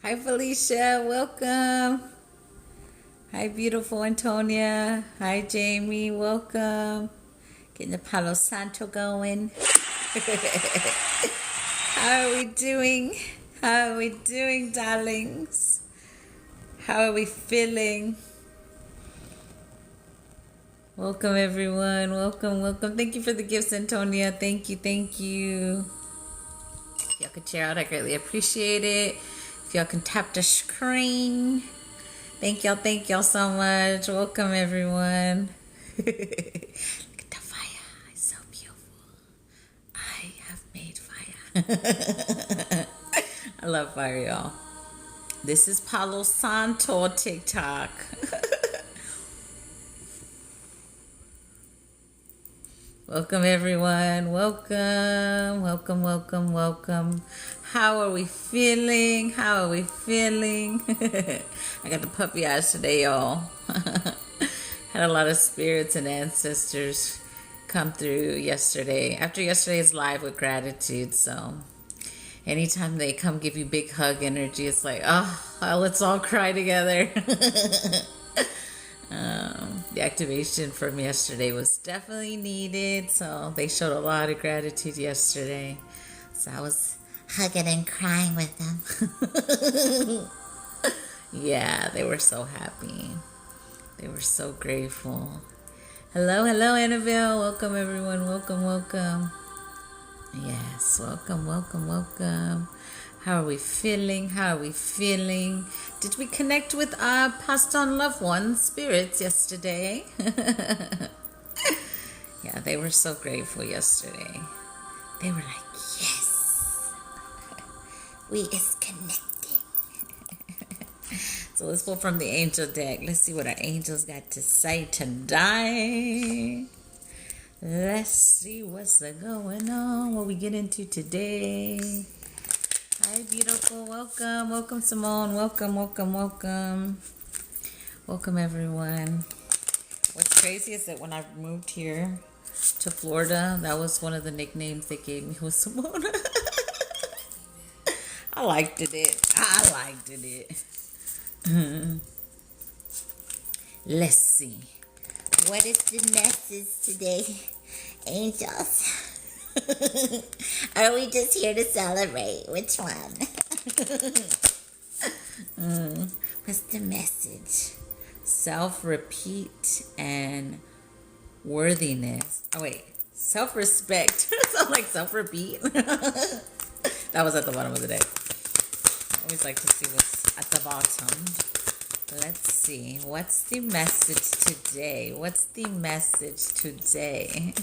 Hi, Felicia. Welcome. Hi, beautiful Antonia. Hi, Jamie. Welcome. Getting the Palo Santo going. How are we doing? How are we doing, darlings? How are we feeling? Welcome, everyone. Welcome, welcome. Thank you for the gifts, Antonia. Thank you, thank you. If y'all could share out, I greatly appreciate it. If y'all can tap the screen. Thank y'all so much. Welcome, everyone. Look at the fire. It's so beautiful. I have made fire. I love fire, y'all. This is Palo Santo TikTok. Welcome, everyone. Welcome, welcome, welcome, welcome. How are we feeling? How are we feeling? I got the puppy eyes today, y'all. Had a lot of spirits and ancestors come through yesterday. After yesterday's live with gratitude, so anytime they come give you big hug energy, it's like, oh, let's all cry together. The activation from yesterday was definitely needed, so they showed a lot of gratitude yesterday. So I was hugging and crying with them. Yeah, they were so happy. They were so grateful. Hello, hello, Annabelle. Welcome, everyone. Welcome, welcome. Yes, welcome, welcome, welcome. How are we feeling? How are we feeling? Did we connect with our passed on loved ones, spirits, yesterday? Yeah, they were so grateful yesterday. They were like, yes, we is connecting. So let's pull from the angel deck. Let's see what our angels got to say today. Let's see what's going on, what we get into today. Hi, beautiful. Welcome. Welcome, Simone. Welcome, welcome, welcome. Welcome, everyone. What's crazy is that when I moved here to Florida, that was one of the nicknames they gave me was Simone. I liked it. I liked it. Let's see. What is the message today, angels? Are we just here to celebrate? Which one? What's the message? Self-repeat and worthiness. Oh, wait. Self-respect. Sounds like self-repeat. That was at the bottom of the deck. I always like to see what's at the bottom. Let's see. What's the message today? What's the message today?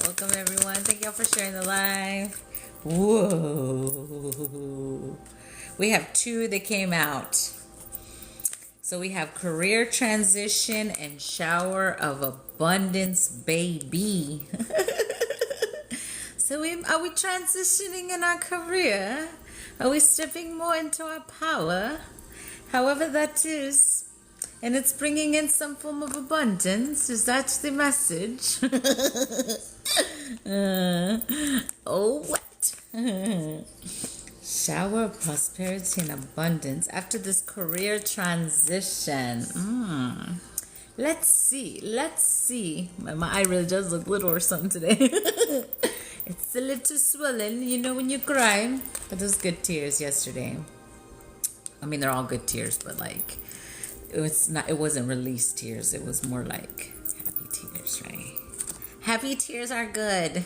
Welcome, everyone. Thank y'all for sharing the live. Whoa. We have two that came out. So we have career transition and shower of abundance, baby. So are we transitioning in our career? Are we stepping more into our power? However that is. And it's bringing in some form of abundance. Is that the message? Oh, what? Shower of prosperity and abundance after this career transition. Let's see. Let's see. My eye really does look little or something today. It's a little swollen, you know, when you cry. But those good tears yesterday. I mean, they're all good tears, but like, it wasn't released tears. It was more like happy tears, right? Happy tears are good.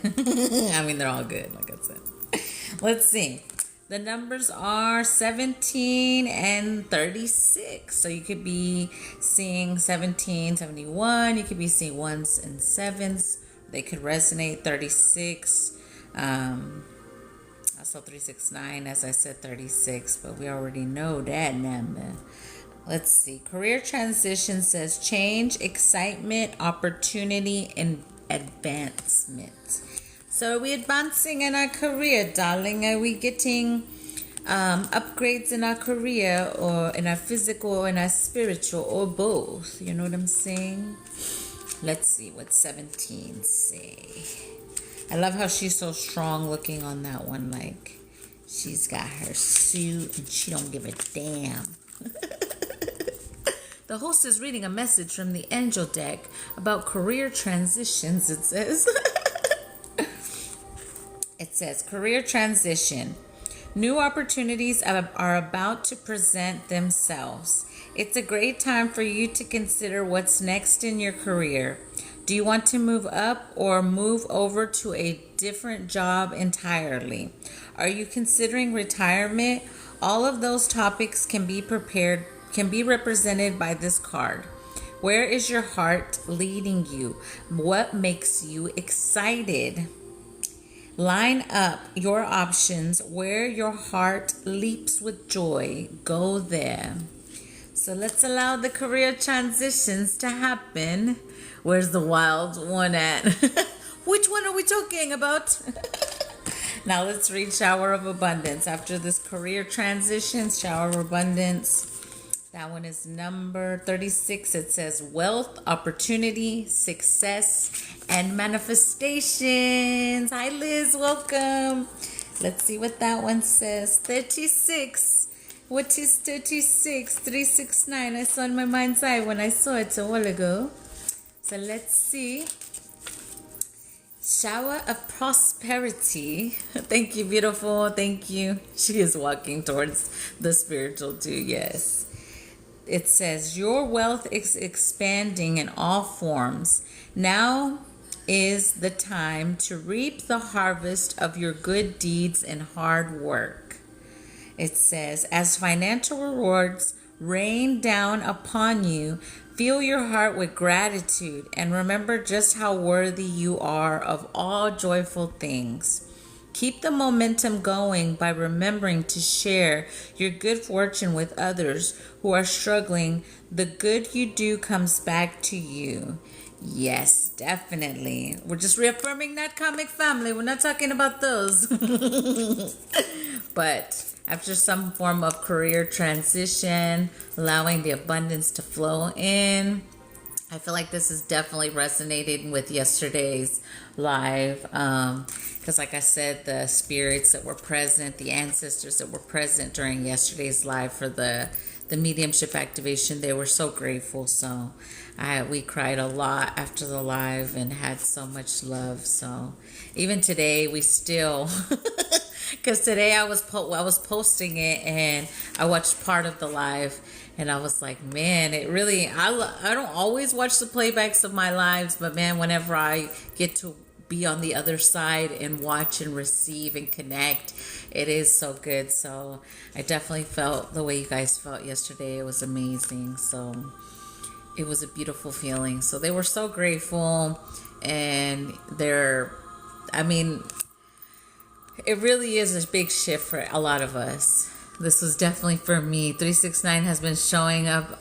I mean, they're all good, like I said. Let's see. The numbers are 17 and 36. So you could be seeing 17, 71. You could be seeing ones and sevens. They could resonate. 36. Also 369, as I said, 36. But we already know that number. Let's see. Career transition says change, excitement, opportunity, and advancement. So are we advancing in our career, darling? Are we getting upgrades in our career or in our physical or in our spiritual or both? You know what I'm saying? Let's see what 17 say. I love how she's so strong looking on that one. Like, She's got her suit and she don't give a damn. The host is reading a message from the angel deck about career transitions, it says. It says, career transition. New opportunities are about to present themselves. It's a great time for you to consider what's next in your career. Do you want to move up or move over to a different job entirely? Are you considering retirement? All of those topics can be represented by this card. Where is your heart leading you? What makes you excited? Line up your options where your heart leaps with joy. Go there. So let's allow the career transitions to happen. Where's the wild one at? Which one are we talking about? Now let's read Shower of Abundance. After this career transition, Shower of Abundance. That one is number 36. It says wealth, opportunity, success, and manifestations. Hi, Liz. Welcome. Let's see what that one says. 36. What is 36? 369. I saw in my mind's eye when I saw it a while ago. So let's see. Shower of prosperity. Thank you, beautiful. Thank you. She is walking towards the spiritual too. Yes. It says, your wealth is expanding in all forms. Now is the time to reap the harvest of your good deeds and hard work. It says, as financial rewards rain down upon you, fill your heart with gratitude and remember just how worthy you are of all joyful things. Keep the momentum going by remembering to share your good fortune with others who are struggling. The good you do comes back to you. Yes, definitely. We're just reaffirming that comic family. We're not talking about those. But after some form of career transition, allowing the abundance to flow in, I feel like this is definitely resonating with yesterday's live. Because like I said, the spirits that were present, the ancestors that were present during yesterday's live for the mediumship activation, they were so grateful. So we cried a lot after the live and had so much love. So even today, we still... Because today I was posting it and I watched part of the live and I was like, man, it really, I don't always watch the playbacks of my lives, but man, whenever I get to be on the other side and watch and receive and connect, it is so good. So I definitely felt the way you guys felt yesterday. It was amazing. So it was a beautiful feeling. So they were so grateful and it really is a big shift for a lot of us. This was definitely for me. 369 has been showing up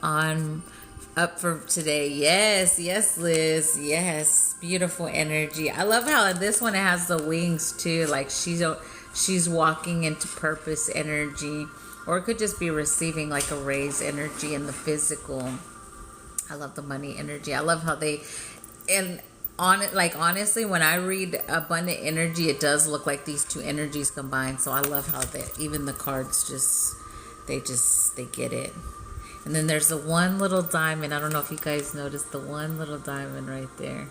for today. Yes, Liz. Yes, beautiful energy. I love how this one has the wings too. Like she's walking into purpose energy, or it could just be receiving like a raised energy in the physical. I love the money energy. I love how honestly, when I read abundant energy, it does look like these two energies combined. So I love how even the cards they get it. And then there's the one little diamond. I don't know if you guys noticed the one little diamond right there.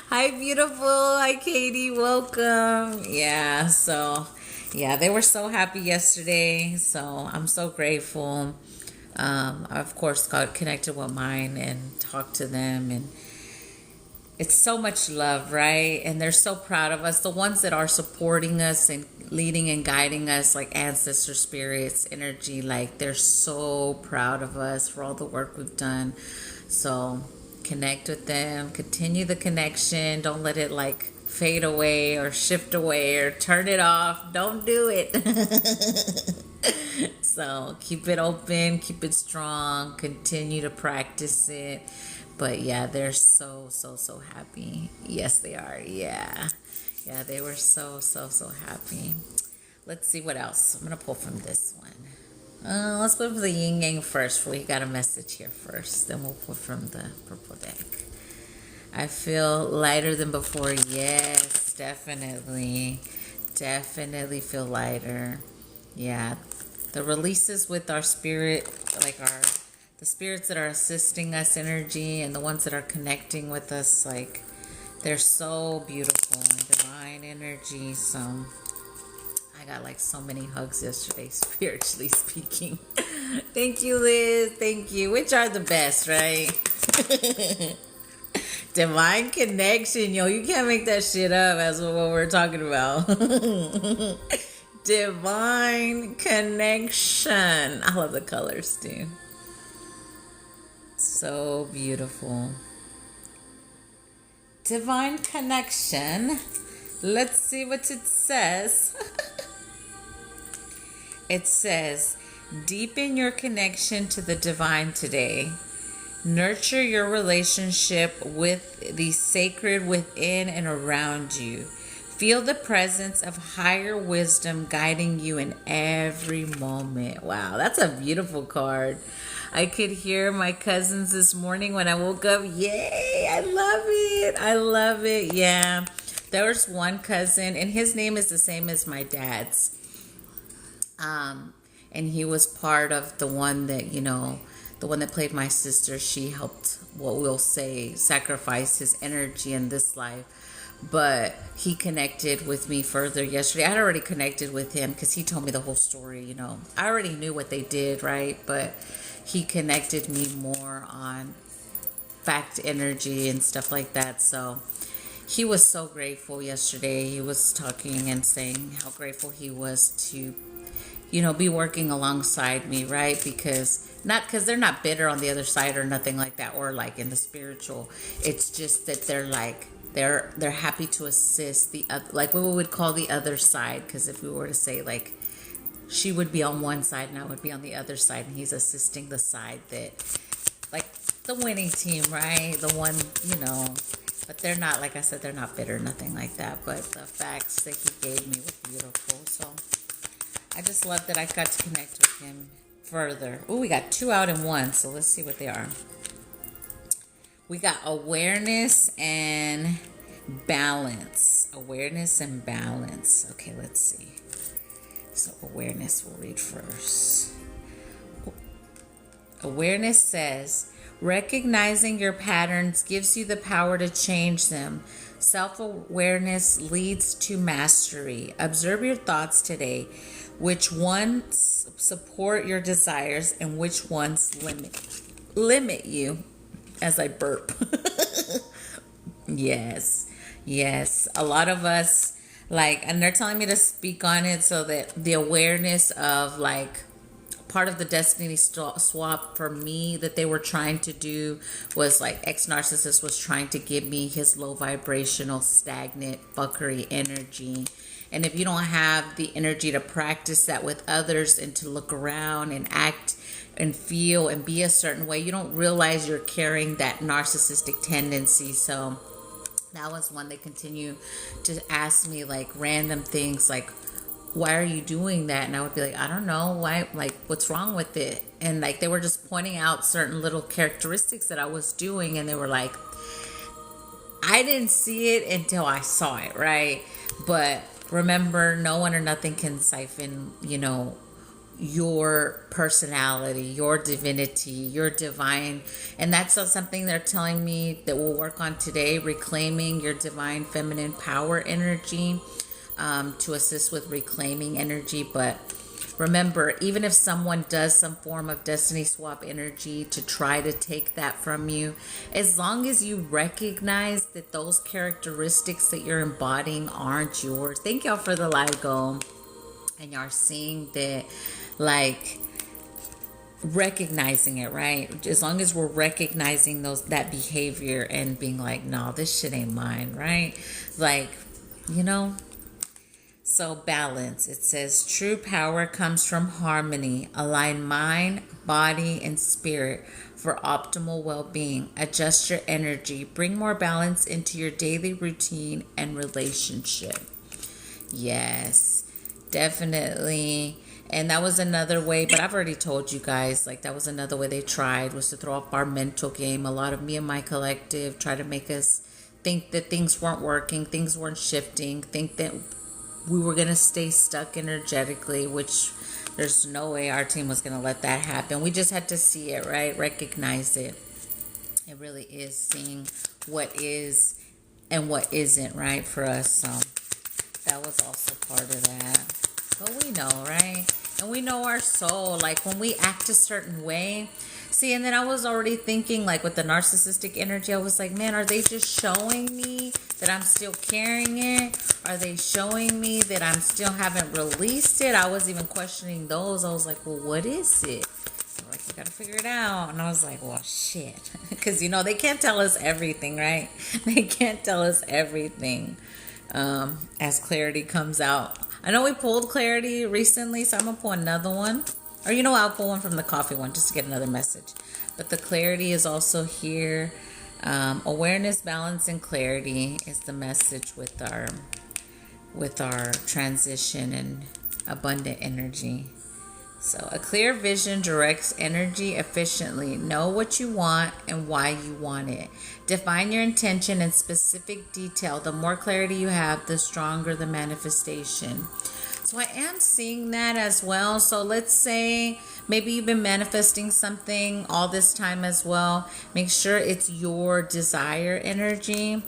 Hi, beautiful. Hi, Katie. Welcome. Yeah. So yeah, they were so happy yesterday. So I'm so grateful. Of course, got connected with mine and talked to them, and it's so much love, right? And they're so proud of us. The ones that are supporting us and leading and guiding us, like ancestor spirits, energy, like they're so proud of us for all the work we've done. So connect with them, continue the connection. Don't let it like fade away or shift away or turn it off. Don't do it. So keep it open, keep it strong, continue to practice it. But yeah, they're so happy. Yes, they are. Yeah, they were so happy. Let's see what else. I'm gonna pull from this one. Let's pull from the yin yang first. We got a message here first. Then we'll pull from the purple deck. I feel lighter than before. Yes, definitely. Definitely feel lighter. Yeah. The releases with our spirit, like the spirits that are assisting us energy and the ones that are connecting with us, like they're so beautiful and divine energy. So I got like so many hugs yesterday, spiritually speaking. Thank you, Liz. Thank you. Which are the best, right? Divine connection, yo. You can't make that shit up as what we're talking about. Divine connection. I love the colors, too. So beautiful. Divine connection. Let's see what it says. It says, deepen your connection to the divine today. Nurture your relationship with the sacred within and around you. Feel the presence of higher wisdom guiding you in every moment. Wow, that's a beautiful card. I could hear my cousins this morning when I woke up. Yay, I love it. I love it. Yeah. There was one cousin, and his name is the same as my dad's. And he was part of the one that, the one that played my sister. She helped, what we'll say, sacrifice his energy in this life. But he connected with me further yesterday. I had already connected with him because he told me the whole story, I already knew what they did, right? But he connected me more on fact energy and stuff like that. So he was so grateful yesterday. He was talking and saying how grateful he was to, be working alongside me, right? Because they're not bitter on the other side or nothing like that, or like in the spiritual. It's just that they're like, they're happy to assist the other, like what we would call the other side. Because if we were to say like she would be on one side and I would be on the other side, and he's assisting the side that, like the winning team, right? The one, but they're not, like I said, they're not bitter, nothing like that. But the facts that he gave me were beautiful. So I just love that I got to connect with him further. Oh, we got 2 out in 1. So let's see what they are. We got awareness and balance. Awareness and balance. Okay, let's see. So awareness we'll read first. Awareness says, recognizing your patterns gives you the power to change them. Self-awareness leads to mastery. Observe your thoughts today. Which ones support your desires and which ones limit you? As I burp. Yes. A lot of us, and they're telling me to speak on it so that the awareness of, part of the destiny swap for me that they were trying to do was, ex-narcissist was trying to give me his low vibrational, stagnant, fuckery energy. And if you don't have the energy to practice that with others and to look around and act and feel and be a certain way, you don't realize you're carrying that narcissistic tendency. So that was one. They continue to ask me random things why are you doing that? And I would be like, I don't know why, what's wrong with it? And they were just pointing out certain little characteristics that I was doing, and they were like, I didn't see it until I saw it, right? But remember, no one or nothing can siphon, your personality, your divinity, your divine. And that's something they're telling me that we'll work on today, reclaiming your divine feminine power energy, to assist with reclaiming energy. But remember, even if someone does some form of destiny swap energy to try to take that from you, as long as you recognize that those characteristics that you're embodying aren't yours. Thank y'all for the live goal. And y'all seeing that, recognizing it, right? As long as we're recognizing that behavior and being like, no, this shit ain't mine, right? So balance. It says true power comes from harmony. Align mind, body, and spirit for optimal well-being. Adjust your energy. Bring more balance into your daily routine and relationship. Yes, definitely. And that was another way, but I've already told you guys, that was another way they tried, was to throw off our mental game. A lot of me and my collective try to make us think that things weren't working, things weren't shifting, think that we were going to stay stuck energetically, which there's no way our team was going to let that happen. We just had to see it, right? Recognize it. It really is seeing what is and what isn't right for us. So that was also part of that. But we know, right? And we know our soul. Like when we act a certain way. See, and then I was already thinking, like with the narcissistic energy, I was like, man, are they just showing me that I'm still carrying it? Are they showing me that I'm still haven't released it? I was even questioning those. I was like, well, what is it? Like, you gotta figure it out. And I was like, well, shit. Because, you know, they can't tell us everything, right? They can't tell us everything as clarity comes out. I know we pulled clarity recently, so I'm going to pull another one. Or, you know, I'll pull one from the coffee one just to get another message. But the clarity is also here. Awareness, balance, and clarity is the message with our transition and abundant energy. So a clear vision directs energy efficiently. Know what you want and why you want it. Define your intention in specific detail. The more clarity you have, the stronger the manifestation. So I am seeing that as well. So let's say maybe you've been manifesting something all this time as well. Make sure it's your desire energy.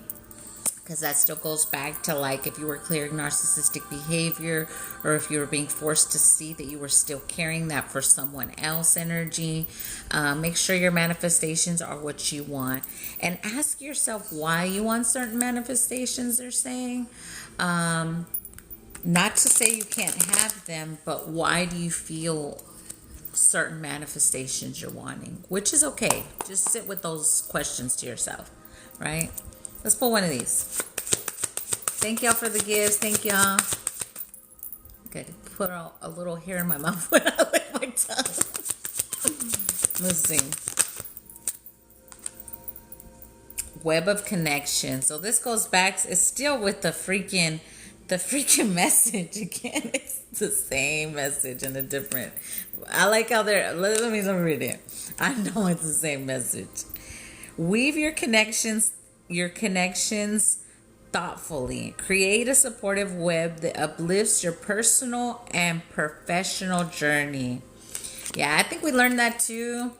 Because that still goes back to like if you were clearing narcissistic behavior or if you were being forced to see that you were still carrying that for someone else energy. Make sure your manifestations are what you want. And ask yourself why you want certain manifestations, they're saying. Not to say you can't have them, but why do you feel certain manifestations you're wanting? Which is okay. Just sit with those questions to yourself, right? Let's pull one of these. Thank y'all for the gifts. Thank y'all. Good. Put a little hair in my mouth when I lick my tongue. Let's see. Web of connection. So this goes back. It's still with the freaking message again. It's the same message in a different. I like how they're. Let me read it. I know it's the same message. Weave your connections thoughtfully. Create a supportive web that uplifts your personal and professional journey. Yeah, I think we learned that too.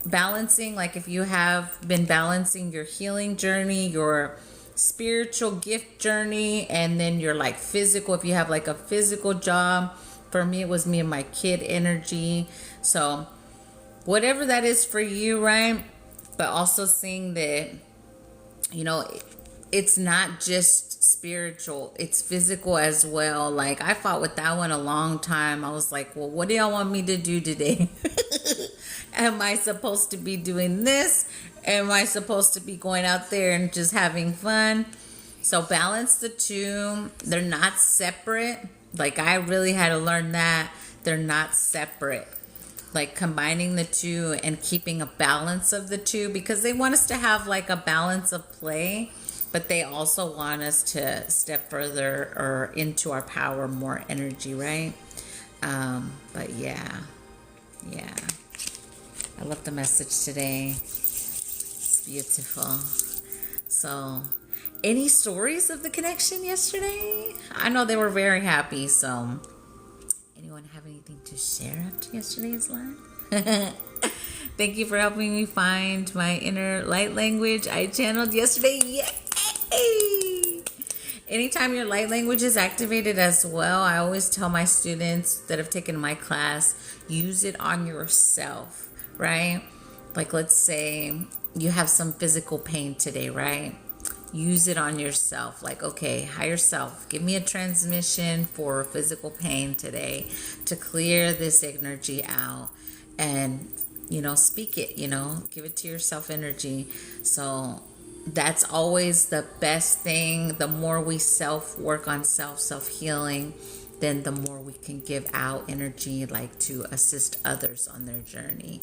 Balancing, like if you have been balancing your healing journey, your spiritual gift journey, and then your like physical, if you have like a physical job. For me, it was me and my kid energy. So whatever that is for you, right? But also seeing that, you know, it's not just spiritual, it's physical as well. Like I fought with that one a long time. I was like, well, what do y'all want me to do today? Am I supposed to be doing this? Am I supposed to be going out there and just having fun? So balance the two. They're not separate. Like I really had to learn that. They're not separate. Like combining the two and keeping a balance of the two, because they want us to have like a balance of play, but they also want us to step further or into our power, more energy, right? But yeah. I love the message today. It's beautiful. So, any stories of the connection yesterday? I know they were very happy, so anyone have anything to share after yesterday's live? Thank you for helping me find my inner light language I channeled yesterday. Yay! Anytime your light language is activated as well, I always tell my students that have taken my class, use it on yourself, right? Like let's say you have some physical pain today, right? Use it on yourself. Like, okay, higher self, give me a transmission for physical pain today to clear this energy out. And, you know, speak it, you know, give it to yourself energy. So that's always the best thing. The more we work on self-healing, then the more we can give out energy, like to assist others on their journey.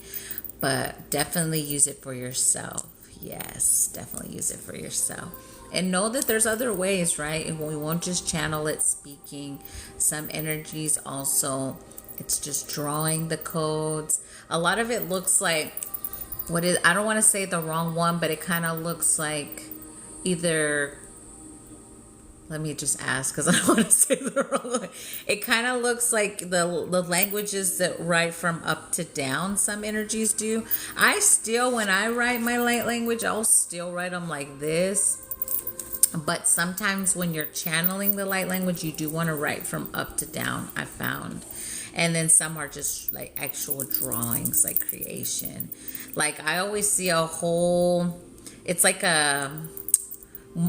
But definitely use it for yourself. Yes, definitely use it for yourself. And know that there's other ways, right? And we won't just channel it speaking. Some energies also, it's just drawing the codes. A lot of it looks like, I don't want to say the wrong one, but it kind of looks like either, Let me just ask because I don't want to say the wrong way. It kind of looks like the languages that write from up to down. Some energies do. I still, when I write my light language, I'll still write them like this. But sometimes when you're channeling the light language, you do want to write from up to down, I found. And then some are just like actual drawings, like creation. Like I always see a whole, it's like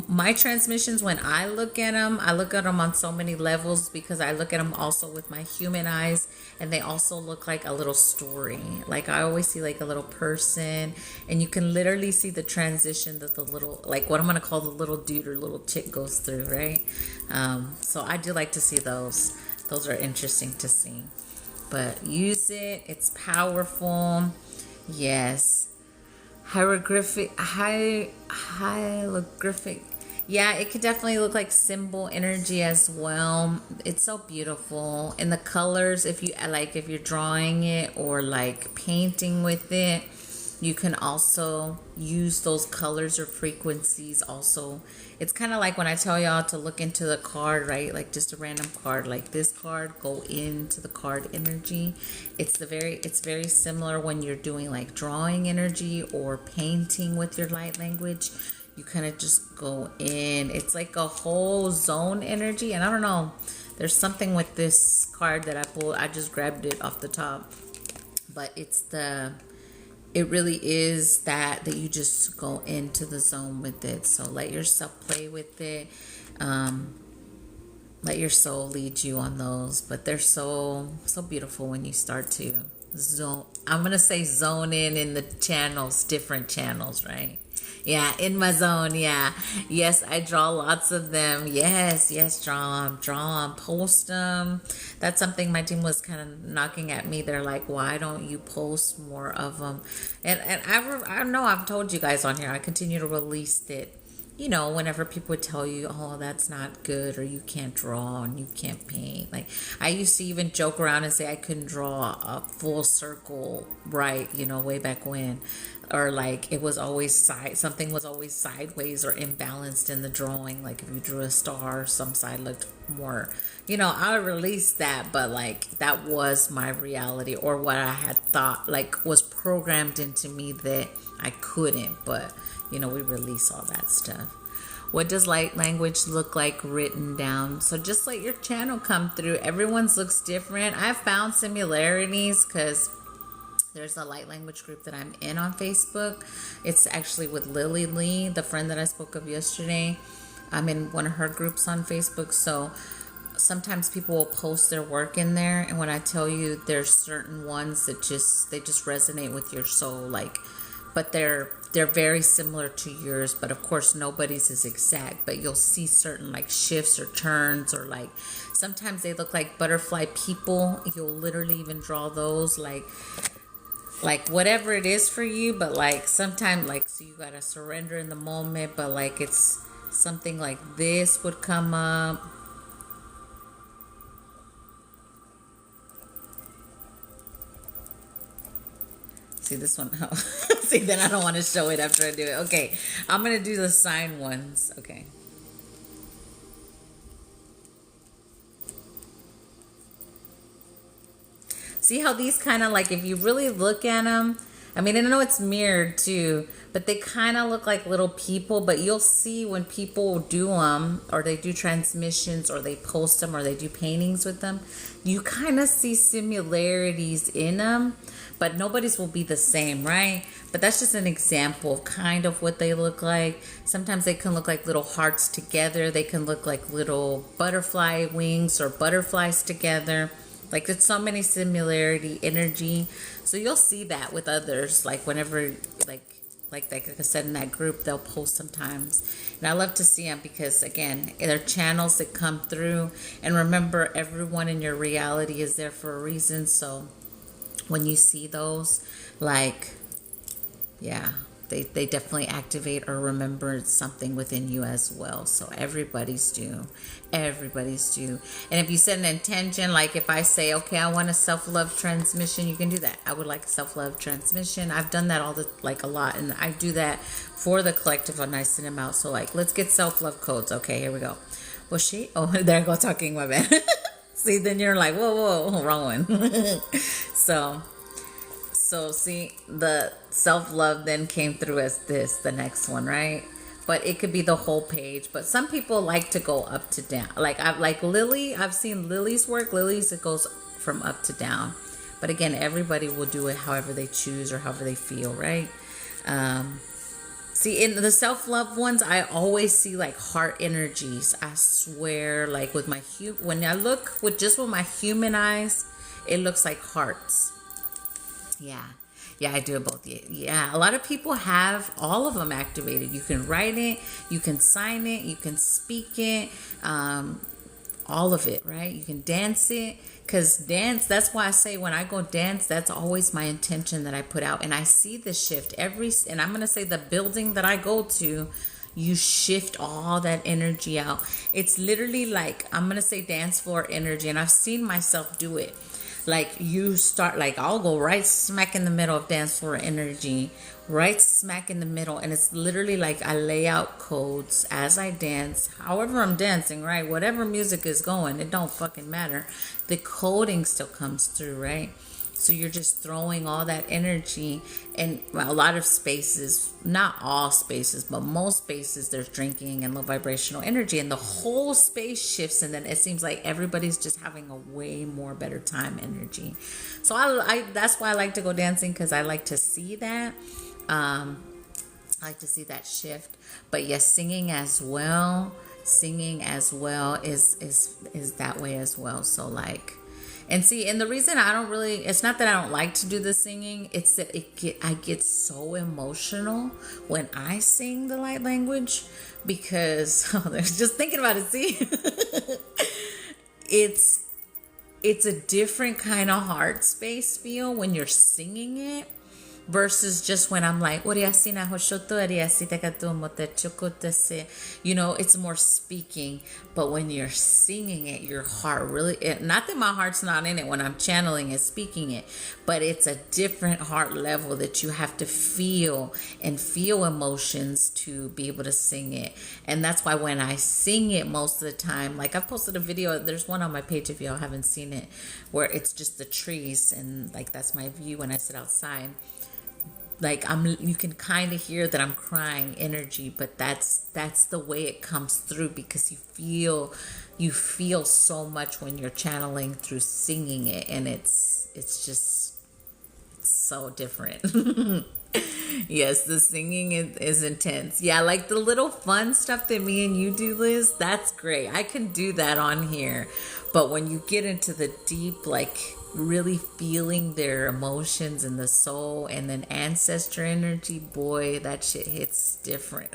my transmissions, when I look at them on so many levels because I look at them also with my human eyes, and they also look like a little story. Like I always see like a little person, and you can literally see the transition that the little, like what I'm going to call the little dude or little chick goes through, right? So I do like to see those. Those are interesting to see. But use it. It's powerful. Yes. Hieroglyphic. Yeah, it could definitely look like symbol energy as well. It's so beautiful. And the colors, if you're drawing it or like painting with it, you can also use those colors or frequencies also. It's kind of like when I tell y'all to look into the card, right? Like just a random card like this card, go into the card energy. It's very similar when you're doing like drawing energy or painting with your light language. You kind of just go in. It's like a whole zone energy. And I don't know, there's something with this card that I pulled. I just grabbed it off the top. But it really is that you just go into the zone with it. So let yourself play with it. Let your soul lead you on those. But they're so beautiful when you start to zone. I'm going to say zone in the channels, different channels, right? Yeah, in my zone, yeah. Yes, I draw lots of them. Yes, draw them, post them. That's something my team was kind of knocking at me. They're like, why don't you post more of them? And I know I've told you guys on here, I continue to release it. You know, whenever people would tell you, oh, that's not good, or you can't draw and you can't paint. Like, I used to even joke around and say I couldn't draw a full circle right, way back when. Or like it was always something was always sideways or imbalanced in the drawing. Like if you drew a star, some side looked more, I released that, but like that was my reality or what I had thought, like was programmed into me that I couldn't, but we release all that stuff. What does light language look like written down? So just let your channel come through. Everyone's looks different. I've found similarities because there's a light language group that I'm in on Facebook. It's actually with Lily Lee, the friend that I spoke of yesterday. I'm in one of her groups on Facebook. So sometimes people will post their work in there. And when I tell you there's certain ones that they just resonate with your soul, but they're very similar to yours. But of course, nobody's is exact. But you'll see certain like shifts or turns or like sometimes they look like butterfly people. You'll literally even draw those like whatever it is for you, but like sometimes so you gotta surrender in the moment, but like it's something like this would come up. See this one? Oh. See, then I don't want to show it after I do it. Okay, I'm gonna do the sign ones. Okay. See how these kind of like, if you really look at them, I mean, I know it's mirrored too, but they kind of look like little people. But you'll see when people do them, or they do transmissions, or they post them, or they do paintings with them, you kind of see similarities in them, but nobody's will be the same, right? But that's just an example of kind of what they look like. Sometimes they can look like little hearts together. They can look like little butterfly wings or butterflies together. Like there's so many similarity energy. So you'll see that with others. Like whenever, like I said in that group, they'll post sometimes. And I love to see them because, again, they're channels that come through. And remember, everyone in your reality is there for a reason. So when you see those, yeah, they definitely activate or remember something within you as well. So everybody's do. And if you set an intention, like if I say, okay, I want a self-love transmission, you can do that. I would like a self-love transmission. I've done that a lot, and I do that for the collective when I send them out. So let's get self-love codes. Okay, here we go. Was she? Oh, there I go talking, my bad. See, then you're like, whoa, wrong one. so, see, the self-love then came through as the next one, right? But it could be the whole page. But some people like to go up to down. Like Lily, I've seen Lily's work. Lily's, it goes from up to down. But again, everybody will do it however they choose or however they feel, right? See, in the self-love ones, I always see like heart energies. I swear, like with my when I look with my human eyes, it looks like hearts. Yeah, I do it both. Yeah, a lot of people have all of them activated. You can write it, you can sign it, you can speak it, all of it, right? You can dance it. Because dance, that's why I say when I go dance, that's always my intention that I put out. And I see the shift and I'm going to say the building that I go to, you shift all that energy out. It's literally like, I'm going to say dance floor energy. And I've seen myself do it. Like you start, like I'll go right smack in the middle of dance floor energy, right smack in the middle. And it's literally like I lay out codes as I dance, however I'm dancing, right? Whatever music is going, it don't fucking matter. The coding still comes through, right? So you're just throwing all that energy, and a lot of spaces, not all spaces, but most spaces, there's drinking and low vibrational energy, and the whole space shifts, and then it seems like everybody's just having a way more better time energy. So I that's why I like to go dancing, because I like to see that. I like to see that shift. But yes, singing as well is that way as well. So like, and see, and the reason I don't really, it's not that I don't like to do the singing, it's that I get so emotional when I sing the light language, because there's just thinking about it. See, it's a different kind of heart space feel when you're singing it versus just when I'm like, it's more speaking. But when you're singing it, your heart really, not that my heart's not in it when I'm channeling and speaking it, but it's a different heart level that you have to feel emotions to be able to sing it. And that's why when I sing it most of the time, like I've posted a video, there's one on my page if y'all haven't seen it, where it's just the trees, and like that's my view when I sit outside. Like you can kind of hear that I'm crying energy, but that's the way it comes through, because you feel so much when you're channeling through singing it, and it's so different. Yes, the singing is intense. Yeah, like the little fun stuff that me and you do, Liz, that's great. I can do that on here. But when you get into the deep, like really feeling their emotions and the soul and then ancestor energy, boy, that shit hits different.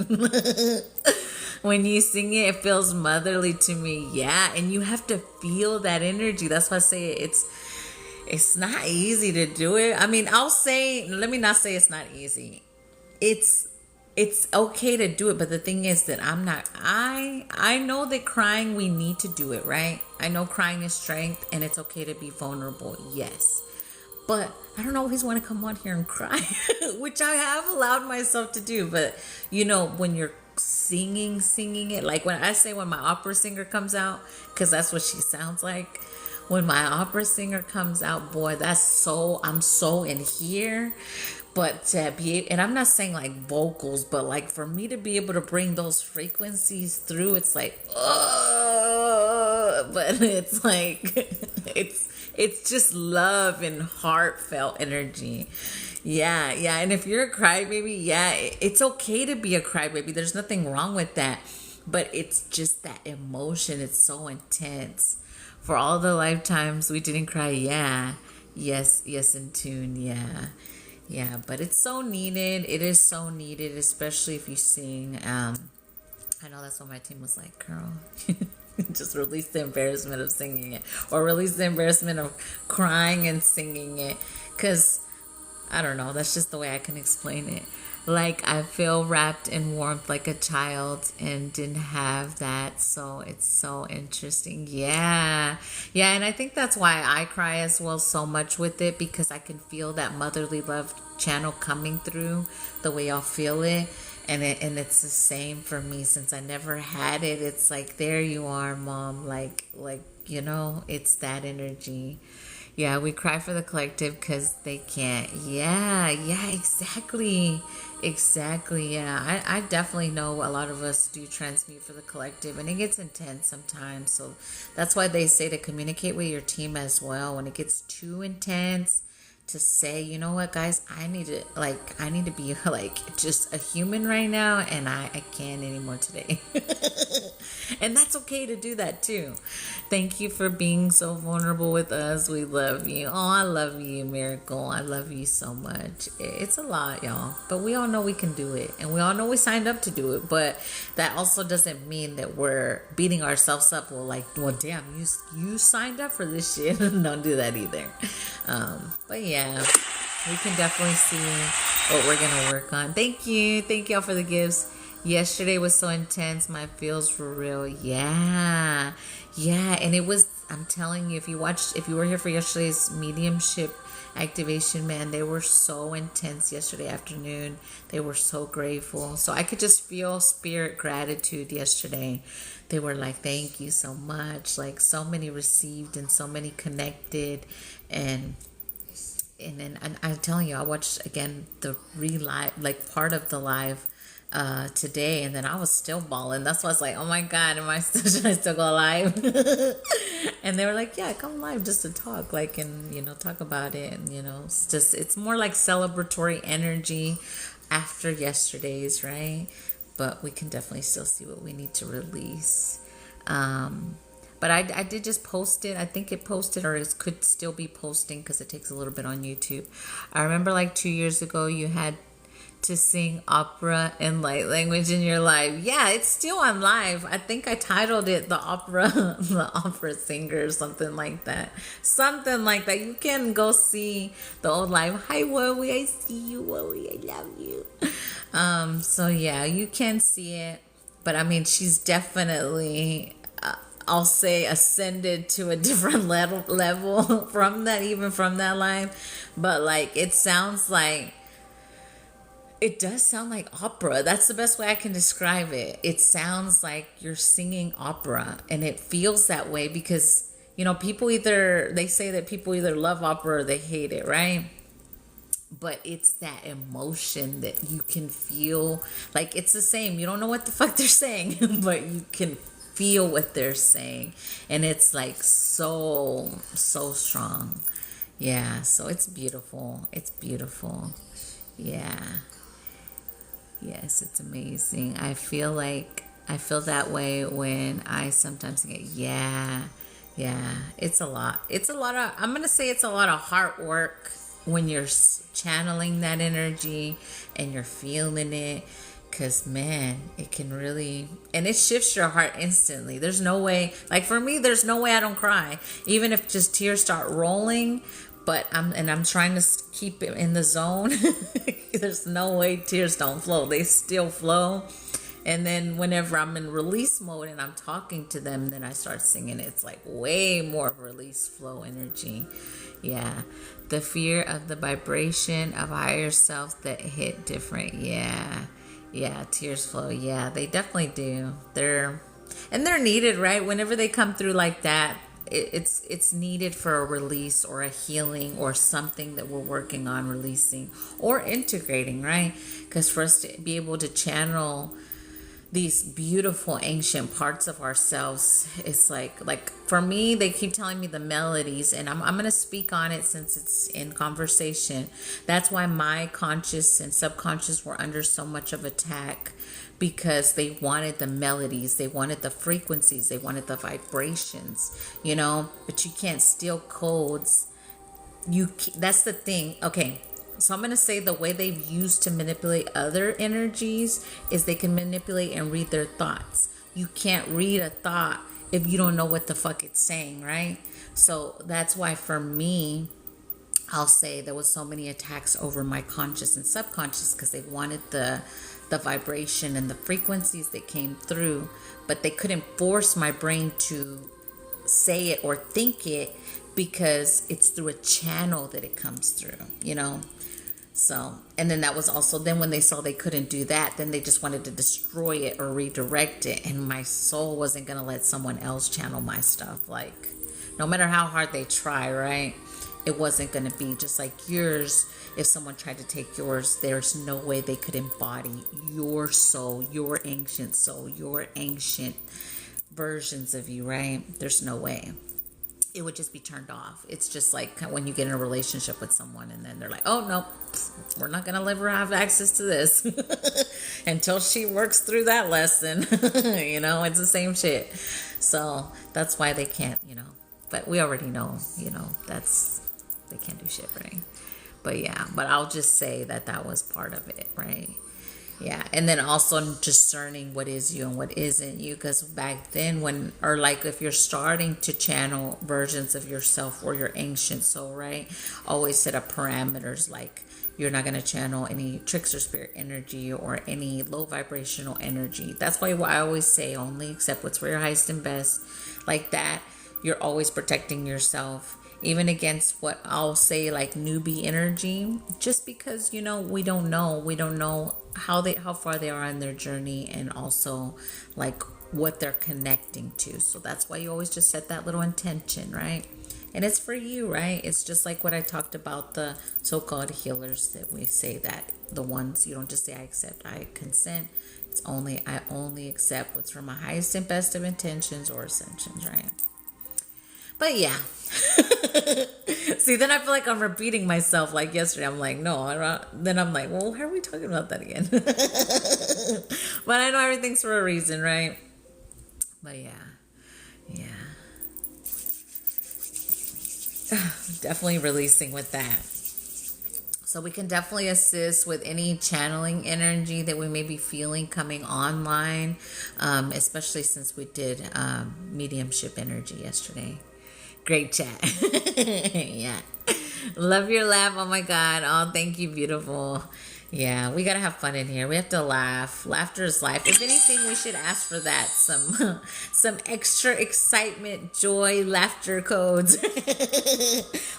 When you sing it, it feels motherly to me. Yeah, and you have to feel that energy. That's why I say it's not easy to do it. I mean, let me not say it's not easy. It's okay to do it, but the thing is that I know that crying, we need to do it, right? I know crying is strength, and it's okay to be vulnerable, yes. But I don't always want to come on here and cry, which I have allowed myself to do. But, when you're singing it, like when my opera singer comes out, because that's what she sounds like. When my opera singer comes out, boy, I'm so in here. But to be, and I'm not saying like vocals, but like for me to be able to bring those frequencies through, it's like, but it's like, it's just love and heartfelt energy. Yeah. And if you're a crybaby, yeah, it's okay to be a crybaby. There's nothing wrong with that. But it's just that emotion. It's so intense. For all the lifetimes we didn't cry, yeah. Yes, in tune, yeah. Yeah, but it's so needed. It is so needed, especially if you sing. I know that's what my team was like, girl. Just release the embarrassment of singing it. Or release the embarrassment of crying and singing it. Because, I don't know, that's just the way I can explain it. Like, I feel wrapped in warmth like a child and didn't have that. So it's so interesting. Yeah, and I think that's why I cry as well so much with it, because I can feel that motherly love channel coming through the way y'all feel it. And it's the same for me since I never had it. It's like, there you are, mom. Like it's that energy. Yeah, we cry for the collective because they can't. Yeah, exactly. Exactly. Yeah, I definitely know a lot of us do transmute for the collective, and it gets intense sometimes. So that's why they say to communicate with your team as well. When it gets too intense, to say, you know what, guys, I need to be like just a human right now, and I can't anymore today. And that's okay to do that too. Thank you for being so vulnerable with us. We love you. Oh, I love you, Miracle. I love you so much. It's a lot, y'all, but we all know we can do it, and we all know we signed up to do it. But that also doesn't mean that we're beating ourselves up. Well, damn, you signed up for this shit. Don't do that either. But yeah, we can definitely see what we're gonna work on. Thank y'all for the gifts. Yesterday was so intense. My feels were real. Yeah, and it was. I'm telling you, if you were here for yesterday's mediumship activation, man, they were so intense yesterday afternoon. They were so grateful. So I could just feel spirit gratitude yesterday. They were like, thank you so much. Like, so many received and so many connected. And then I'm telling you, I watched again the relive, like part of the live today, and then I was still bawling. That's why I was like, oh my god, should I still go live? And they were like, yeah, come live just to talk, like, and talk about it. And it's more like celebratory energy after yesterday's, right? But we can definitely still see what we need to release. But I did just post it. I think it posted, or it could still be posting because it takes a little bit on YouTube. I remember like 2 years ago, you had to sing opera in light language in your live. Yeah, it's still on live. I think I titled it the opera singer or something like that. You can go see the old live. Hi, Wowie, I see you, Wowie, I love you. So yeah, you can see it. But I mean, she's definitely, I'll say, ascended to a different level from that live. But like, it does sound like opera. That's the best way I can describe it. It sounds like you're singing opera, and it feels that way because, they say that people either love opera or they hate it, right? But it's that emotion that you can feel. Like, it's the same. You don't know what the fuck they're saying, but you can feel what they're saying. And it's like so strong. Yeah, so it's beautiful. It's beautiful. Yeah. Yes, it's amazing. I feel that way when I sometimes get, yeah, it's a lot. I'm going to say it's a lot of hard work when you're channeling that energy and you're feeling it. Because, man, it can really, and it shifts your heart instantly. There's no way, like for me, there's no way I don't cry. Even if just tears start rolling, but I'm trying to keep it in the zone. There's no way tears don't flow. They still flow. And then whenever I'm in release mode and I'm talking to them, then I start singing. It's like way more release flow energy. Yeah. The fear of the vibration of higher self that hit different. Yeah, tears flow. Yeah, they definitely do. They're needed, right? Whenever they come through like that, it's needed for a release or a healing or something that we're working on releasing or integrating, right? Because for us to be able to channel these beautiful ancient parts of ourselves, it's like for me, they keep telling me the melodies, and I'm going to speak on it since it's in conversation. That's why my conscious and subconscious were under so much of attack, because they wanted the melodies, they wanted the frequencies, they wanted the vibrations, but you can't steal codes. That's the thing. Okay, so I'm going to say the way they've used to manipulate other energies is they can manipulate and read their thoughts. You can't read a thought if you don't know what the fuck it's saying, right? So that's why for me, I'll say there was so many attacks over my conscious and subconscious, because they wanted the vibration and the frequencies that came through, but they couldn't force my brain to say it or think it, because it's through a channel that it comes through, So, and then that was also, then when they saw they couldn't do that, then they just wanted to destroy it or redirect it. And my soul wasn't going to let someone else channel my stuff. Like, no matter how hard they try, right? It wasn't going to be just like yours. If someone tried to take yours, there's no way they could embody your soul, your ancient soul, your ancient versions of you, right? There's no way. It would just be turned off. It's just like when you get in a relationship with someone and then they're like, oh, no, we're not going to let her have access to this until she works through that lesson. It's the same shit. So that's why they can't, but we already know, they can't do shit, right? But yeah, but I'll just say that was part of it, right? Yeah, and then also discerning what is you and what isn't you, because back then if you're starting to channel versions of yourself or your ancient soul, right? Always set up parameters like you're not going to channel any trickster spirit energy or any low vibrational energy. That's why I always say only accept what's for your highest and best. Like that, you're always protecting yourself. Even against what I'll say like newbie energy, just because we don't know how far they are in their journey, and also like what they're connecting to. So that's why you always just set that little intention, right? And it's for you, right? It's just like what I talked about, the so-called healers, that we say that the ones, you don't just say I accept, I consent. It's only I only accept what's from my highest and best of intentions or ascensions, right? But yeah. See, then I feel like I'm repeating myself like yesterday. I'm like, no, I don't. Then I'm like, well, how are we talking about that again? But I know everything's for a reason, right? But yeah. Definitely releasing with that. So we can definitely assist with any channeling energy that we may be feeling coming online, especially since we did mediumship energy yesterday. Great chat. Yeah. Love your laugh. Oh my God. Oh, thank you, beautiful. Yeah, we gotta have fun in here. We have to laugh. Laughter is life. If anything, we should ask for that. Some extra excitement, joy, laughter codes.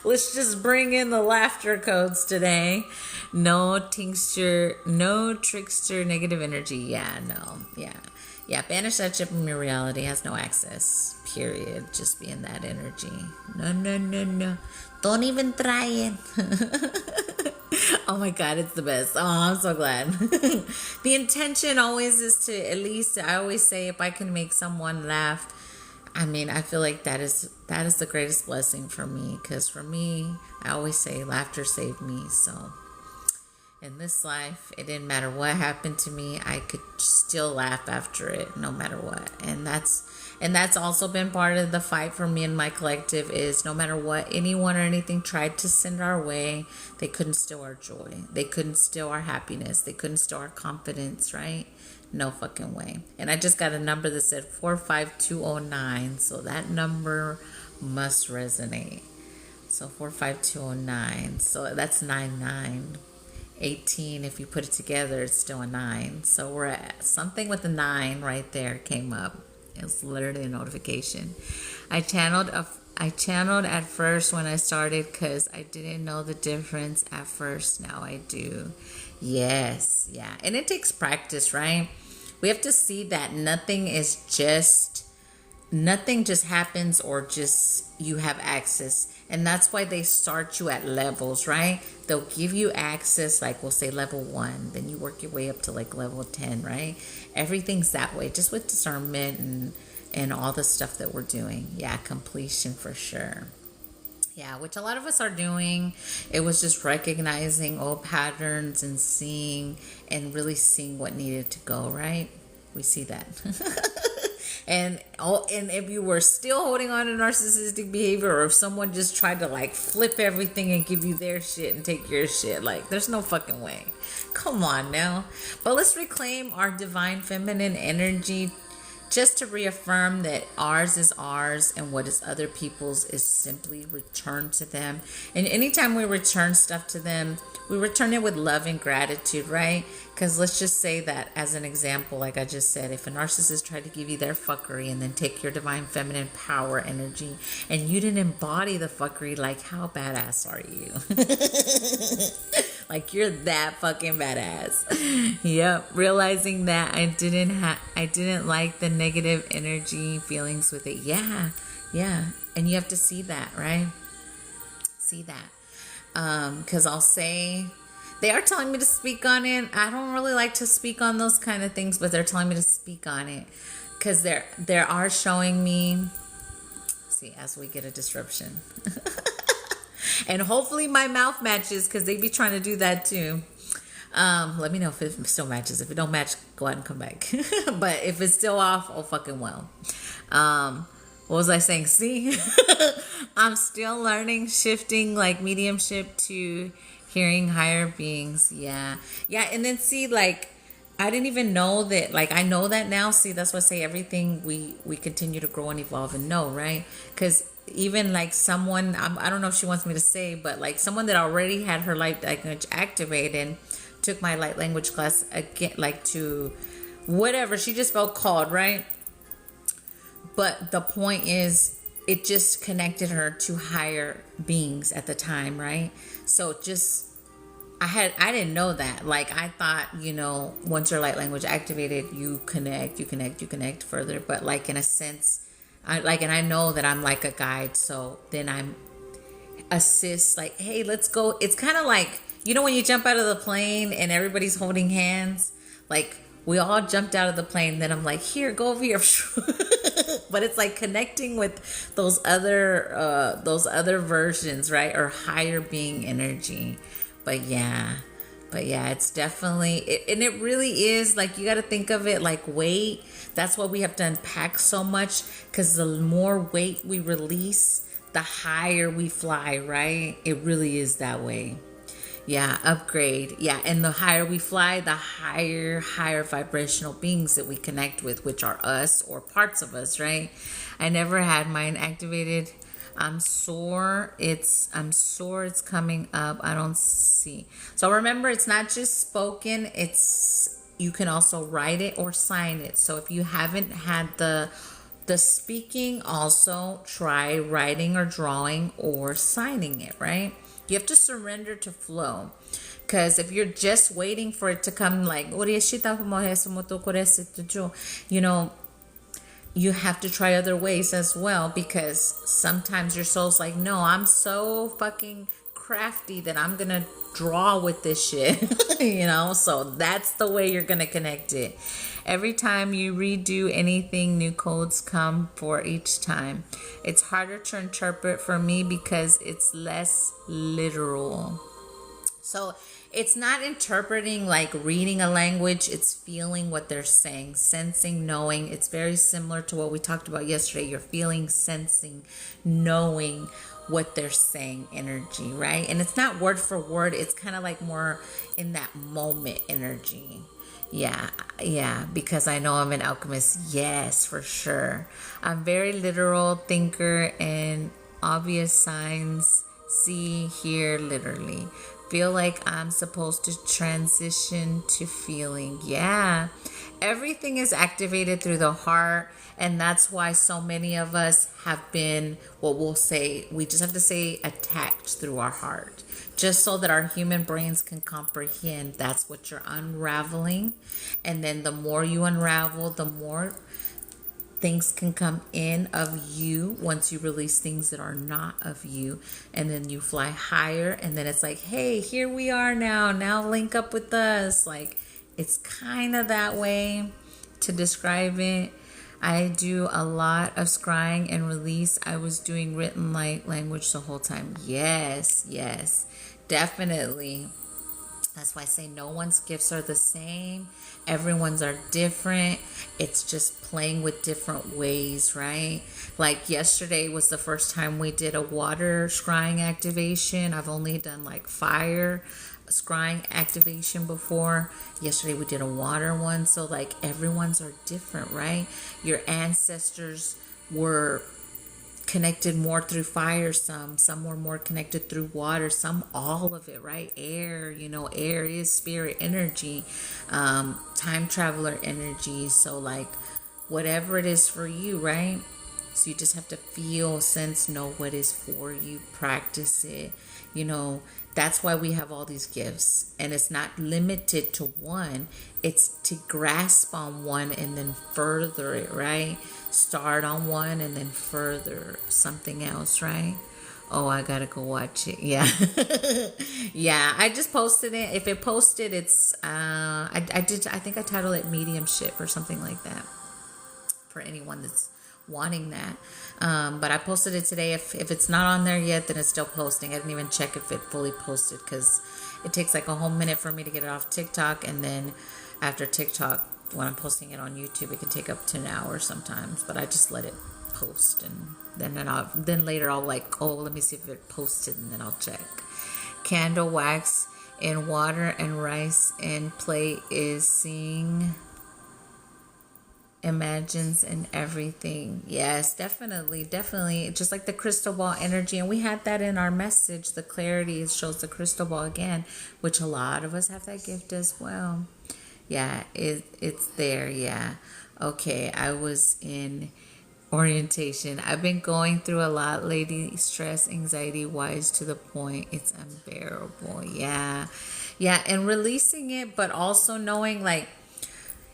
Let's just bring in the laughter codes today. No trickster, negative energy. Yeah, no. Yeah, banish that chip from your reality. Has no access. Period. Just be in that energy. No. Don't even try it. Oh my God, it's the best. Oh, I'm so glad. The intention always is to, at least I always say, if I can make someone laugh, I mean, I feel like that is the greatest blessing for me. Because for me, I always say laughter saved me. So in this life, it didn't matter what happened to me, I could still laugh after it, no matter what. And that's also been part of the fight for me and my collective, is no matter what anyone or anything tried to send our way, they couldn't steal our joy. They couldn't steal our happiness. They couldn't steal our confidence, right? No fucking way. And I just got a number that said 45209. So that number must resonate. So 45209. So that's 99. 18, if you put it together, it's still a 9. So we're at something with a 9 right there came up. It was literally a notification. I channeled at first when I started because I didn't know the difference at first. Now I do. Yes, yeah. And it takes practice, right? We have to see that nothing just happens or just you have access. And that's why they start you at levels, right? They'll give you access, like we'll say level 1, then you work your way up to like level 10, right? Everything's that way, just with discernment and all the stuff that we're doing. Yeah, completion for sure. Yeah, which a lot of us are doing. It was just recognizing old patterns and really seeing what needed to go, right? We see that. And if you were still holding on to narcissistic behavior, or if someone just tried to like flip everything and give you their shit and take your shit, like there's no fucking way. Come on now. But let's reclaim our divine feminine energy, just to reaffirm that ours is ours and what is other people's is simply returned to them. And anytime we return stuff to them, we return it with love and gratitude, right? Because let's just say that as an example, like I just said, if a narcissist tried to give you their fuckery and then take your divine feminine power energy and you didn't embody the fuckery, like how badass are you? Like you're that fucking badass. Yep. Realizing that I didn't like the negative energy feelings with it. Yeah. Yeah. And you have to see that, right? See that. Because I'll say they are telling me to speak on it. I don't really like to speak on those kind of things, but they're telling me to speak on it because they are showing me. See, as we get a disruption, and hopefully my mouth matches because they be trying to do that too. Let me know if it still matches. If it don't match, go ahead and come back. But if it's still off, oh fucking well. What was I saying? See, I'm still learning, shifting like mediumship to hearing higher beings. Yeah. Yeah. And then see, like, I didn't even know that, like, I know that now. See, that's why I say everything we continue to grow and evolve and know, right? Because even like someone, I don't know if she wants me to say, but like someone that already had her light language activated took my light language class again, like to whatever. She just felt called, right? But the point is, it just connected her to higher beings at the time, right? So just, I didn't know that. Like, I thought, once your light language activated, you connect further. But like, in a sense, and I know that I'm like a guide. So then I'm assist, like, hey, let's go. It's kind of like, when you jump out of the plane and everybody's holding hands, like we all jumped out of the plane. Then I'm like, here, go over here. But it's like connecting with those other versions, right? Or higher being energy. But yeah, it's definitely, and it really is like, you got to think of it like weight. That's why we have to unpack so much, because the more weight we release, the higher we fly, right? It really is that way. Yeah, upgrade. Yeah, and the higher we fly, the higher vibrational beings that we connect with, which are us or parts of us, right? I never had mine activated. I'm sore. It's coming up. I don't see. So remember, it's not just spoken. You can also write it or sign it. So if you haven't had the speaking, also try writing or drawing or signing it, right? You have to surrender to flow. Because if you're just waiting for it to come, like, you have to try other ways as well, because sometimes your soul's like, no, I'm so fucking crafty that I'm gonna draw with this shit. So that's the way you're gonna connect it. Every time you redo anything, new codes come for each time. It's harder to interpret for me because it's less literal. So it's not interpreting like reading a language. It's feeling what they're saying, sensing, knowing. It's very similar to what we talked about yesterday. You're feeling, sensing, knowing what they're saying, energy, right? And it's not word for word. It's kind of like more in that moment energy. Yeah, because I know I'm an alchemist. Yes, for sure. I'm very literal thinker, and obvious signs see, hear, literally. Feel like I'm supposed to transition to feeling. Yeah, everything is activated through the heart, and that's why so many of us have been, what we'll say, we just have to say, attacked through our heart, just so that our human brains can comprehend that's what you're unraveling. And then the more you unravel, the more things can come in of you once you release things that are not of you. And then you fly higher, and then it's like, hey, here we are now link up with us. Like, it's kind of that way to describe it. I do a lot of scrying and release. I was doing written light language the whole time. Yes, definitely. That's why I say no one's gifts are the same. Everyone's are different. It's just playing with different ways, right? Like yesterday was the first time we did a water scrying activation. I've only done like fire scrying activation before. Yesterday we did a water one. So like everyone's are different, right? Your ancestors were connected more through fire, some were more connected through water, some all of it, right? Air, air is spirit energy, time traveler energy. So like whatever it is for you, right? So you just have to feel, sense, know what is for you, practice it. That's why we have all these gifts. And it's not limited to one, it's to grasp on one and then further it, right? Start on one and then further something else, right? Oh, I gotta go watch it. Yeah. Yeah, I just posted it. If it posted, it's I think I titled it mediumship or something like that for anyone that's wanting that. But I posted it today. If it's not on there yet, then it's still posting. I didn't even check if it fully posted because it takes like a whole minute for me to get it off TikTok, and then after TikTok, when I'm posting it on YouTube, it can take up to an hour sometimes. But I just let it post, and then later I'll like, oh, let me see if it posted, and then I'll check. Candle wax in water and rice and plate is seeing imagines and everything. Yes, definitely, definitely. Just like the crystal ball energy, and we had that in our message. The clarity, it shows the crystal ball again, which a lot of us have that gift as well. Yeah, it's there. Yeah. Okay, I was in orientation. I've been going through a lot lately, stress, anxiety wise, to the point it's unbearable. Yeah. Yeah, and releasing it, but also knowing like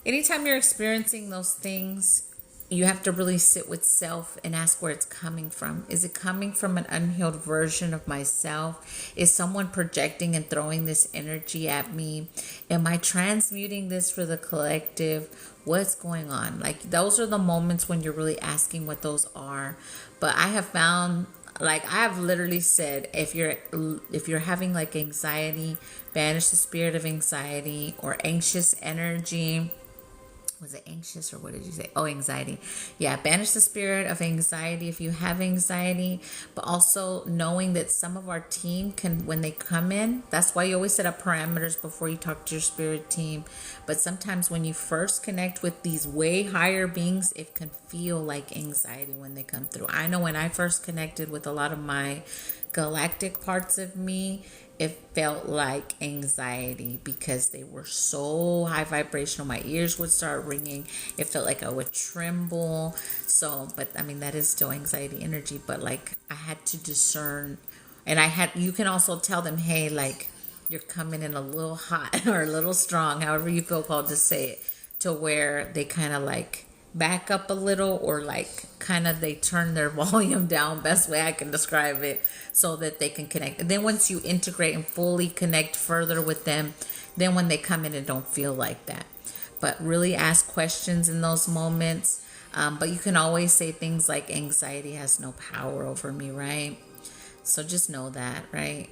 anytime you're experiencing those things, you have to really sit with self and ask where it's coming from. Is it coming from an unhealed version of myself? Is someone projecting and throwing this energy at me? Am I transmuting this for the collective? What's going on? Like, those are the moments when you're really asking what those are. But I have found, like, I have literally said, if you're having like anxiety, banish the spirit of anxiety or anxious energy. Was it anxious, or what did you say? Oh, anxiety. Yeah, banish the spirit of anxiety if you have anxiety, but also knowing that some of our team can, when they come in, that's why you always set up parameters before you talk to your spirit team. But sometimes when you first connect with these way higher beings, it can feel like anxiety when they come through. I know when I first connected with a lot of my galactic parts of me, it felt like anxiety because they were so high vibrational. My ears would start ringing. It felt like I would tremble. So, but I mean, that is still anxiety energy. But like, I had to discern, and you can also tell them, hey, like, you're coming in a little hot or a little strong, however you feel called to say it, to where they kind of like back up a little, or like kind of they turn their volume down, best way I can describe it, so that they can connect. And then once you integrate and fully connect further with them, then when they come in, it don't feel like that. But really ask questions in those moments. But you can always say things like, anxiety has no power over me, right? So just know that, right?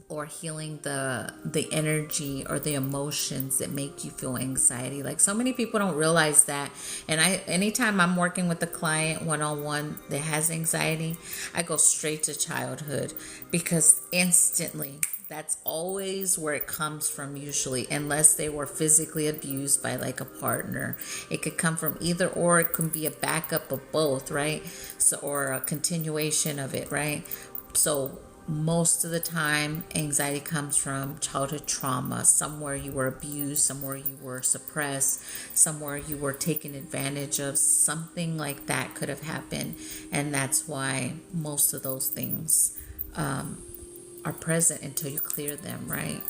Or healing the energy or the emotions that make you feel anxiety. Like, so many people don't realize that. And anytime I'm working with a client one-on-one that has anxiety, I go straight to childhood, because instantly that's always where it comes from, usually, unless they were physically abused by like a partner. It could come from either, or it can be a backup of both, right? So, or a continuation of it, right? So most of the time, anxiety comes from childhood trauma. Somewhere you were abused, somewhere you were suppressed, somewhere you were taken advantage of. Something like that could have happened. And that's why most of those things are present until you clear them, right?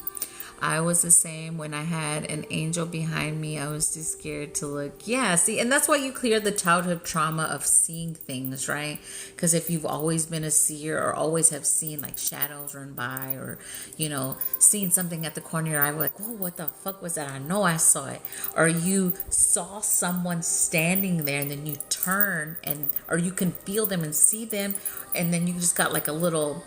I was the same when I had an angel behind me. I was too scared to look. Yeah, see, and that's why you clear the childhood trauma of seeing things, right? Because if you've always been a seer, or always have seen like shadows run by, or, you know, seen something at the corner of your eye, like, whoa, what the fuck was that? I know I saw it. Or you saw someone standing there, and then you turn, or you can feel them and see them, and then you just got like a little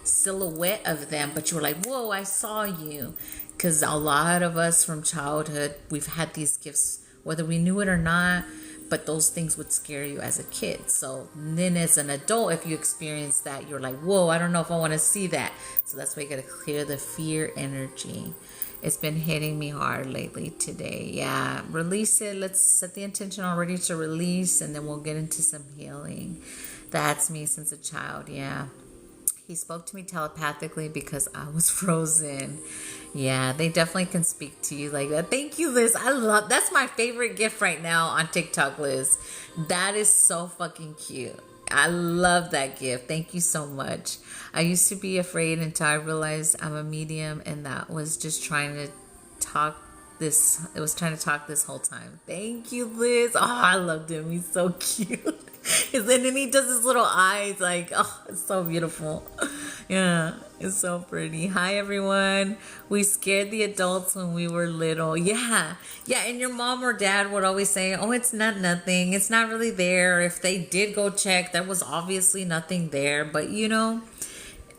silhouette of them, but you were like, whoa, I saw you. Because a lot of us from childhood, we've had these gifts, whether we knew it or not, but those things would scare you as a kid. So then as an adult, if you experience that, you're like, whoa, I don't know if I want to see that. So that's why you got to clear the fear energy. It's been hitting me hard lately today. Yeah, release it. Let's set the intention already to release, and then we'll get into some healing. That's me since a child. Yeah. He spoke to me telepathically because I was frozen. Yeah, they definitely can speak to you like that. Thank you, Liz. That's my favorite gift right now on TikTok, Liz. That is so fucking cute. I love that gift. Thank you so much. I used to be afraid until I realized I'm a medium, and that was just trying to talk this. It was trying to talk this whole time. Thank you, Liz. Oh, I loved him. He's so cute. And then he does his little eyes, like, oh, it's so beautiful. Yeah, it's so pretty. Hi, everyone. We scared the adults when we were little. Yeah. Yeah, and your mom or dad would always say, oh, it's not nothing. It's not really there. If they did go check, there was obviously nothing there. But, you know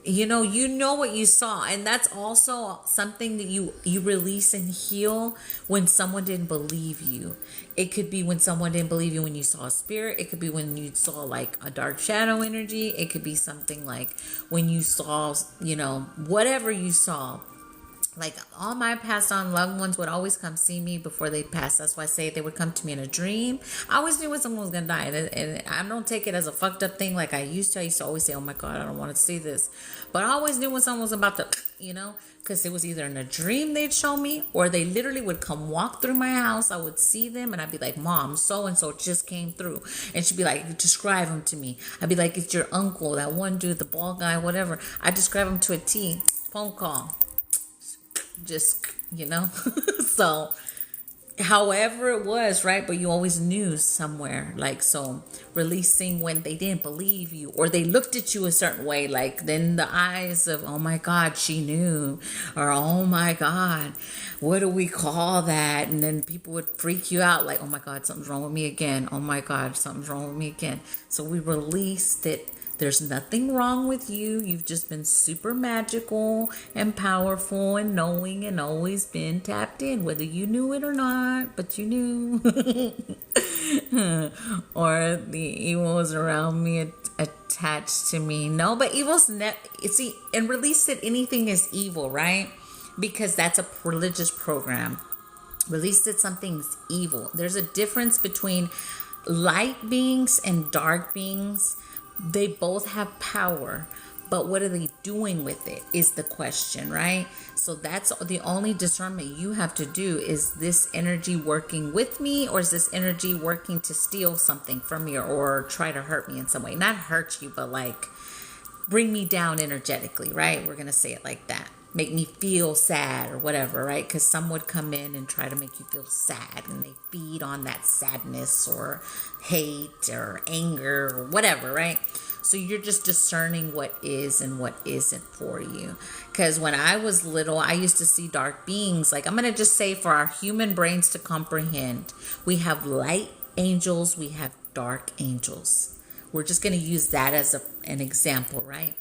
what you saw, and that's also something that you release and heal when someone didn't believe you. It could be when someone didn't believe you when you saw a spirit. It could be when you saw like a dark shadow energy. It could be something like when you saw, whatever you saw. Like, all my passed on loved ones would always come see me before they passed. That's why I say they would come to me in a dream. I always knew when someone was going to die. And I don't take it as a fucked up thing like I used to. I used to always say, oh my God, I don't want to see this. But I always knew when someone was about to, because it was either in a dream they'd show me, or they literally would come walk through my house. I would see them and I'd be like, Mom, so-and-so just came through. And she'd be like, describe him to me. I'd be like, it's your uncle, that one dude, the bald guy, whatever. I describe him to a T. Phone call. Just, so however it was, right? But you always knew somewhere, like, so releasing when they didn't believe you, or they looked at you a certain way, like then the eyes of, oh my God, she knew, or oh my God, what do we call that? And then people would freak you out, like, oh my God, something's wrong with me again. Oh my God, something's wrong with me again. So we released it. There's nothing wrong with you. You've just been super magical and powerful and knowing, and always been tapped in, whether you knew it or not, but you knew. Or the evil was around me, attached to me. No, but evil's see, and release it, anything is evil, right? Because that's a religious program. Release it, something's evil. There's a difference between light beings and dark beings. They both have power, but what are they doing with it is the question, right? So that's the only discernment you have to do. Is this energy working with me, or is this energy working to steal something from me, or try to hurt me in some way? Not hurt you, but like bring me down energetically, right? We're going to say it like that. Make me feel sad or whatever, right? Because some would come in and try to make you feel sad, and they feed on that sadness or hate or anger or whatever, right? So you're just discerning what is and what isn't for you. Because when I was little, I used to see dark beings. Like, I'm going to just say, for our human brains to comprehend, we have light angels, we have dark angels. We're just going to use that as an example, right?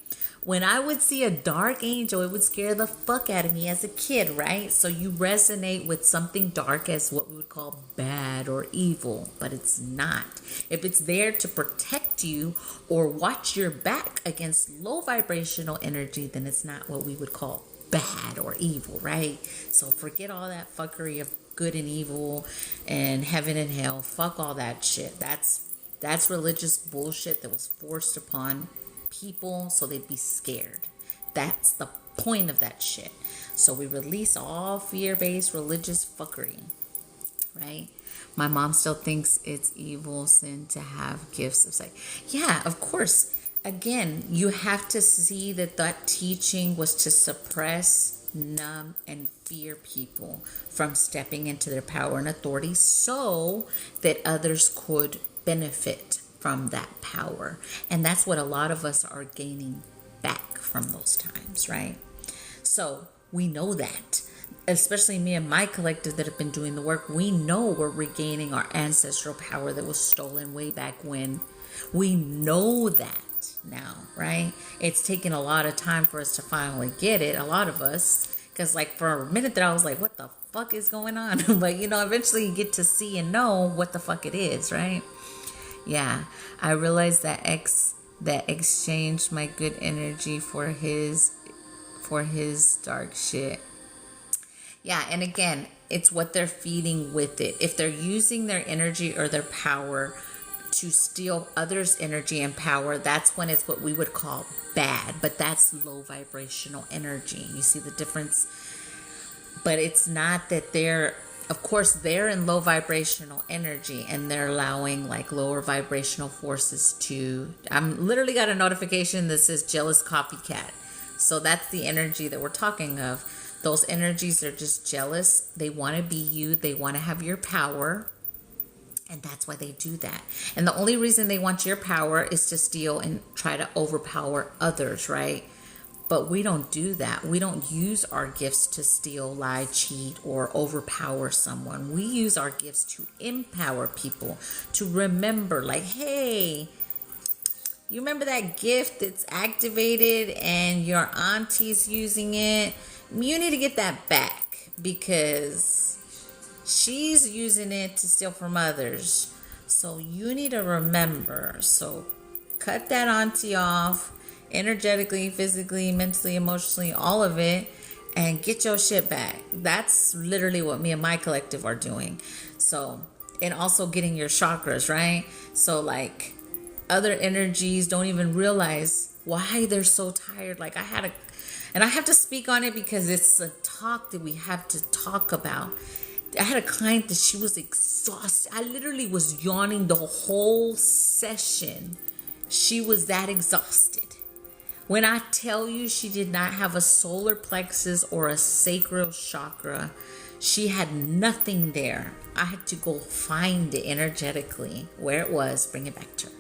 When I would see a dark angel, it would scare the fuck out of me as a kid, right? So you resonate with something dark as what we would call bad or evil, but it's not. If it's there to protect you or watch your back against low vibrational energy, then it's not what we would call bad or evil, right? So forget all that fuckery of good and evil and heaven and hell. Fuck all that shit. That's religious bullshit that was forced upon people so they'd be scared. That's the point of that shit. So we release all fear-based religious fuckery, right? My mom still thinks it's evil sin to have gifts of sight. Yeah, of course. Again, you have to see that teaching was to suppress, numb, and fear people from stepping into their power and authority so that others could benefit from that power. And that's what a lot of us are gaining back from those times, right? So we know that, especially me and my collective that have been doing the work, we know we're regaining our ancestral power that was stolen way back when. We know that now, right? It's taken a lot of time for us to finally get it, a lot of us, because like for a minute there I was like, what the fuck is going on? But eventually you get to see and know what the fuck it is, right? Yeah, I realized that that exchanged my good energy for his dark shit. Yeah, and again, it's what they're feeding with it. If they're using their energy or their power to steal others' energy and power, that's when it's what we would call bad. But that's low vibrational energy. You see the difference? But it's not that they're of course, they're in low vibrational energy and they're allowing like lower vibrational forces to. I'm literally got a notification that says jealous copycat. So that's the energy that we're talking of. Those energies are just jealous. They want to be you. They want to have your power. And that's why they do that. And the only reason they want your power is to steal and try to overpower others, right? But we don't do that. We don't use our gifts to steal, lie, cheat, or overpower someone. We use our gifts to empower people, to remember, like, hey, you remember that gift that's activated and your auntie's using it? You need to get that back because she's using it to steal from others. So you need to remember. So cut that auntie off. Energetically, physically, mentally, emotionally, all of it, and get your shit back. That's literally what me and my collective are doing. So, and also getting your chakras, right? So like other energies don't even realize why they're so tired. Like I have to speak on it because it's a talk that we have to talk about. I had a client that she was exhausted. I literally was yawning the whole session. She was that exhausted. When I tell you she did not have a solar plexus or a sacral chakra, she had nothing there. I had to go find it energetically, where it was, bring it back to her.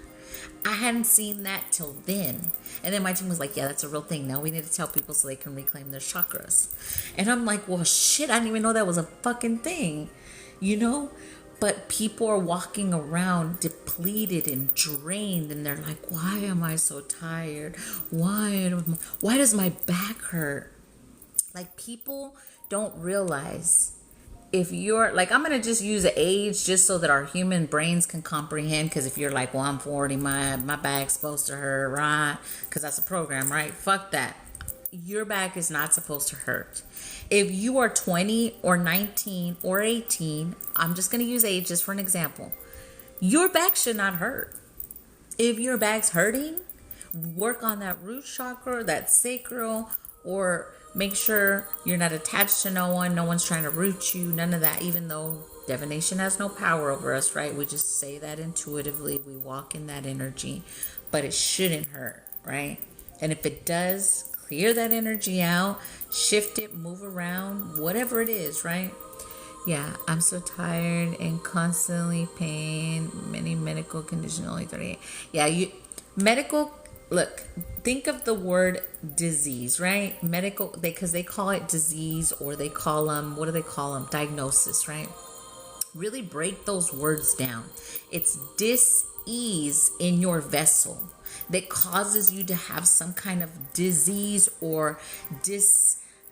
I hadn't seen that till then. And then my team was like, yeah, that's a real thing. Now we need to tell people so they can reclaim their chakras. And I'm like, well, shit, I didn't even know that was a fucking thing, you know? But people are walking around depleted and drained, and they're like, why am I so tired? Why does my back hurt? Like, people don't realize if you're like, I'm going to just use age just so that our human brains can comprehend. Because if you're like, well, I'm 40, my back's supposed to hurt, right? Because that's a program, right? Fuck that. Your back is not supposed to hurt. If you are 20 or 19 or 18, I'm just going to use age just for an example. Your back should not hurt. If your back's hurting, work on that root chakra, that sacral, or make sure you're not attached to no one. No one's trying to root you. None of that, even though divination has no power over us, right? We just say that intuitively. We walk in that energy, but it shouldn't hurt, right? And if it does, clear that energy out, shift it, move around, whatever it is, right? Yeah, I'm so tired and constantly pain. Many medical condition, only 38. Yeah, look, think of the word disease, right? Medical, because they call it disease, or they call them, what do they call them? Diagnosis, right? Really break those words down. It's dis-ease in your vessel that causes you to have some kind of disease or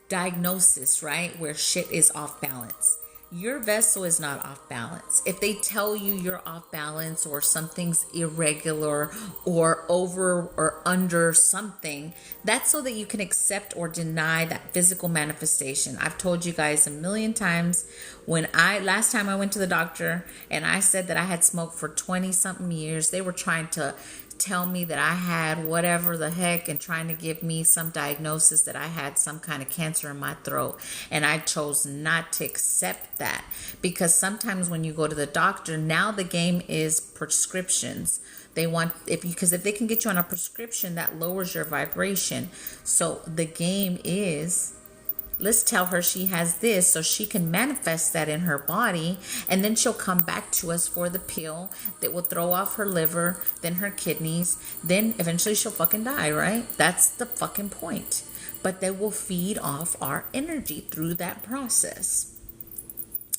diagnosis, right? Where shit is off balance. Your vessel is not off balance. If they tell you you're off balance or something's irregular or over or under something, that's so that you can accept or deny that physical manifestation. I've told you guys a million times last time I went to the doctor and I said that I had smoked for 20 something years, they were trying to tell me that I had whatever the heck and trying to give me some diagnosis that I had some kind of cancer in my throat. And I chose not to accept that, because sometimes when you go to the doctor, now the game is prescriptions. They want, because if they can get you on a prescription, that lowers your vibration. So the game is, let's tell her she has this so she can manifest that in her body, and then she'll come back to us for the pill that will throw off her liver, then her kidneys, then eventually she'll fucking die, right? That's the fucking point. But they will feed off our energy through that process.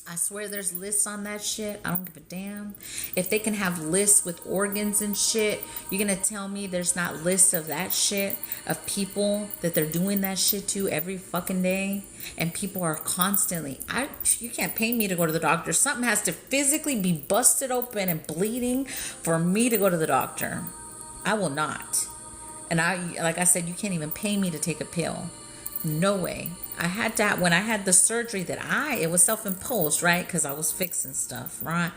I swear there's lists on that shit. I don't give a damn. If they can have lists with organs and shit, you're going to tell me there's not lists of that shit, of people that they're doing that shit to every fucking day? And people are constantly, you can't pay me to go to the doctor. Something has to physically be busted open and bleeding for me to go to the doctor. I will not. And like I said, you can't even pay me to take a pill. No way. I had to, when I had the surgery it was self-imposed, right? Because I was fixing stuff, right?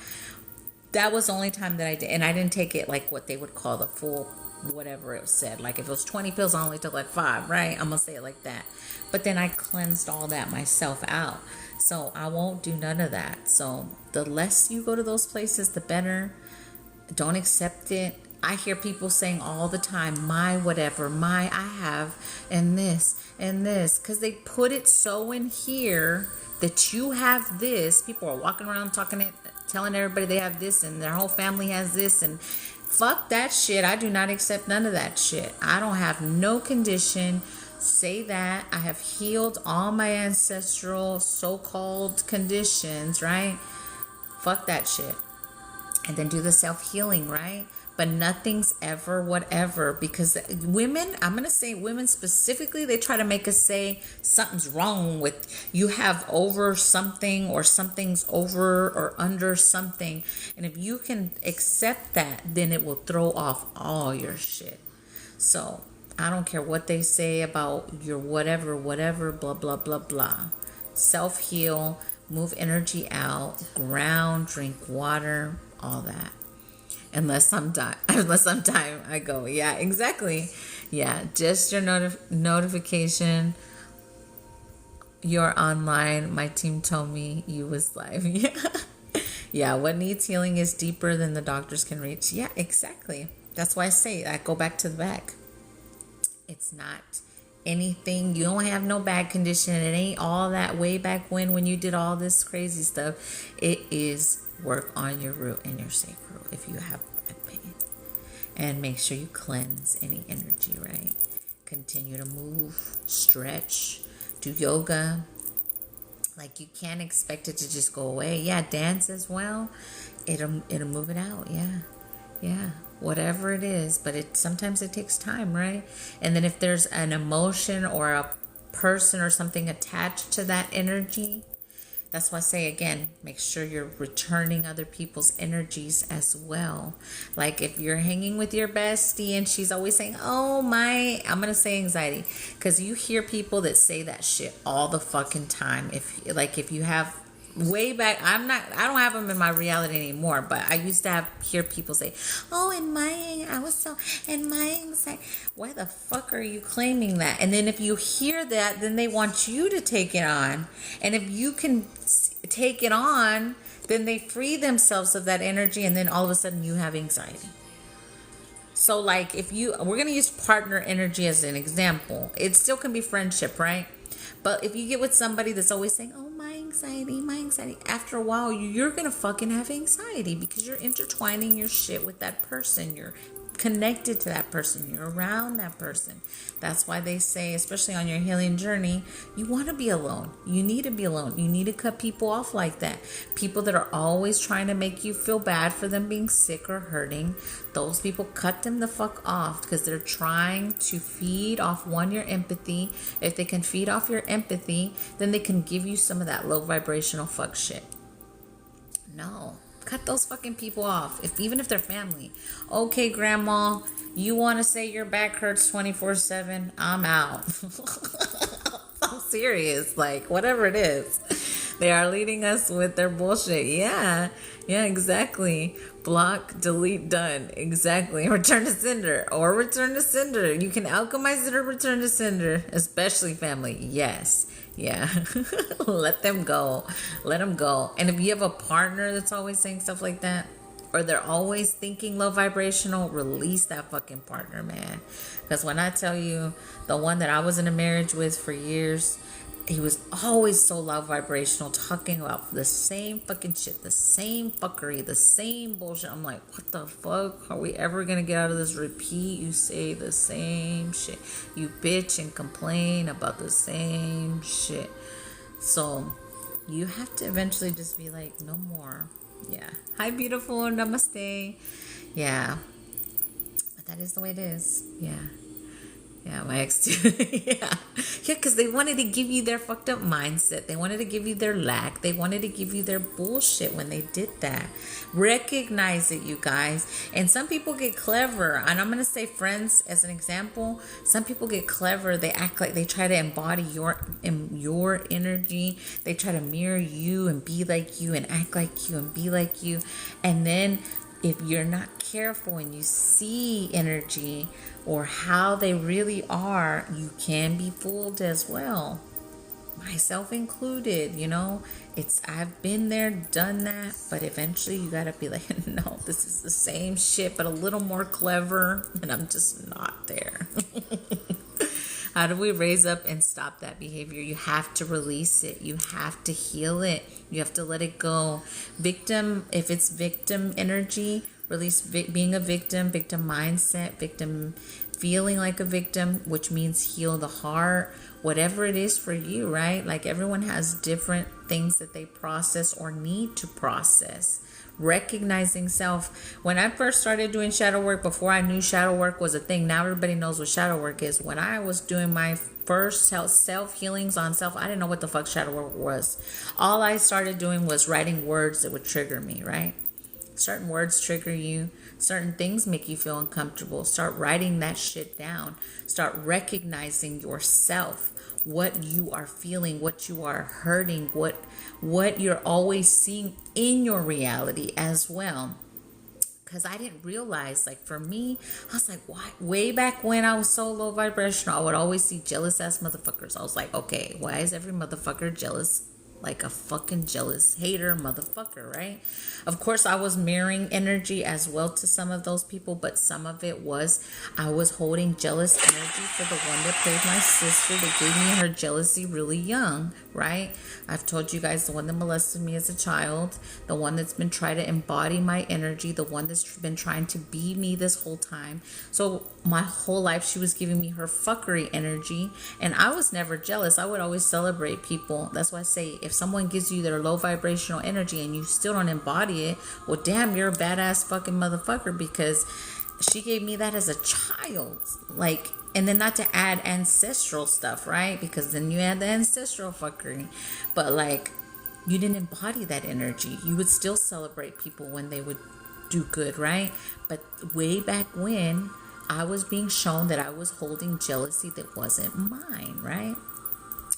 That was the only time that I did. And I didn't take it like what they would call the full whatever it said. Like if it was 20 pills, I only took like 5, right? I'm gonna say it like that. But then I cleansed all that myself out. So I won't do none of that. So the less you go to those places, the better. Don't accept it. I hear people saying all the time, my whatever, my I have, and this, because they put it so in here that you have this. People are walking around talking it, telling everybody they have this, and their whole family has this, and fuck that shit. I do not accept none of that shit. I don't have no condition. Say that. I have healed all my ancestral so-called conditions, right? Fuck that shit. And then do the self-healing, right? But nothing's ever whatever, because women, I'm going to say women specifically, they try to make us say something's wrong with you, have over something, or something's over or under something. And if you can accept that, then it will throw off all your shit. So I don't care what they say about your whatever, blah, blah, blah, blah. Self-heal, move energy out, ground, drink water, all that. Unless I'm dying, I go, yeah, exactly. Yeah, just your notification. You're online. My team told me you was live. Yeah. Yeah, what needs healing is deeper than the doctors can reach. Yeah, exactly. That's why I say, I go back to the back. It's not anything. You don't have no bad condition. It ain't all that way back when you did all this crazy stuff. It is work on your root and your sacral if you have back pain. And make sure you cleanse any energy, right? Continue to move, stretch, do yoga. Like, you can't expect it to just go away. Yeah, dance as well. It'll move it out. Yeah. Whatever it is, but sometimes it takes time, right? And then if there's an emotion or a person or something attached to that energy, that's why I say again, make sure you're returning other people's energies as well. Like if you're hanging with your bestie and she's always saying, oh my, I'm going to say anxiety, because you hear people that say that shit all the fucking time. If you have way back, I don't have them in my reality anymore, but I used to hear people say, oh, in my anxiety. Why the fuck are you claiming that? And then if you hear that, then they want you to take it on. And if you can take it on, then they free themselves of that energy, and then all of a sudden you have anxiety. So like we're going to use partner energy as an example. It still can be friendship, right? But if you get with somebody that's always saying, oh, my anxiety, after a while, you're going to fucking have anxiety because you're intertwining your shit with that person. You're connected to that person. You're around that person. That's why they say, especially on your healing journey, you want to be alone. You need to be alone. You need to cut people off like that. People that are always trying to make you feel bad for them being sick or hurting, those people, cut them the fuck off, because they're trying to feed off your empathy. If they can feed off your empathy, then they can give you some of that low vibrational fuck shit. No. Cut those fucking people off, even if they're family. Okay, grandma, you want to say your back hurts 24/7? I'm out. I'm serious. Like, whatever it is. They are leading us with their bullshit. Yeah, exactly. Block, delete, done. Exactly. Return to sender. You can alchemize it or return to sender, especially family. Yes. Yeah. Let them go. And if you have a partner that's always saying stuff like that, or they're always thinking low vibrational, release that fucking partner, man. Because when I tell you, the one that I was in a marriage with for years, he was always so low vibrational, talking about the same fucking shit, the same fuckery, the same bullshit. I'm like, what the fuck? Are we ever gonna get out of this repeat? You say the same shit. You bitch and complain about the same shit. So you have to eventually just be like, no more. Yeah. Hi, beautiful. Namaste. Yeah. But that is the way it is. Yeah. Yeah, my ex too. Yeah, because they wanted to give you their fucked up mindset. They wanted to give you their lack. They wanted to give you their bullshit when they did that. Recognize it, you guys. And some people get clever. And I'm going to say friends as an example. Some people get clever. They act like they try to embody your energy. They try to mirror you and be like you and act like you and be like you. And then if you're not careful and you see energy or how they really are, you can be fooled as well. Myself included, I've been there, done that, but eventually you gotta be like, no, this is the same shit, but a little more clever, and I'm just not there. How do we raise up and stop that behavior? You have to release it. You have to heal it. You have to let it go. Victim, if it's victim energy, release being a victim mindset, victim feeling like a victim, which means heal the heart, whatever it is for you, right? Like everyone has different things that they process or need to process. Recognizing self. When I first started doing shadow work, before I knew shadow work was a thing, now everybody knows what shadow work is. When I was doing my first self healings on self, I didn't know what the fuck shadow work was. All I started doing was writing words that would trigger me, right? Certain words trigger you. Certain things make you feel uncomfortable. Start writing that shit down. Start recognizing yourself, what you are feeling, what you are hurting, what you're always seeing in your reality as well. Because I didn't realize, like for me, I was like, why? Way back when I was so low vibrational, I would always see jealous ass motherfuckers. I was like, okay, why is every motherfucker jealous? Like a fucking jealous hater motherfucker, right? Of course, I was mirroring energy as well to some of those people, but some of it was I was holding jealous energy for the one that played my sister, that gave me her jealousy really young, right? I've told you guys, the one that molested me as a child, the one that's been trying to embody my energy, the one that's been trying to be me this whole time. So my whole life, she was giving me her fuckery energy, and I was never jealous. I would always celebrate people. That's why I say, if someone gives you their low vibrational energy and you still don't embody it, well, damn, you're a badass fucking motherfucker, because she gave me that as a child. Like, and then not to add ancestral stuff, right? Because then you add the ancestral fuckery. But like, you didn't embody that energy. You would still celebrate people when they would do good, right? But way back when, I was being shown that I was holding jealousy that wasn't mine, right?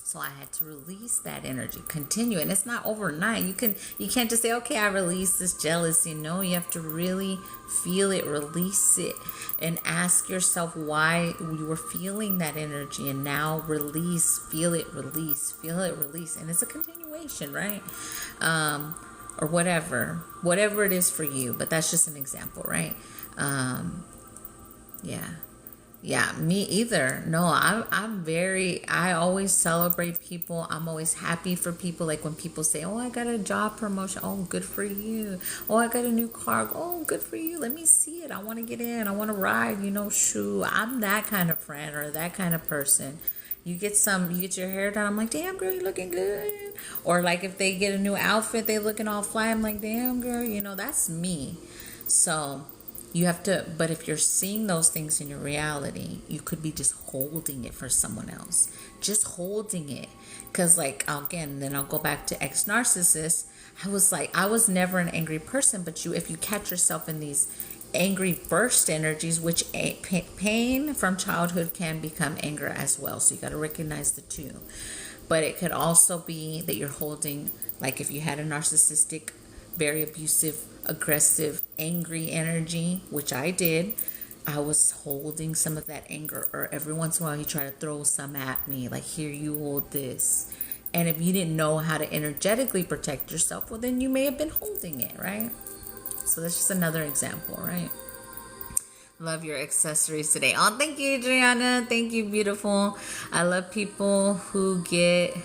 So I had to release that energy, continue. And it's not overnight. You can't just say, okay, I release this jealousy. No, you have to really feel it, release it, and ask yourself why you were feeling that energy. And now release, feel it, release, feel it, release. And it's a continuation, right? Or whatever it is for you. But that's just an example, right? Yeah, me either. No, I always celebrate people. I'm always happy for people. Like when people say, oh, I got a job promotion. Oh, good for you. Oh, I got a new car. Oh, good for you. Let me see it. I want to get in. I want to ride, shoo. I'm that kind of friend or that kind of person. You get your hair done. I'm like, damn, girl, you looking good. Or like if they get a new outfit, they looking all fly. I'm like, damn, girl, that's me. So you have to, but if you're seeing those things in your reality, you could be just holding it for someone else. Just holding it. Because like, again, then I'll go back to ex-narcissist. I was never an angry person, but if you catch yourself in these angry burst energies, which pain from childhood can become anger as well. So you got to recognize the two. But it could also be that you're holding, like if you had a narcissistic, very abusive, aggressive, angry energy, which I did, I was holding some of that anger, or every once in a while he tried to throw some at me, like, here, you hold this. And if you didn't know how to energetically protect yourself, well, then you may have been holding it, right? So that's just another example, right? Love your accessories today. Oh, thank you, Adriana. Thank you, beautiful. I love people who get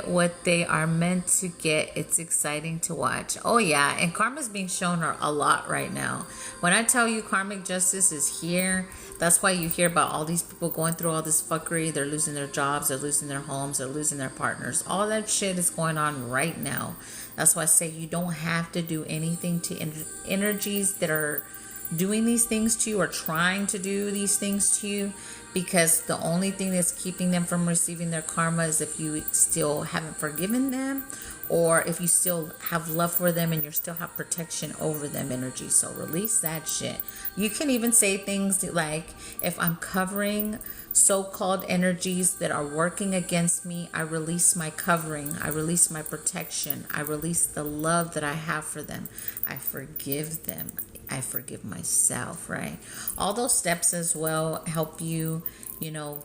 what they are meant to get. It's exciting to watch. Oh yeah, and karma's being shown her a lot right now. When I tell you karmic justice is here, that's why you hear about all these people going through all this fuckery. They're losing their jobs, they're losing their homes, they're losing their partners. All that shit is going on right now. That's why I say you don't have to do anything to energies that are doing these things to you or trying to do these things to you. because the only thing that's keeping them from receiving their karma is if you still haven't forgiven them, or if you still have love for them and you still have protection over them energy. So release that shit. You can even say things like, if I'm covering so-called energies that are working against me, I release my covering, I release my protection, I release the love that I have for them, I forgive them, I forgive myself, right? All those steps as well help you,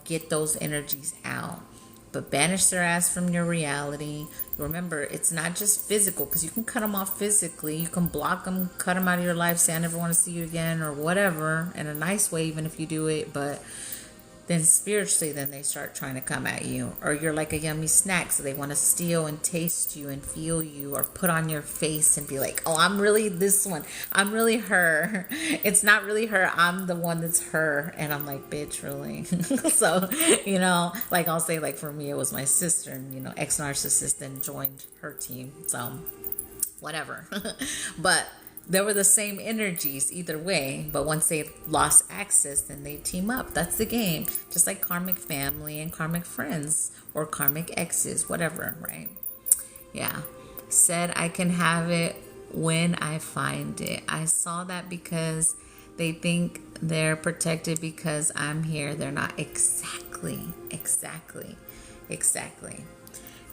get those energies out. But banish their ass from your reality. Remember, it's not just physical, because you can cut them off physically. You can block them, cut them out of your life, say I never want to see you again, or whatever, in a nice way, even if you do it. But then spiritually, then they start trying to come at you. Or you're like a yummy snack, so they want to steal and taste you and feel you, or put on your face and be like, oh, I'm really this one. I'm really her. It's not really her. I'm the one that's her. And I'm like, bitch, really? So, like I'll say, like for me, it was my sister, and, ex-narcissist then joined her team. So, whatever. But they were the same energies either way, but once they lost access, then they team up. That's the game. Just like karmic family and karmic friends, or karmic exes, whatever, right? Yeah. Said I can have it when I find it. I saw that because they think they're protected because I'm here. They're not. Exactly.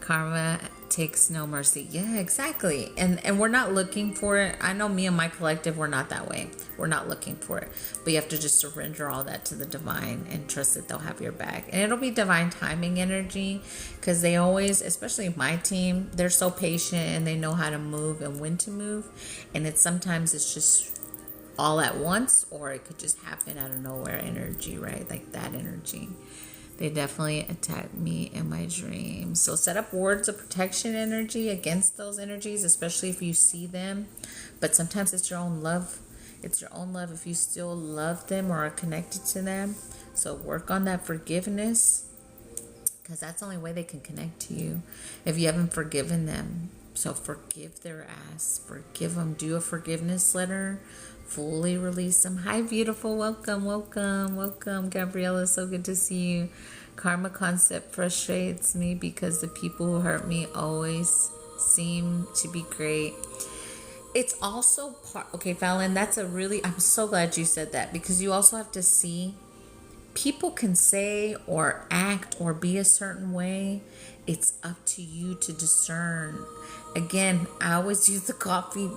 Karma takes no mercy. Yeah, exactly. And we're not looking for it. I know me and my collective, we're not that way. We're not looking for it. But you have to just surrender all that to the divine and trust that they'll have your back. And it'll be divine timing energy, because they always, especially my team, they're so patient and they know how to move and when to move. And sometimes it's just all at once, or it could just happen out of nowhere energy, right? Like that energy. They definitely attack me in my dreams. So set up words of protection energy against those energies, especially if you see them. But sometimes it's your own love. It's your own love if you still love them or are connected to them. So work on that forgiveness, because that's the only way they can connect to you if you haven't forgiven them. So forgive their ass. Forgive them. Do a forgiveness letter. Fully release them. Hi, beautiful. Welcome. Gabriella, so good to see you. Karma concept frustrates me because the people who hurt me always seem to be great. It's also part. Okay, Fallon, I'm so glad you said that, because you also have to see people can say or act or be a certain way. It's up to you to discern. Again, I always use the coffee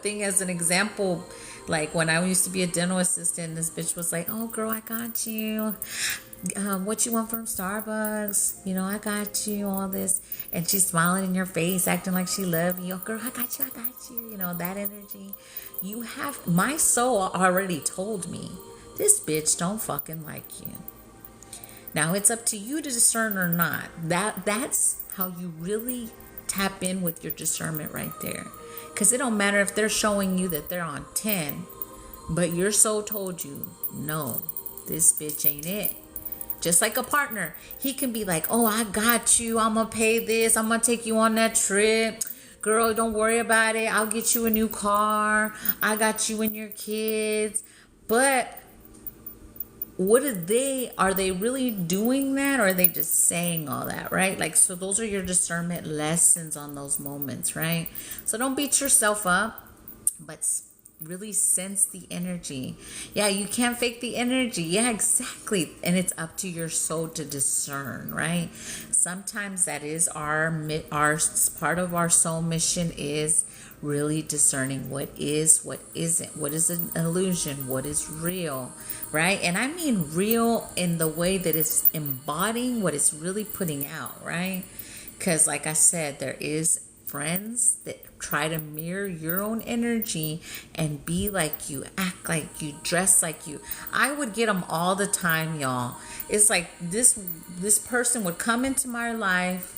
thing as an example. Like when I used to be a dental assistant, this bitch was like, oh girl, I got you. What you want from Starbucks? I got you, all this. And she's smiling in your face, acting like she loves you. Oh, girl, I got you. That energy. My soul already told me, this bitch don't fucking like you. Now it's up to you to discern or not. That's how you really tap in with your discernment right there. Because it don't matter if they're showing you that they're on 10, but your soul told you, no, this bitch ain't it. Just like a partner, he can be like, oh, I got you. I'm going to pay this. I'm going to take you on that trip. Girl, don't worry about it. I'll get you a new car. I got you and your kids. But are they really doing that, or are they just saying all that, right? Like, so those are your discernment lessons on those moments, right? So don't beat yourself up, but really sense the energy. Yeah, you can't fake the energy. Yeah, exactly. And it's up to your soul to discern, right? Sometimes that is our part of our soul mission, is really discerning what is, what isn't, what is an illusion, what is real, right? And I mean real in the way that it's embodying what it's really putting out, right? Because like I said, there is friends that try to mirror your own energy and be like you, act like you, dress like you. I would get them all the time, y'all. It's like this person would come into my life,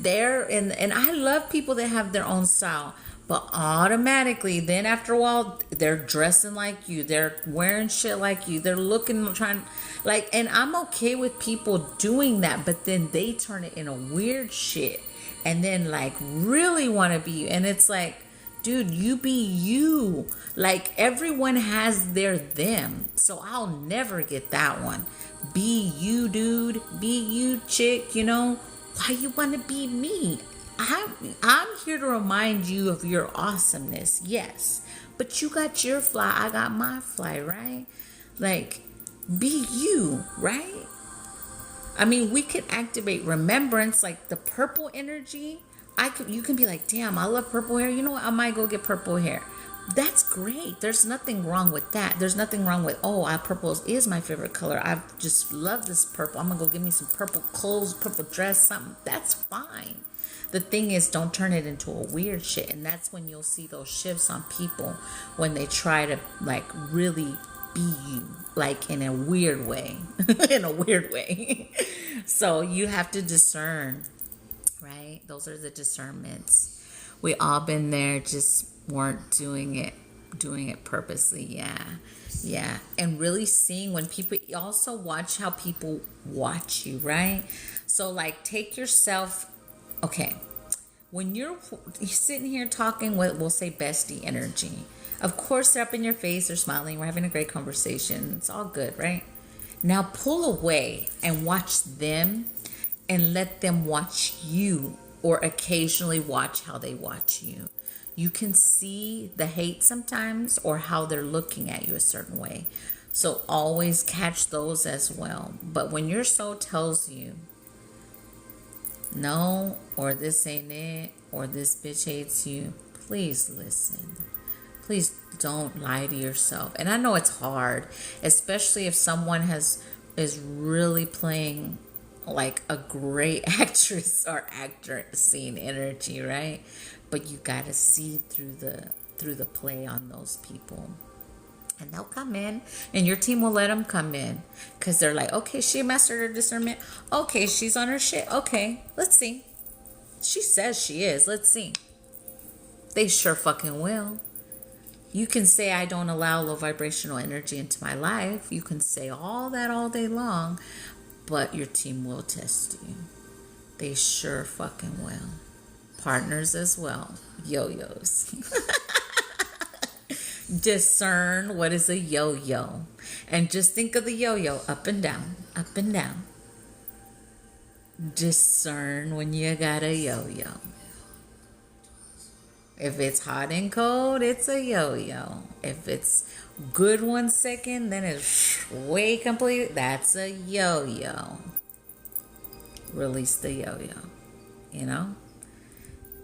and I love people that have their own style. But automatically, then after a while, they're dressing like you. They're wearing shit like you. They're and I'm okay with people doing that. But then they turn it into weird shit. And then really want to be you. And it's like, dude, you be you. Like everyone has their them. So I'll never get that one. Be you, dude. Be you, chick. You know, why you want to be me? I'm here to remind you of your awesomeness. Yes, but you got your fly. I got my fly, right? Like, be you, right? I mean, we can activate remembrance, like the purple energy. You can be like, damn, I love purple hair. You know what? I might go get purple hair. That's great. There's nothing wrong with that. There's nothing wrong with, purple is my favorite color. I just love this purple. I'm gonna go get me some purple clothes, purple dress, something. That's fine. The thing is, don't turn it into a weird shit. And that's when you'll see those shifts on people when they try to like really be you, like in a weird way. In a weird way. So you have to discern, right? Those are the discernments. We all been there, just weren't doing it purposely. Yeah. And really seeing when people, also watch how people watch you, right? So like take yourself, okay, when you're sitting here talking with, we'll say, bestie energy, of course they're up in your face, they're smiling, we're having a great conversation, it's all good, right? Now pull away and watch them and let them watch you, or occasionally watch how they watch you. You can see the hate sometimes, or how they're looking at you a certain way. So always catch those as well. But when your soul tells you, no, or this ain't it, or this bitch hates you, please listen. Please don't lie to yourself. And I know it's hard, especially if someone is really playing like a great actress or actor scene energy, right? But you gotta see through the play on those people. And they'll come in, and your team will let them come in, because they're like, okay, she mastered her discernment. Okay, she's on her shit. Okay, let's see. She says she is. Let's see. They sure fucking will. You can say, I don't allow low vibrational energy into my life. You can say all that all day long, but your team will test you. They sure fucking will. Partners as well. Yo-yos. Discern what is a yo-yo. And just think of the yo-yo up and down, up and down. Discern when you got a yo-yo. If it's hot and cold, it's a yo-yo. If it's good 1 second, then it's way complete. That's a yo-yo. Release the yo-yo. You know?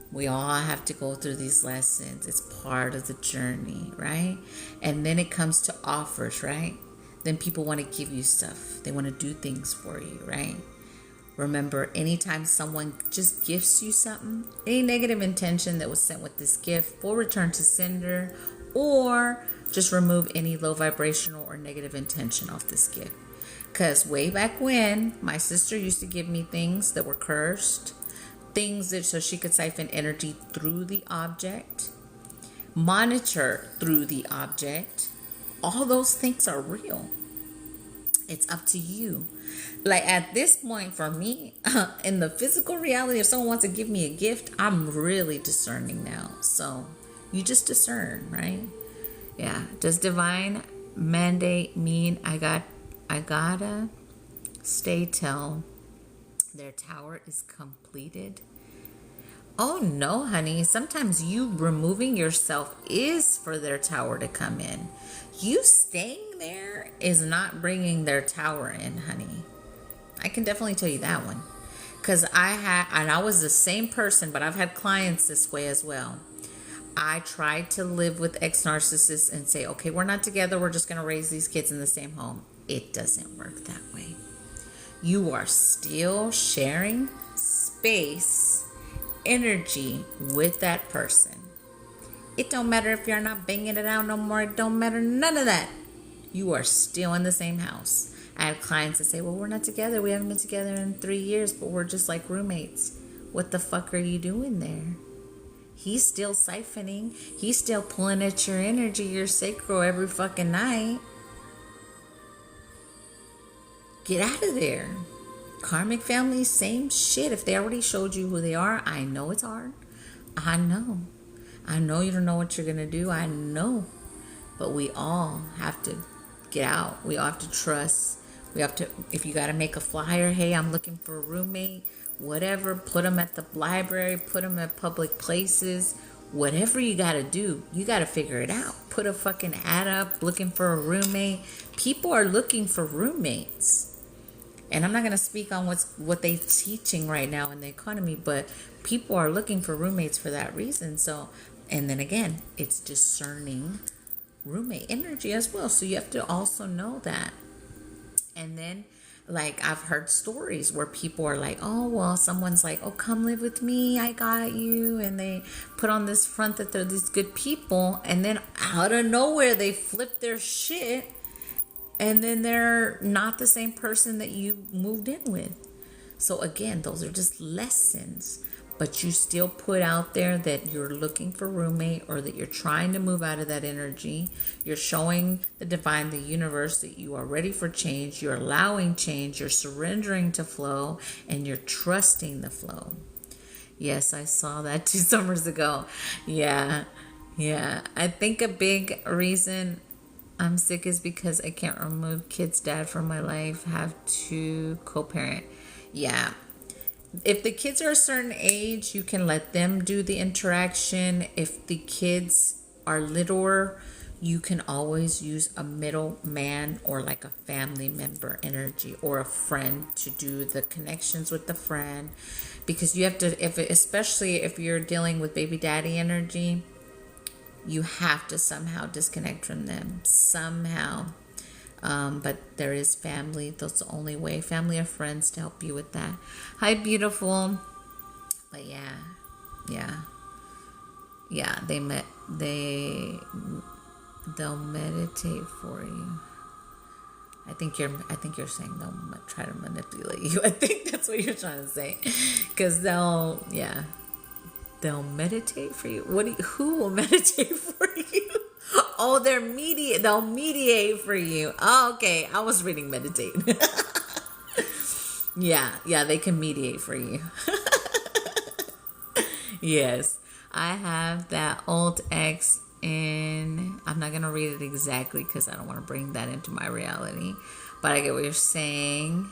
We all have to go through these lessons. It's part of the journey, right? And then it comes to offers, right? Then people want to give you stuff. They want to do things for you, right? Remember, anytime someone just gifts you something, any negative intention that was sent with this gift will return to sender, or just remove any low vibrational or negative intention off this gift. Because way back when, my sister used to give me things that were cursed, things that so she could siphon energy through the object, monitor through the object. All those things are real. It's up to you. Like at this point for me, in the physical reality, if someone wants to give me a gift, I'm really discerning now. So you just discern, right? Yeah. Does divine mandate mean I gotta stay till their tower is completed? Oh no, honey. Sometimes you removing yourself is for their tower to come in. You staying there is not bringing their tower in, honey. I can definitely tell you that one. Because I was the same person, but I've had clients this way as well. I tried to live with ex-narcissists and say, okay, we're not together. We're just going to raise these kids in the same home. It doesn't work that way. You are still sharing space, energy with that person. It don't matter if you're not banging it out no more. It don't matter. None of that. You are still in the same house. I have clients that say, well, we're not together. We haven't been together in 3 years, but we're just like roommates. What the fuck are you doing there? He's still siphoning. He's still pulling at your energy, your sacral every fucking night. Get out of there. Karmic family, same shit. If they already showed you who they are, I know it's hard. I know you don't know what you're going to do. I know. But we all have to get out. We all have to trust. We have to, if you got to make a flyer, hey, I'm looking for a roommate, whatever, put them at the library, put them at public places, whatever you got to do, you got to figure it out. Put a fucking ad up looking for a roommate. People are looking for roommates. And I'm not going to speak on what they're teaching right now in the economy, but people are looking for roommates for that reason. So, and then again, it's discerning roommate energy as well. So you have to also know that. And then, like, I've heard stories where people are like, oh, well, someone's like, oh, come live with me, I got you. And they put on this front that they're these good people. And then out of nowhere, they flip their shit. And then they're not the same person that you moved in with. So again, those are just lessons. But you still put out there that you're looking for a roommate, or that you're trying to move out of that energy. You're showing the divine, the universe, that you are ready for change. You're allowing change. You're surrendering to flow, and you're trusting the flow. Yes, I saw that 2 summers ago. Yeah. I think a big reason I'm sick is because I can't remove kid's dad from my life. Have to co-parent. Yeah. If the kids are a certain age, you can let them do the interaction. If the kids are littler, you can always use a middle man or like a family member energy or a friend to do the connections with the friend. Because you have to, especially if you're dealing with baby daddy energy, you have to somehow disconnect from them. Somehow. But there is family. That's the only way. Family or friends to help you with that. Hi, beautiful. But yeah. They'll meditate for you. I think you're saying they'll try to manipulate you. I think that's what you're trying to say, because they'll meditate for you. Who will meditate for you? Oh, they'll mediate for you. Oh, okay. I was reading meditate. Yeah, they can mediate for you. Yes. I have that Alt X in, I'm not going to read it exactly because I don't want to bring that into my reality. But I get what you're saying.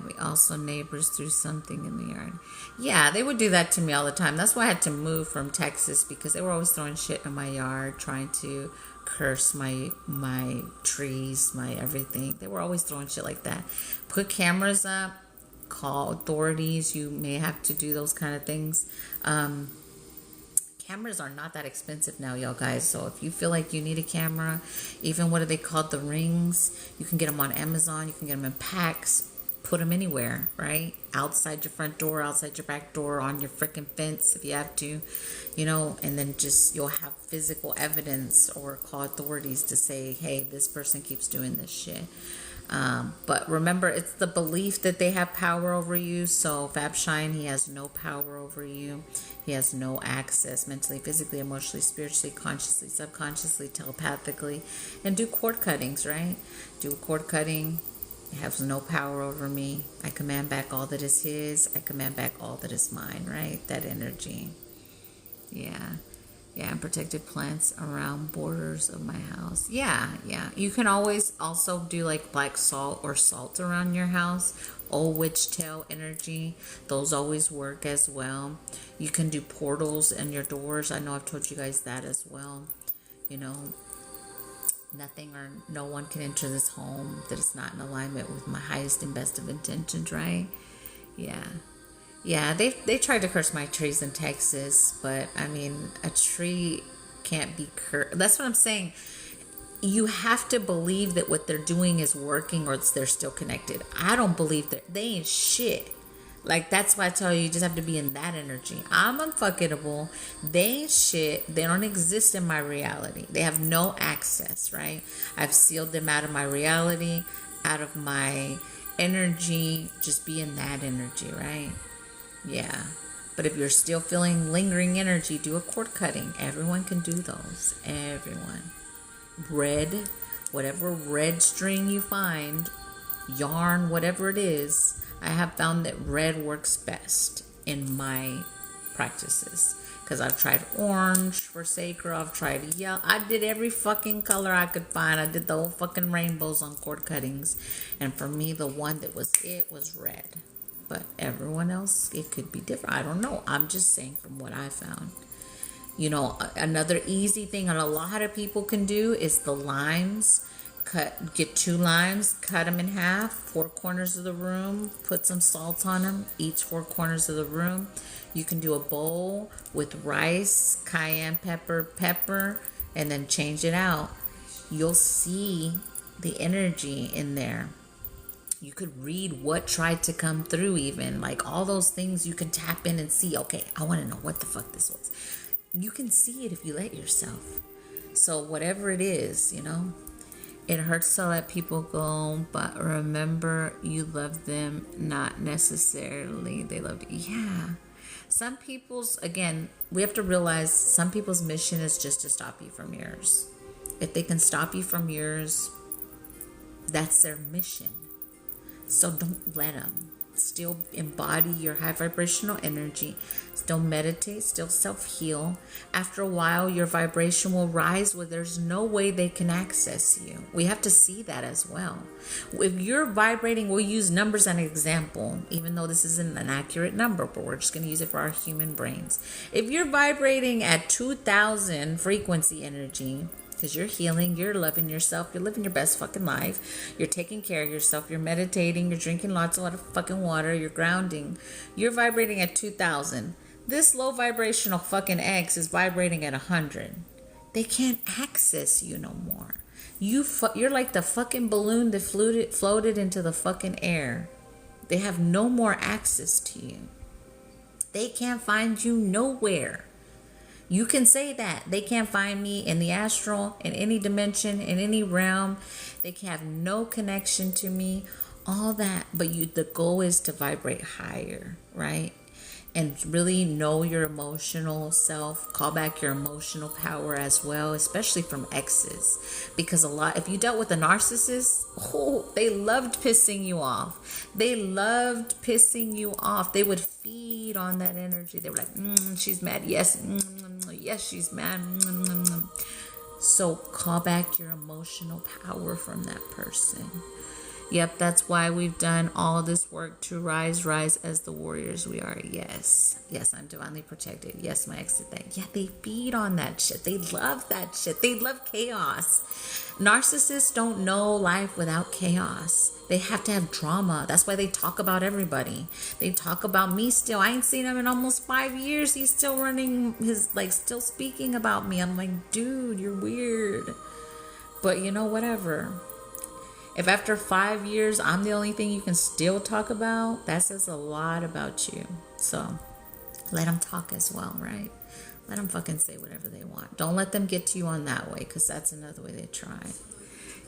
We also neighbors threw something in the yard. Yeah, they would do that to me all the time. That's why I had to move from Texas, because they were always throwing shit in my yard, trying to curse my trees, my everything. They were always throwing shit like that. Put cameras up, call authorities. You may have to do those kind of things. Cameras are not that expensive now, y'all guys. So if you feel like you need a camera, even what are they called, the rings, you can get them on Amazon. You can get them in packs. Put them anywhere, right? Outside your front door, outside your back door, on your freaking fence if you have to, and then just you'll have physical evidence, or call authorities to say, hey, this person keeps doing this shit. But remember, it's the belief that they have power over you. So Fab Shine, he has no power over you. He has no access mentally, physically, emotionally, spiritually, consciously, subconsciously, telepathically. And do cord cuttings, right? Do a cord cutting. He has no power over me. I command back all that is his. I command back all that is mine, right? That energy. Yeah, and protected plants around borders of my house. Yeah. You can always also do like black salt or salt around your house. Old witch tail energy. Those always work as well. You can do portals in your doors. I know I've told you guys that as well. Nothing or no one can enter this home that is not in alignment with my highest and best of intentions, right? Yeah, they tried to curse my trees in Texas, but I mean, a tree can't be cursed. That's what I'm saying. You have to believe that what they're doing is working, or they're still connected. I don't believe that. They ain't shit. Like, that's why I tell you just have to be in that energy. I'm unfuckable. They ain't shit. They don't exist in my reality. They have no access, right? I've sealed them out of my reality, out of my energy. Just be in that energy, right? Yeah. But if you're still feeling lingering energy, do a cord cutting. Everyone can do those. Everyone. Red, whatever red string you find, yarn, whatever it is, I have found that red works best in my practices. Because I've tried orange for sacral, I've tried yellow. I did every fucking color I could find. I did the whole fucking rainbows on cord cuttings. And for me, the one that was red. But everyone else, it could be different. I don't know. I'm just saying from what I found. You know, another easy thing that a lot of people can do is the limes. Get 2 limes, cut them in half, 4 corners of the room, put some salt on them, each 4 corners of the room. You can do a bowl with rice, cayenne pepper, and then change it out. You'll see the energy in there. You could read what tried to come through, even like all those things you can tap in and see. Okay, I want to know what the fuck this was. You can see it if you let yourself. So whatever it is, you know, it hurts to let people go, but remember, you love them, not necessarily they loved you. Yeah. Some people's, again, we have to realize some people's mission is just to stop you from yours. If they can stop you from yours, that's their mission. So don't let them. Still embody your high vibrational energy. Still meditate, still self-heal. After a while, your vibration will rise where there's no way they can access you. We have to see that as well. If you're vibrating, we'll use numbers as an example, even though this isn't an accurate number, but we're just going to use it for our human brains. If you're vibrating at 2,000 frequency energy, because you're healing, you're loving yourself, you're living your best fucking life, you're taking care of yourself, you're meditating, you're drinking lots of fucking water, you're grounding, you're vibrating at 2,000. This low vibrational fucking X is vibrating at 100. They can't access you no more. You're like the fucking balloon that floated into the fucking air. They have no more access to you. They can't find you nowhere. You can say that. They can't find me in the astral, in any dimension, in any realm. They can have no connection to me, all that. But the goal is to vibrate higher, right? And really know your emotional self. Call back your emotional power as well, especially from exes. Because if you dealt with a narcissist, they loved pissing you off. They loved pissing you off. They would feed on that energy. They were like, she's mad. Yes, yes, she's mad. So call back your emotional power from that person. Yep, that's why we've done all this work to rise as the warriors we are. Yes, I'm divinely protected. Yes, my ex did that. Yeah, they feed on that shit. They love that shit. They love chaos. Narcissists don't know life without chaos. They have to have drama. That's why they talk about everybody. They talk about me still. I ain't seen him in almost 5 years. He's still running still speaking about me. I'm like, dude, you're weird. But whatever. If after 5 years, I'm the only thing you can still talk about, that says a lot about you. So let them talk as well, right? Let them fucking say whatever they want. Don't let them get to you on that way, because that's another way they try.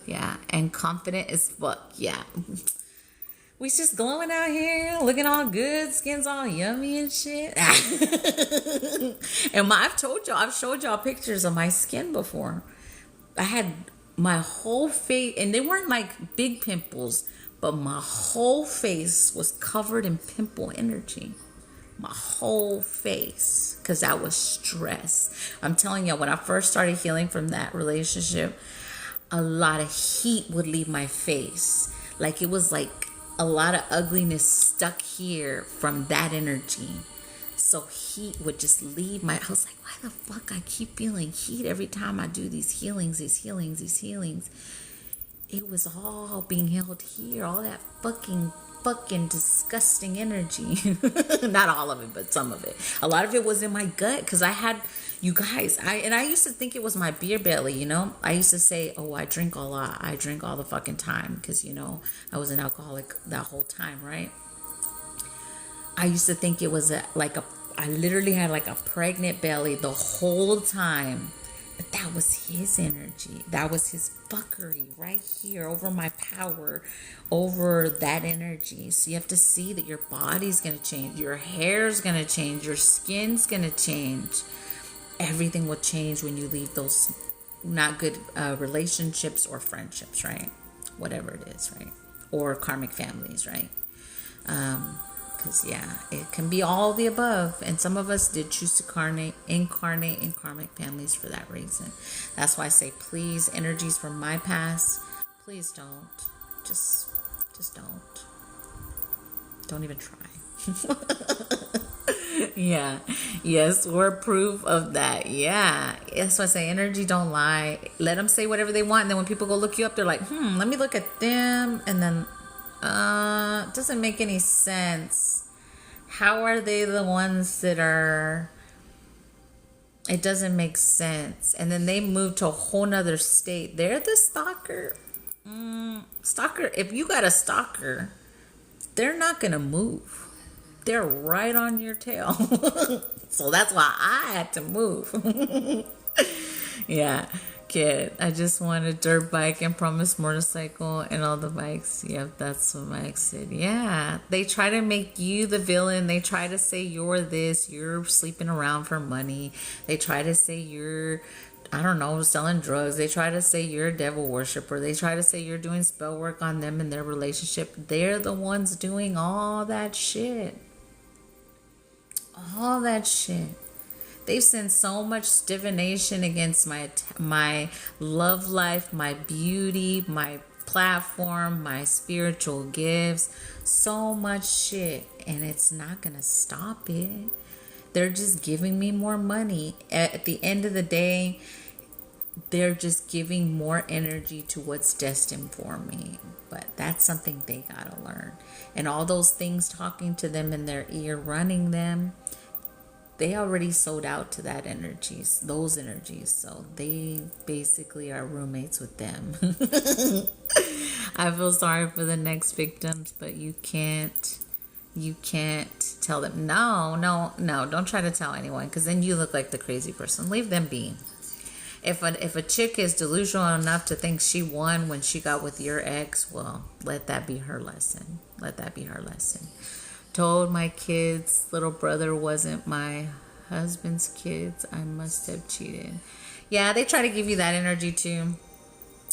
Yeah, and confident as fuck. Yeah. We just glowing out here, looking all good, skin's all yummy and shit. And I've showed y'all pictures of my skin before. I had my whole face, and they weren't like big pimples, but my whole face was covered in pimple energy. My whole face, because that was stress. I'm telling you, when I first started healing from that relationship, a lot of heat would leave my face. Like it was like a lot of ugliness stuck here from that energy. So heat would just leave I was like, why the fuck I keep feeling heat every time I do these healings. It was all being held here. All that fucking disgusting energy. Not all of it, but some of it. A lot of it was in my gut, because I had, you guys, I used to think it was my beer belly, I used to say, oh, I drink a lot. I drink all the fucking time, because, I was an alcoholic that whole time, right? I used to think it was I literally had like a pregnant belly the whole time. But that was his energy. That was his fuckery right here over my power, over that energy. So you have to see that your body's going to change. Your hair's going to change. Your skin's going to change. Everything will change when you leave those not good relationships or friendships, right? Whatever it is, right? Or karmic families, right? Because, yeah, it can be all the above. And some of us did choose to incarnate in karmic families for that reason. That's why I say, please, energies from my past, please don't. Just don't. Don't even try. Yeah. Yes, we're proof of that. Yeah. That's why I say energy don't lie. Let them say whatever they want. And then when people go look you up, they're like, let me look at them. And then, it doesn't make any sense. How are they the ones that are... It doesn't make sense. And then they move to a whole nother state. They're the stalker. Stalker. If you got a stalker, they're not going to move. They're right on your tail. So that's why I had to move. Yeah, kid. I just want a dirt bike and promise motorcycle and all the bikes. Yep, that's what my ex said. Yeah, they try to make you the villain. They try to say you're this. You're sleeping around for money. They try to say you're, I don't know, selling drugs. They try to say you're a devil worshiper. They try to say you're doing spell work on them in their relationship. They're the ones doing all that shit. All that shit. They've sent so much divination against my love life, my beauty, my platform, my spiritual gifts. So much shit. And it's not going to stop it. They're just giving me more money. At the end of the day, they're just giving more energy to what's destined for me. But that's something they gotta learn. And all those things talking to them in their ear, running them, they already sold out to those energies. So they basically are roommates with them. I feel sorry for the next victims, but you can't tell them, no, don't try to tell anyone, because then you look like the crazy person. Leave them be. If a chick is delusional enough to think she won when she got with your ex, well, let that be her lesson. Told my kids' little brother wasn't my husband's kids. I must have cheated. Yeah, they try to give you that energy too.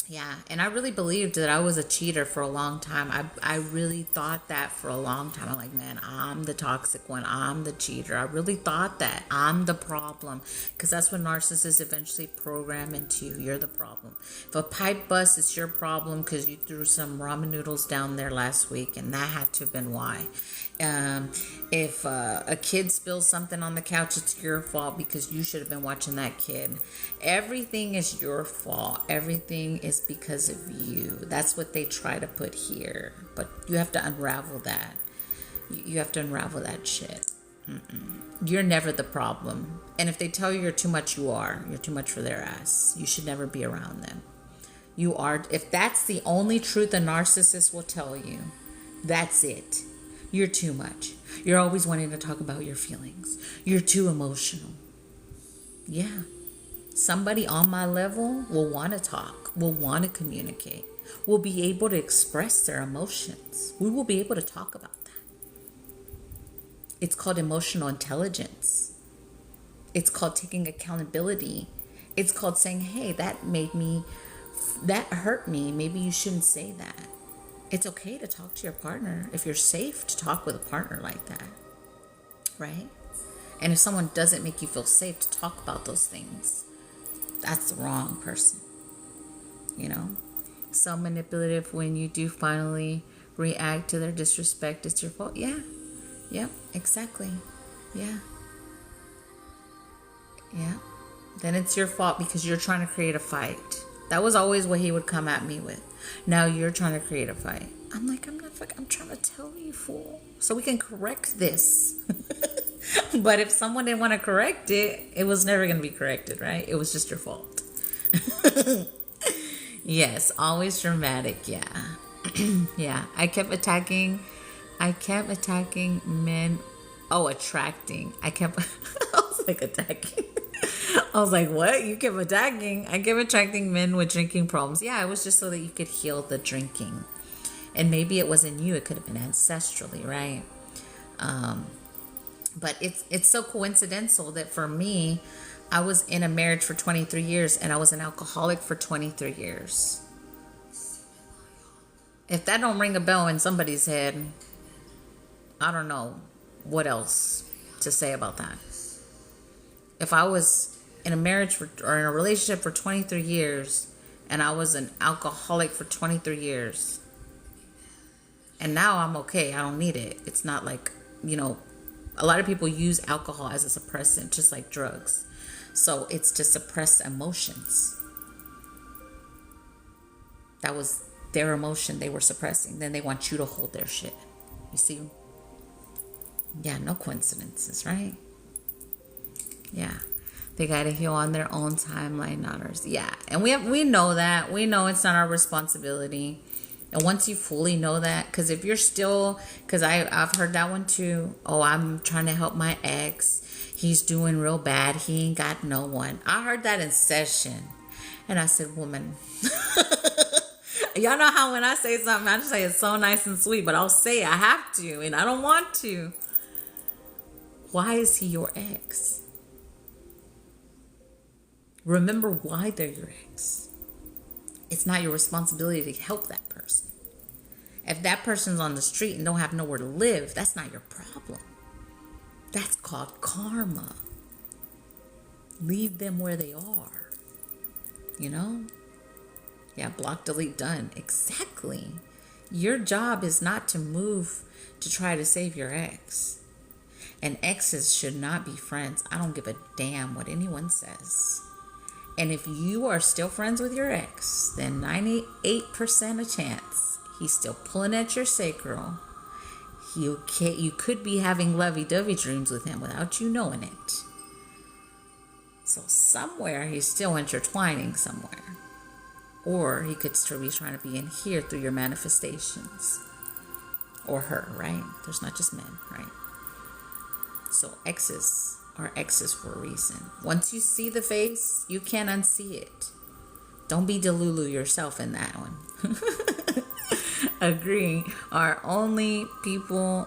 Yeah, and I really believed that I was a cheater for a long time. I really thought that for a long time. I'm like, man, I'm the toxic one. I'm the cheater. I really thought that. I'm the problem. Because that's what narcissists eventually program into you. You're the problem. If a pipe busts, it's your problem because you threw some ramen noodles down there last week, and that had to have been why. If a kid spills something on the couch, it's your fault because you should have been watching that kid. Everything is your fault. Everything is because of you. That's what they try to put here. But you have to unravel that. You have to unravel that shit. You're never the problem. And if they tell you you're too much, you are. You're too much for their ass. You should never be around them. You are. If that's the only truth a narcissist will tell you, that's it. You're too much. You're always wanting to talk about your feelings. You're too emotional. Yeah. Somebody on my level will want to talk, will want to communicate, will be able to express their emotions. We will be able to talk about that. It's called emotional intelligence. It's called taking accountability. It's called saying, hey, that hurt me. Maybe you shouldn't say that. It's okay to talk to your partner if you're safe to talk with a partner like that, right? And if someone doesn't make you feel safe to talk about those things, that's the wrong person, So manipulative when you do finally react to their disrespect, it's your fault. Yeah, exactly. Yeah. Then it's your fault because you're trying to create a fight. That was always what he would come at me with. Now you're trying to create a fight. I'm like, I'm trying to tell you, fool, so we can correct this. But if someone didn't want to correct it, it was never going to be corrected, right? It was just your fault. Yes, always dramatic, yeah. Yeah, I kept attacking men. Oh, attracting. I was like attacking. I was like, what? You kept attacking? I kept attracting men with drinking problems. Yeah, it was just so that you could heal the drinking. And maybe it wasn't you. It could have been ancestrally, right? But it's so coincidental that for me, I was in a marriage for 23 years and I was an alcoholic for 23 years. If that don't ring a bell in somebody's head, I don't know what else to say about that. If I was in a marriage or in a relationship for 23 years and I was an alcoholic for 23 years and now I'm okay, I don't need it. It's not like, a lot of people use alcohol as a suppressant, just like drugs. So it's to suppress emotions. That was their emotion they were suppressing. Then they want you to hold their shit. You see? Yeah, no coincidences, right? Yeah. They got to heal on their own timeline, not ours. Yeah. And we know that. We know it's not our responsibility. And once you fully know that, because if you're still, because I've heard that one too. Oh, I'm trying to help my ex. He's doing real bad. He ain't got no one. I heard that in session. And I said, woman. Y'all know how when I say something, I just say it's so nice and sweet, but I'll say I have to, and I don't want to. Why is he your ex? Remember why they're your ex. It's not your responsibility to help that person. If that person's on the street and don't have nowhere to live, that's not your problem. That's called karma. Leave them where they are. Yeah, block, delete, done. Exactly. Your job is not to move to try to save your ex. And exes should not be friends. I don't give a damn what anyone says. And if you are still friends with your ex, then 98% a chance he's still pulling at your sacral. You could be having lovey-dovey dreams with him without you knowing it. So somewhere he's still intertwining somewhere. Or he could still be trying to be in here through your manifestations. Or her, right? There's not just men, right? So exes are exes for a reason. Once you see the face, you can't unsee it. Don't be Delulu yourself in that one. Agree. Our only people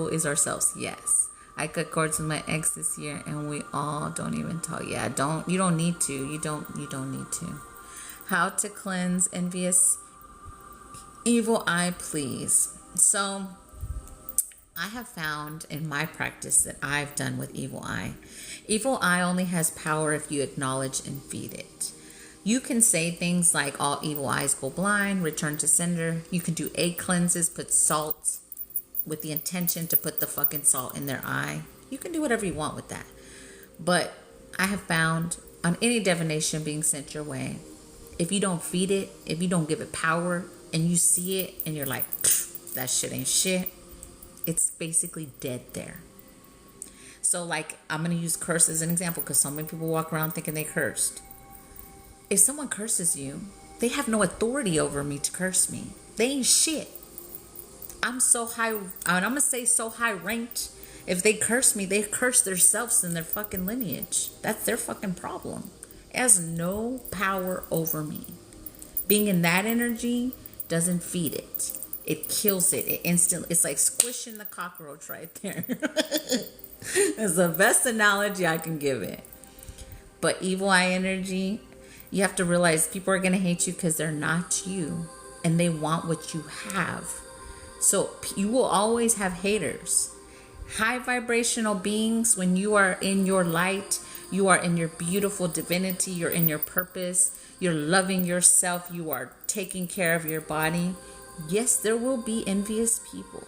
is ourselves. Yes. I cut cords with my ex this year and we all don't even talk. Yeah, you don't need to. You don't need to. How to cleanse envious evil eye, please. So I have found in my practice that I've done with evil eye only has power if you acknowledge and feed it. You can say things like all evil eyes go blind, return to sender. You can do egg cleanses, put salt with the intention to put the fucking salt in their eye. You can do whatever you want with that. But I have found on any divination being sent your way, if you don't feed it, if you don't give it power, and you see it and you're like, that shit ain't shit, it's basically dead there. So like, I'm going to use curse as an example because so many people walk around thinking they cursed. If someone curses you, they have no authority over me to curse me. They ain't shit. I'm so high, I'm going to say so high ranked. If they curse me, they curse themselves and their fucking lineage. That's their fucking problem. It has no power over me. Being in that energy doesn't feed it. It kills it. It's like squishing the cockroach right there. It's the best analogy I can give it. But evil eye energy, you have to realize people are going to hate you because they're not you. And they want what you have. So you will always have haters. High vibrational beings, when you are in your light, you are in your beautiful divinity, you're in your purpose, you're loving yourself, you are taking care of your body. Yes, there will be envious people.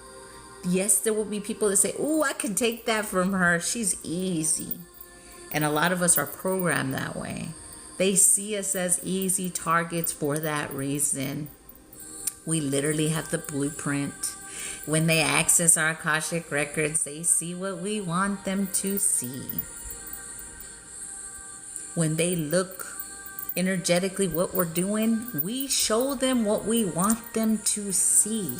Yes, there will be people that say, oh, I can take that from her. She's easy. And a lot of us are programmed that way. They see us as easy targets for that reason. We literally have the blueprint. When they access our Akashic records, they see what we want them to see. When they look energetically what we're doing, we show them what we want them to see.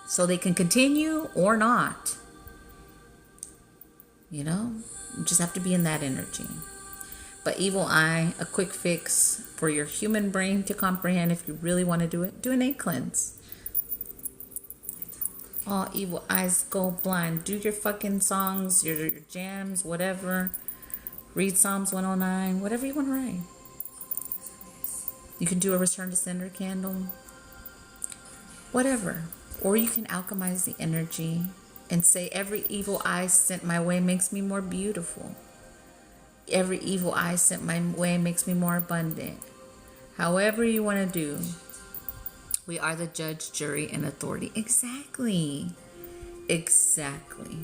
So they can continue or not. You just have to be in that energy. But evil eye, a quick fix for your human brain to comprehend if you really want to do it, do an egg cleanse. All evil eyes go blind. Do your fucking songs, your jams, whatever. Read Psalms 109, whatever you want to write. You can do a return to sender candle. Whatever. Or you can alchemize the energy and say, every evil eye sent my way makes me more beautiful. Every evil eye sent my way makes me more abundant. However you want to do. We are the judge, jury, and authority. Exactly. Exactly.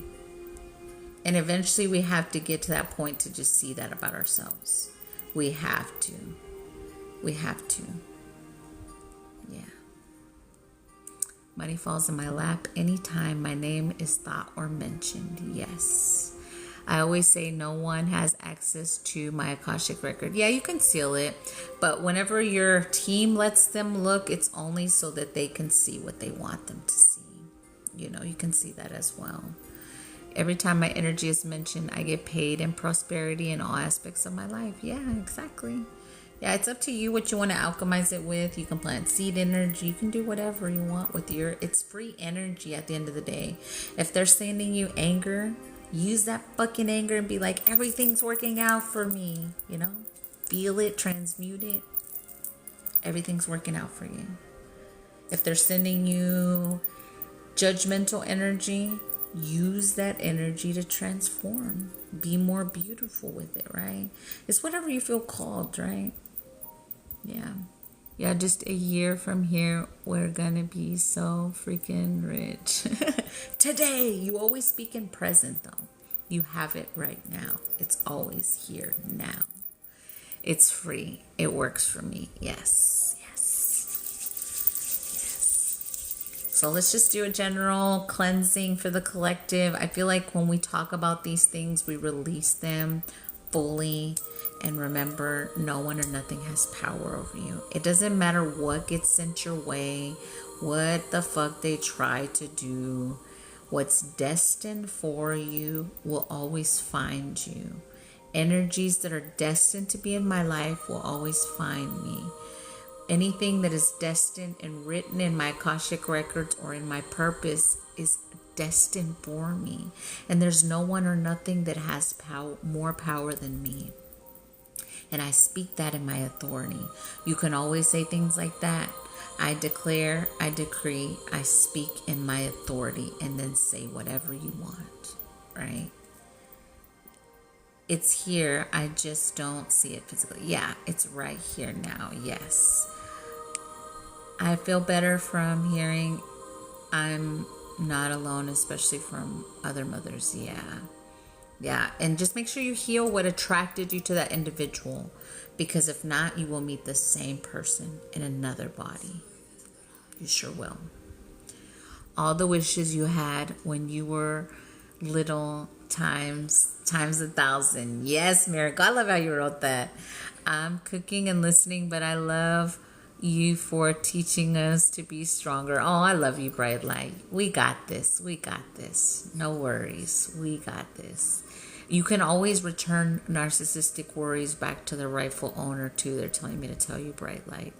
And eventually we have to get to that point to just see that about ourselves. We have to. We have to. Yeah. Money falls in my lap anytime my name is thought or mentioned. Yes. I always say no one has access to my Akashic record. Yeah, you can seal it, but whenever your team lets them look, it's only so that they can see what they want them to see. You know, you can see that as well. Every time my energy is mentioned, I get paid in prosperity in all aspects of my life. Yeah, exactly. Yeah, it's up to you what you want to alchemize it with. You can plant seed energy. You can do whatever you want with it's free energy at the end of the day. If they're sending you anger, use that fucking anger and be like, everything's working out for me. You know, feel it, transmute it. Everything's working out for you. If they're sending you judgmental energy, use that energy to transform. Be more beautiful with it, right? It's whatever you feel called, right? Yeah. Yeah, just a year from here, we're gonna be so freaking rich. Today, you always speak in present though. You have it right now. It's always here now. It's free. It works for me. Yes. So let's just do a general cleansing for the collective. I feel like when we talk about these things, we release them fully. And remember, no one or nothing has power over you. It doesn't matter what gets sent your way, what the fuck they try to do. What's destined for you will always find you. Energies that are destined to be in my life will always find me. Anything that is destined and written in my Akashic records or in my purpose is destined for me. And there's no one or nothing that has more power than me. And I speak that in my authority. You can always say things like that. I declare, I decree, I speak in my authority, and then say whatever you want, right? It's here. I just don't see it physically. Yeah, it's right here now. Yes. I feel better from hearing I'm not alone, especially from other mothers. Yeah. And just make sure you heal what attracted you to that individual, because if not, you will meet the same person in another body. You sure will. All the wishes you had when you were little times 1,000. Yes, Miracle. I love how you wrote that. I'm cooking and listening, but I love you for teaching us to be stronger. Oh, I love you, Bright Light. We got this. No worries. We got this. You can always return narcissistic worries back to the rightful owner too. They're telling me to tell you, Bright Light.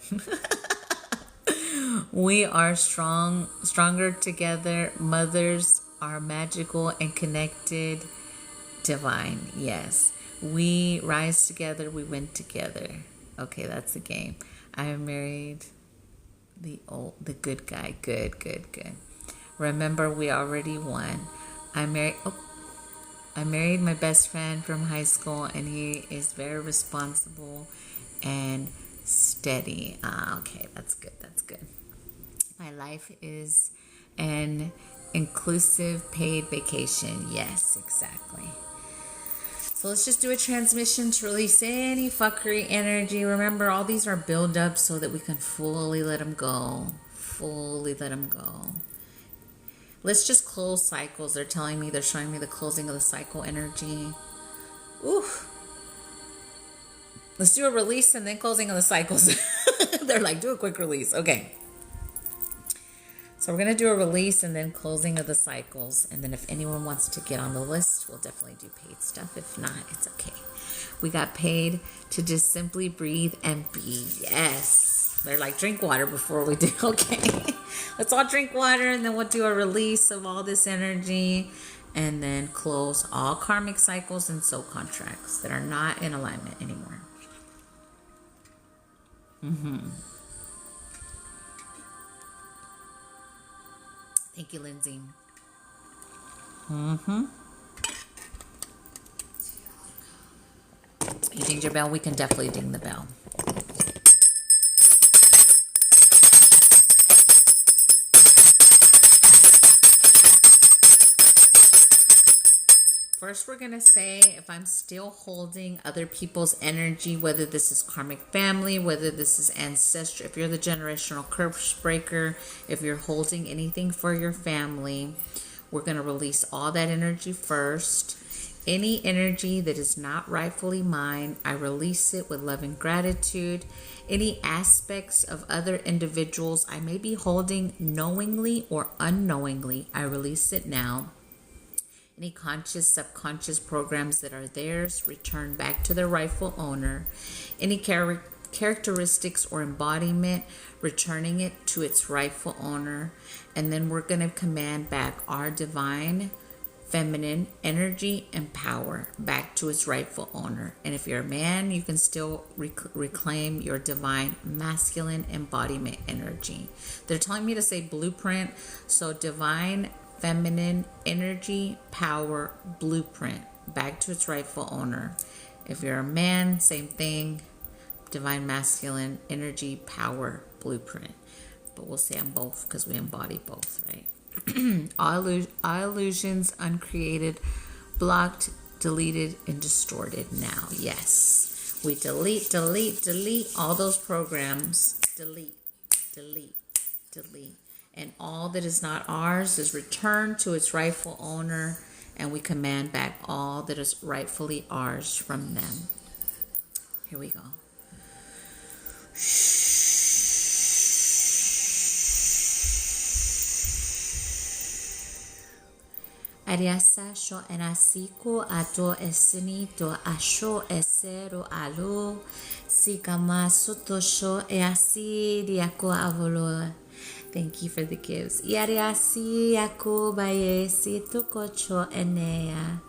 We are stronger together. Mothers are magical and connected. Divine. Yes. We rise together. We win together. Okay, that's the game. I have married the good guy. Good. Remember, we already won. I married my best friend from high school, and he is very responsible and steady. Okay, that's good. My life is an inclusive paid vacation. Yes, exactly. So let's just do a transmission to release any fuckery energy. Remember, all these are build-ups so that we can fully let them go. Let's just close cycles. They're showing me the closing of the cycle energy. Ooh. Let's do a release and then closing of the cycles. They're like, do a quick release. Okay. So we're going to do a release and then closing of the cycles. And then if anyone wants to get on the list, we'll definitely do paid stuff. If not, it's okay. We got paid to just simply breathe and be. Yes. They're like, drink water before we do. Okay. Let's all drink water, and then we'll do a release of all this energy, and then close all karmic cycles and soul contracts that are not in alignment anymore. Thank you, Lindsay. You dinged your bell? We can definitely ding the bell. First, we're going to say if I'm still holding other people's energy, whether this is karmic family, whether this is ancestral, if you're the generational curse breaker, if you're holding anything for your family, we're going to release all that energy first. Any energy that is not rightfully mine, I release it with love and gratitude. Any aspects of other individuals I may be holding knowingly or unknowingly, I release it now. Any conscious, subconscious programs that are theirs, return back to their rightful owner. Any characteristics or embodiment, returning it to its rightful owner. And then we're going to command back our divine feminine energy and power back to its rightful owner. And if you're a man, you can still reclaim your divine masculine embodiment energy. They're telling me to say blueprint, so divine feminine energy, power, blueprint back to its rightful owner. If you're a man, same thing, divine masculine energy, power, blueprint. But we'll say I'm both because we embody both, right? All illusions uncreated, blocked, deleted, and distorted now. Yes. We delete all those programs. Delete. And all that is not ours is returned to its rightful owner, and we command back all that is rightfully ours from them. Here we go. Ariasa sho enasiko ato esini to asho esero alo sikama soto sho easi diako avolo. Thank you for the gifts. Yariasi yakubaye situkocho enea.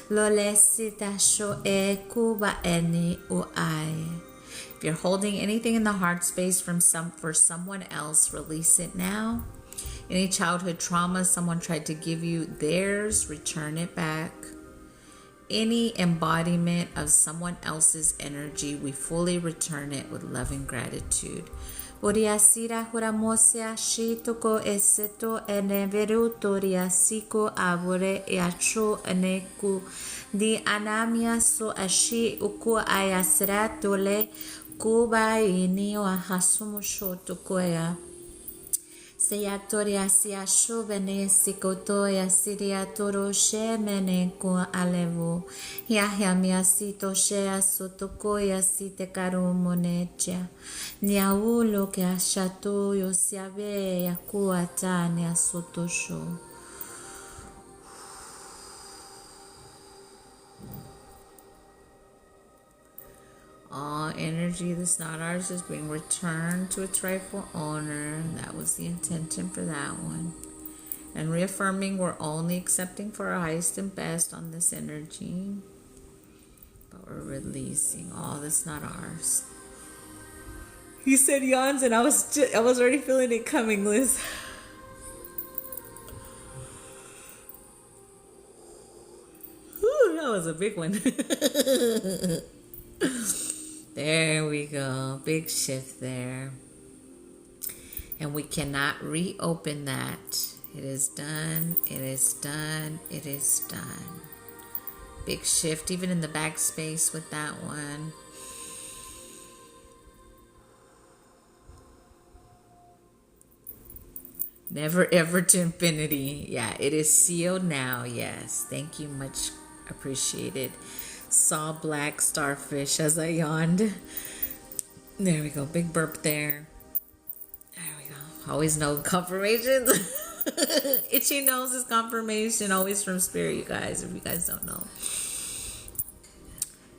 Lolesi tasho e kuba eni uai. If you're holding anything in the heart space for someone else, release it now. Any childhood trauma someone tried to give you theirs, return it back. Any embodiment of someone else's energy, we fully return it with love and gratitude. Oriasira huramosia shitoko eseto eneveru toriasiko abore eacho eneku di anamia so ashi uku ayasra tole kuba ini wa hasumusho tokoya. Seyatoria sia shovene sikotoya siria toro shemene ko alevo. Yahya miasito shea sotokoya site karumonecha. Niaulo ke ashato yo siave ya kuatane asotosho. All energy that's not ours is being returned to its rightful owner. That was the intention for that one. And reaffirming we're only accepting for our highest and best on this energy. But we're releasing all that's not ours. You said yawns and I was already feeling it coming, Liz. Whew, that was a big one. There we go. Big shift there. And we cannot reopen that. It is done. It is done. It is done. Big shift, even in the backspace with that one. Never ever to infinity. Yeah, it is sealed now. Yes. Thank you. Much appreciated. Saw black starfish as I yawned. There we go. Big burp there. There we go. Always know confirmation. Itchy nose is confirmation. Always from spirit, you guys, if you guys don't know.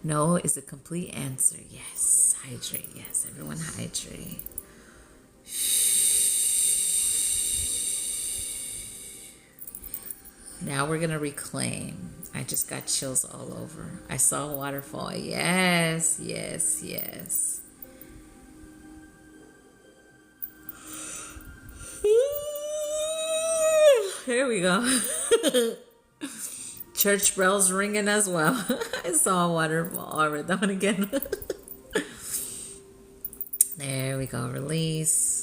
No is a complete answer. Yes. Hydrate. Yes. Everyone hydrate. Now we're going to reclaim. I just got chills all over. I saw a waterfall. Yes, yes, yes. Here we go. Church bells ringing as well. I saw a waterfall. I'll read that one again. There we go. Release.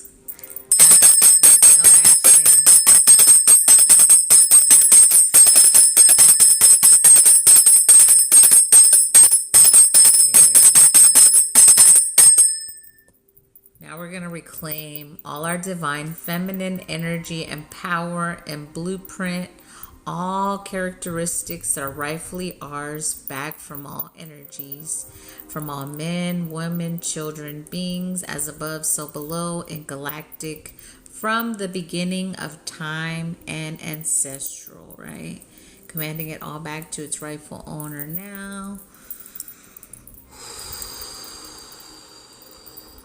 Now we're going to reclaim all our divine feminine energy and power and blueprint, all characteristics that are rightfully ours, back from all energies, from all men, women, children, beings, as above, so below, and galactic, from the beginning of time and ancestral, right? Commanding it all back to its rightful owner now.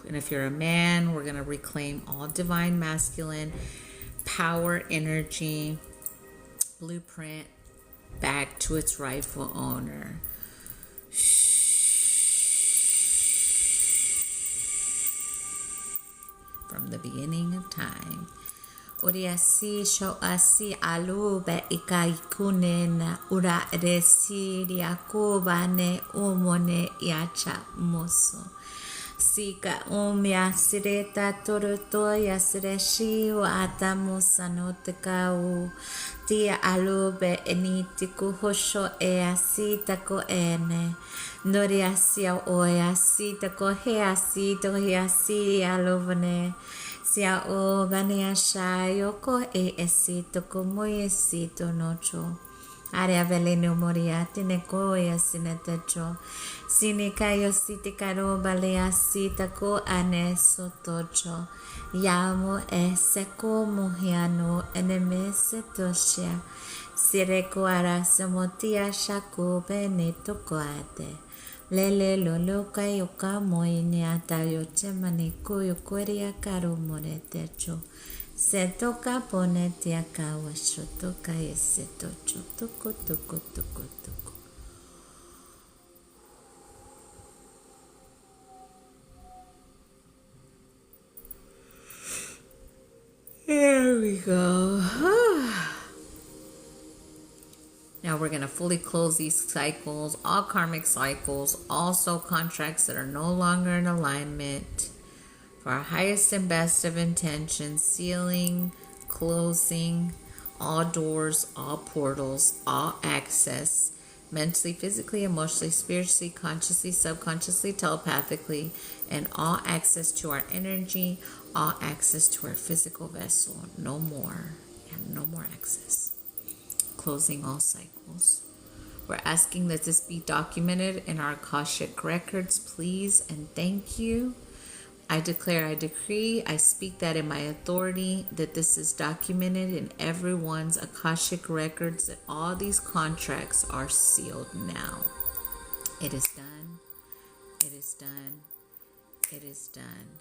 And if you're a man, we're going to reclaim all divine masculine power, energy, blueprint back to its rightful owner. From the beginning of time. Uriasi shoasi alu be ikaikunen ura resi riakobane umone yacha moso. Sika umya sireta toruto yasireshi wa atamu sanotekau tia alube enitiku hosho easita ko ene noriasia oasita ko heasi to heasi alovane sia o ganeasha yoko esito ko moyesito nocho Area veleno moriate nekoya sinetecho. Sinikayo sitikaro balea sitako aneso tocho. Yamo eseko muhiano enemese toshia. Sireko ara samotia shako beneto koate. Lele loloka yoka moiniata yochemaniko yokoria karo moretecho. Setoka ponetia kawa shotoka esetocho toko toko toko toko. There we go. Now we're going to fully close these cycles, all karmic cycles, also contracts that are no longer in alignment. For our highest and best of intentions, sealing, closing, all doors, all portals, all access, mentally, physically, emotionally, spiritually, consciously, subconsciously, telepathically, and all access to our energy, all access to our physical vessel. No more, and no more access. Closing all cycles. We're asking that this be documented in our Akashic records, please, and thank you. I declare, I decree, I speak that in my authority, that this is documented in everyone's Akashic records, that all these contracts are sealed now. It is done. It is done. It is done.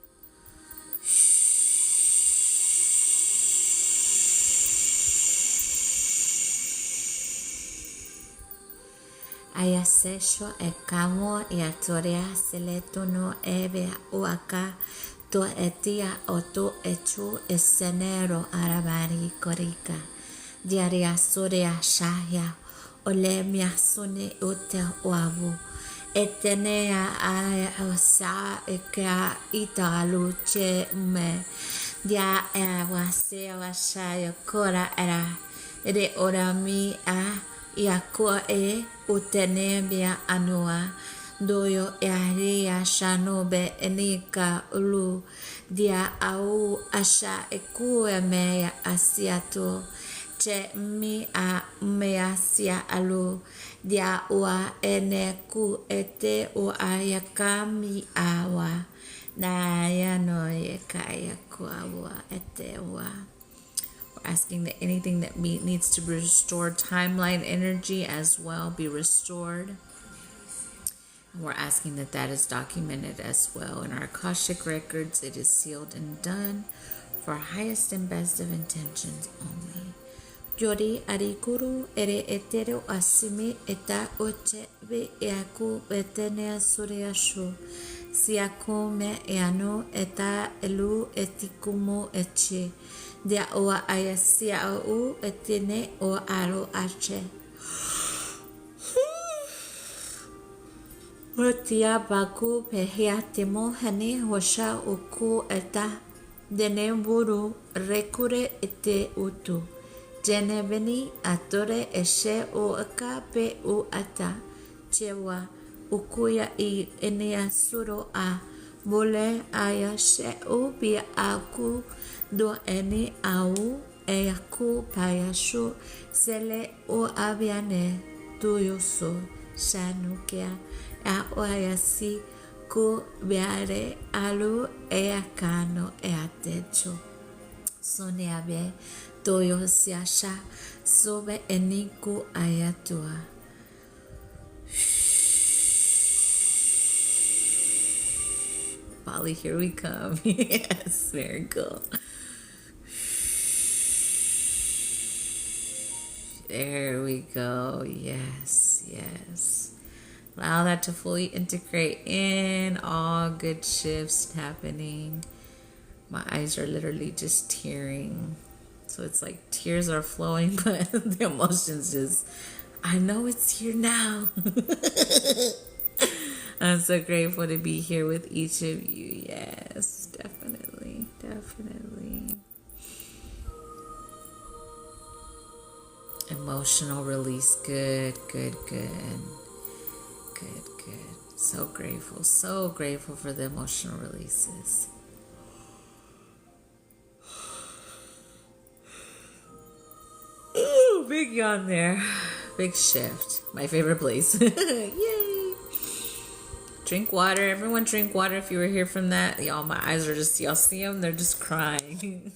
Ayasesho ekamo yatorea seletono ebe uaka to etia oto echu esenero arabari korika diaria soria shaya olemia sone ote wavu etenea aya osa eka italu che me dia wase washaya kora era ere orami a Iakua utenebia anua doyo earia shanobe enika ulu dia au asha ekue mea asiato che mi a measia alu dia ua eneku ete o ayakami awa na ya no yekaya kuawa ete wa. Asking that anything that needs to be restored, timeline energy as well, be restored. And we're asking that that is documented as well in our Akashic records. It is sealed and done for our highest and best of intentions only. Yori arikuru ere etero asimi eta oche be eaku betenea sureashu. Siaku me eano eta elu etikumu eche. Dia oa ayasia o etene o aro ache. Rotia baku pehia temo hane hosha uku eta. Dene buru rekure ete utu. Jene veni atore eshe o aka pe u ata. Chewa ukuya I enea suro a. Mole aya she o bi aku do ene au eyaku payashu sele o abiane tuyoso shanukea a oyasi ku biare alu eyakano eatecho soneabe toyo siasha sobe eniku ayatua. Bali, here we come. Yes, very cool. There we go. Yes, yes. Allow that to fully integrate in. All good shifts happening. My eyes are literally just tearing. So it's like tears are flowing, but the emotions just, I know it's here now. I'm so grateful to be here with each of you. Yes, definitely, definitely. Emotional release. Good, good, good. Good, good. So grateful for the emotional releases. Ooh, big yawn there. Big shift. My favorite place. Yay. Drink water. Everyone drink water if you were here from that. Y'all, my eyes are just, y'all see them? They're just crying.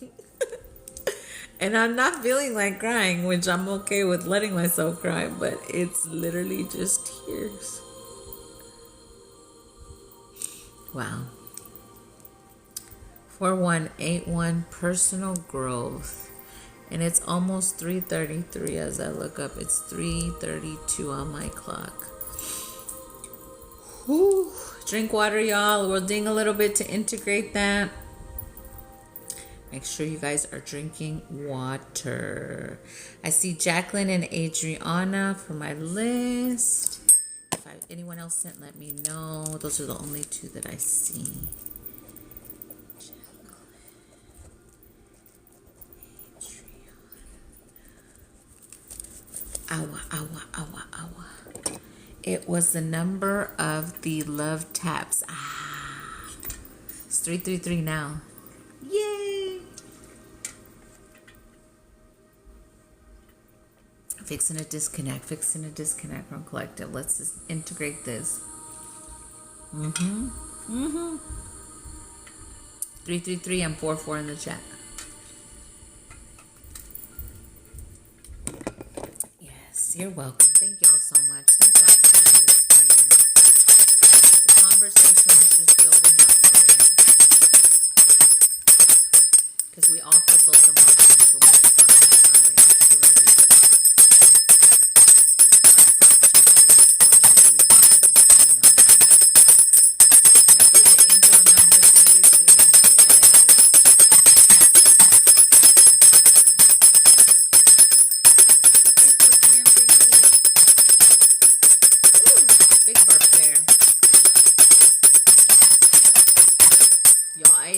And I'm not feeling like crying, which I'm okay with letting myself cry, but it's literally just tears. Wow. 4181 personal growth. And it's almost 3:33 as I look up. It's 3:32 on my clock. Whew. Drink water, y'all. We'll ding a little bit to integrate that. Make sure you guys are drinking water. I see Jacqueline and Adriana for my list. If anyone else sent, let me know. Those are the only two that I see. Awa, awa, awa, awa. It was the number of the love taps. It's 333 now. Yay! Fixing a disconnect from collective. Let's just integrate this. 333 and 44 in the chat. Yes, you're welcome. Thank y'all so much. Thank y'all for being with us here. The conversation was just building up for it. Because we all feel those emotions when we're talking about it to release.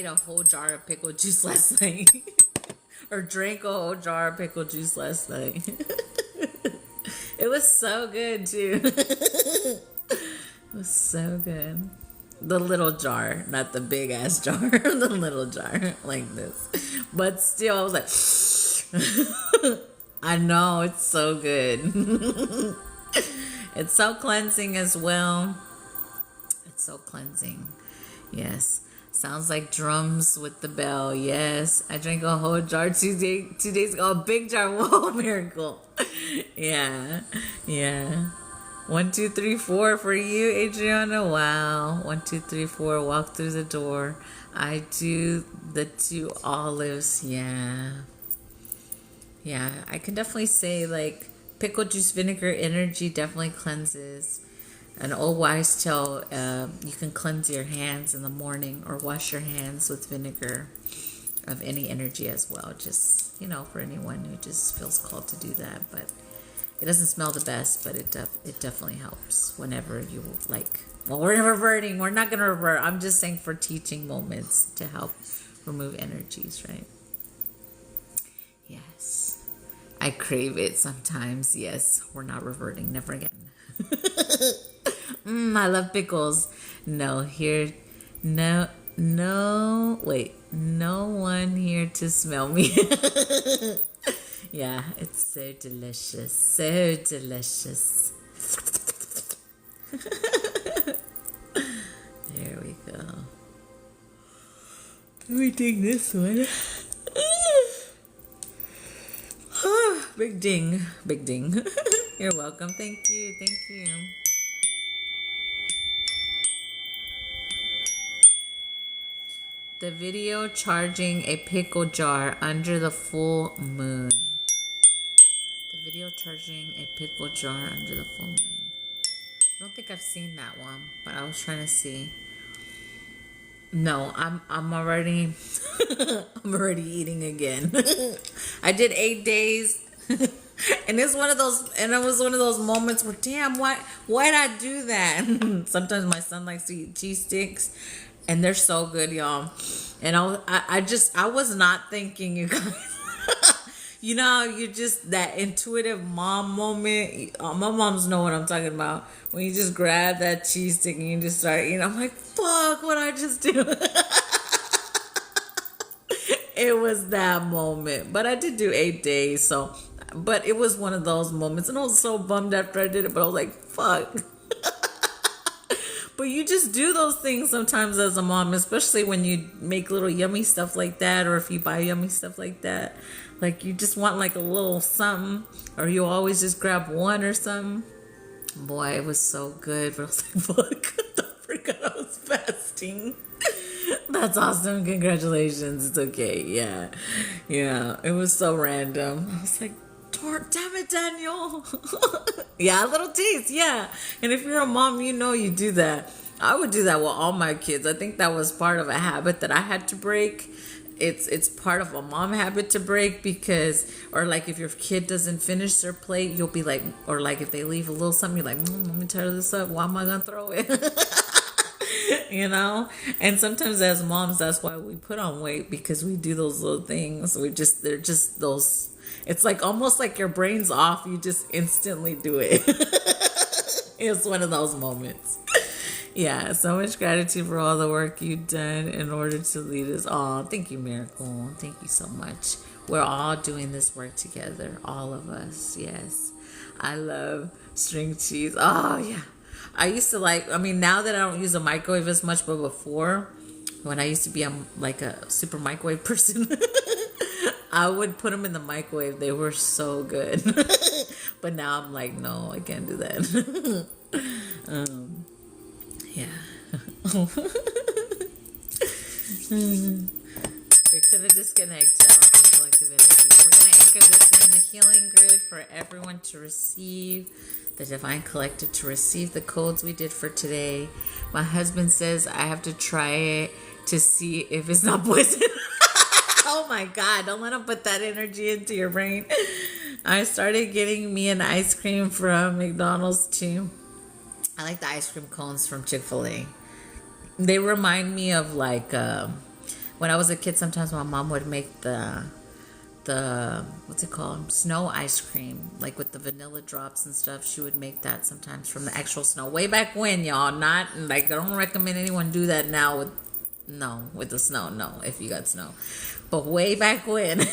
A whole jar of pickle juice last night. Or drank a whole jar of pickle juice last night. It was so good too. It was so good. The little jar, not the big ass jar. The little jar like this. But still I was like I know, it's so good. It's so cleansing as well. It's so cleansing. Yes. Sounds like drums with the bell. Yes. I drank a whole jar 2 days ago. A big jar. Whoa, miracle. Yeah. Yeah. 1, 2, 3, 4 for you, Adriana. Wow. 1, 2, 3, 4. Walk through the door. I do the 2 olives. Yeah. Yeah. I can definitely say like pickle juice vinegar energy definitely cleanses. An old wise tale, you can cleanse your hands in the morning or wash your hands with vinegar. of any energy as well. Just, for anyone who just feels called to do that. But it doesn't smell the best, but it definitely helps whenever you like. Well, we're reverting. We're not going to revert. I'm just saying for teaching moments to help remove energies, right? Yes. I crave it sometimes. Yes. We're not reverting. Never again. I love pickles. No, here. No, wait. No one here to smell me. Yeah, it's so delicious. So delicious. There we go. Let me take this one. Big ding. Big ding. You're welcome. Thank you. Thank you. The video charging a pickle jar under the full moon. The video charging a pickle jar under the full moon. I don't think I've seen that one, but I was trying to see. No, I'm already I'm already eating again. I did 8 days. And it was one of those moments where, damn, why'd I do that? Sometimes my son likes to eat cheese sticks, and they're so good, y'all. And I was not thinking, you guys. You just, that intuitive mom moment. My moms know what I'm talking about. When you just grab that cheese stick and you just start eating. I'm like, fuck, what I just do? It was that moment. But I did do 8 days, so. But it was one of those moments. And I was so bummed after I did it. But I was like, fuck. But you just do those things sometimes as a mom, especially when you make little yummy stuff like that, or if you buy yummy stuff like that. Like, you just want like a little something, or you always just grab one or something. Boy, it was so good. But I was like, fuck, I forgot I was fasting. That's awesome. Congratulations. It's okay. Yeah. Yeah. It was so random. I was like, damn it, Daniel. Yeah, a little taste. Yeah. And if you're a mom, you do that. I would do that with all my kids. I think that was part of a habit that I had to break. It's part of a mom habit to break, because, or like if your kid doesn't finish their plate, you'll be like, or like if they leave a little something, you're like, let me tear this up. Why am I going to throw it? And sometimes as moms, that's why we put on weight, because we do those little things. They're just those, it's like almost like your brain's off. You just instantly do it. It's one of those moments. Yeah, so much gratitude for all the work you've done in order to lead us all. Thank you, Miracle. Thank you so much. We're all doing this work together, all of us. Yes, I love string cheese. Oh, yeah. I used to now that I don't use a microwave as much, but before, when I used to be like a super microwave person, I would put them in the microwave. They were so good. But now I'm like, no, I can't do that. Yeah. Fixing to disconnect, y'all, from collective energy. We're going to anchor this in the healing grid for everyone to receive, the divine collective to receive the codes we did for today. My husband says I have to try it to see if it's not poison. Oh my God, don't let him put that energy into your brain. I started getting me an ice cream from McDonald's too. I like the ice cream cones from Chick-fil-A. They remind me of like when I was a kid. Sometimes my mom would make the what's it called, snow ice cream, like with the vanilla drops and stuff. She would make that sometimes from the actual snow. Way back when, y'all. Not like, I don't recommend anyone do that now with the snow. No, if you got snow. But way back when,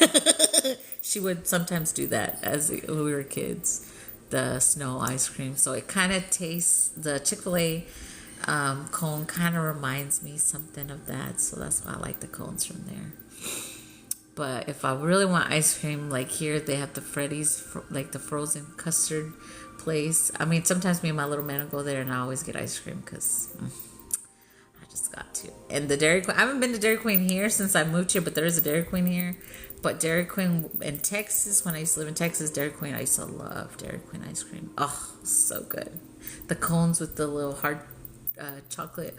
she would sometimes do that as we were kids. The snow ice cream. So it kind of tastes, the Chick-fil-A cone kind of reminds me something of that. So that's why I like the cones from there. But if I really want ice cream, like here, they have the Freddy's, like the frozen custard place. I mean, sometimes me and my little man will go there, and I always get ice cream because I just got to. And the Dairy Queen, I haven't been to Dairy Queen here since I moved here, but there is a Dairy Queen here. But Dairy Queen in Texas, when I used to live in Texas, Dairy Queen, I used to love Dairy Queen ice cream. Oh, so good. The cones with the little hard chocolate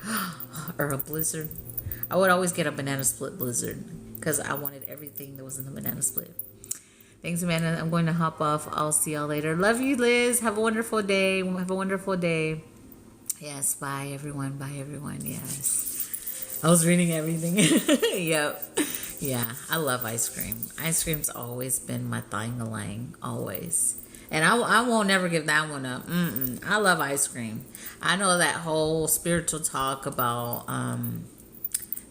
or a blizzard. I would always get a banana split blizzard. because I wanted everything that was in the banana split. Thanks, Amanda. I'm going to hop off. I'll see y'all later. Love you, Liz. Have a wonderful day. Have a wonderful day. Yes, bye, everyone. Bye, everyone. Yes. I was reading everything. Yep. Yeah, I love ice cream. Ice cream's always been my thing-a-lang. Always. And I won't never give that one up. I love ice cream. I know that whole spiritual talk about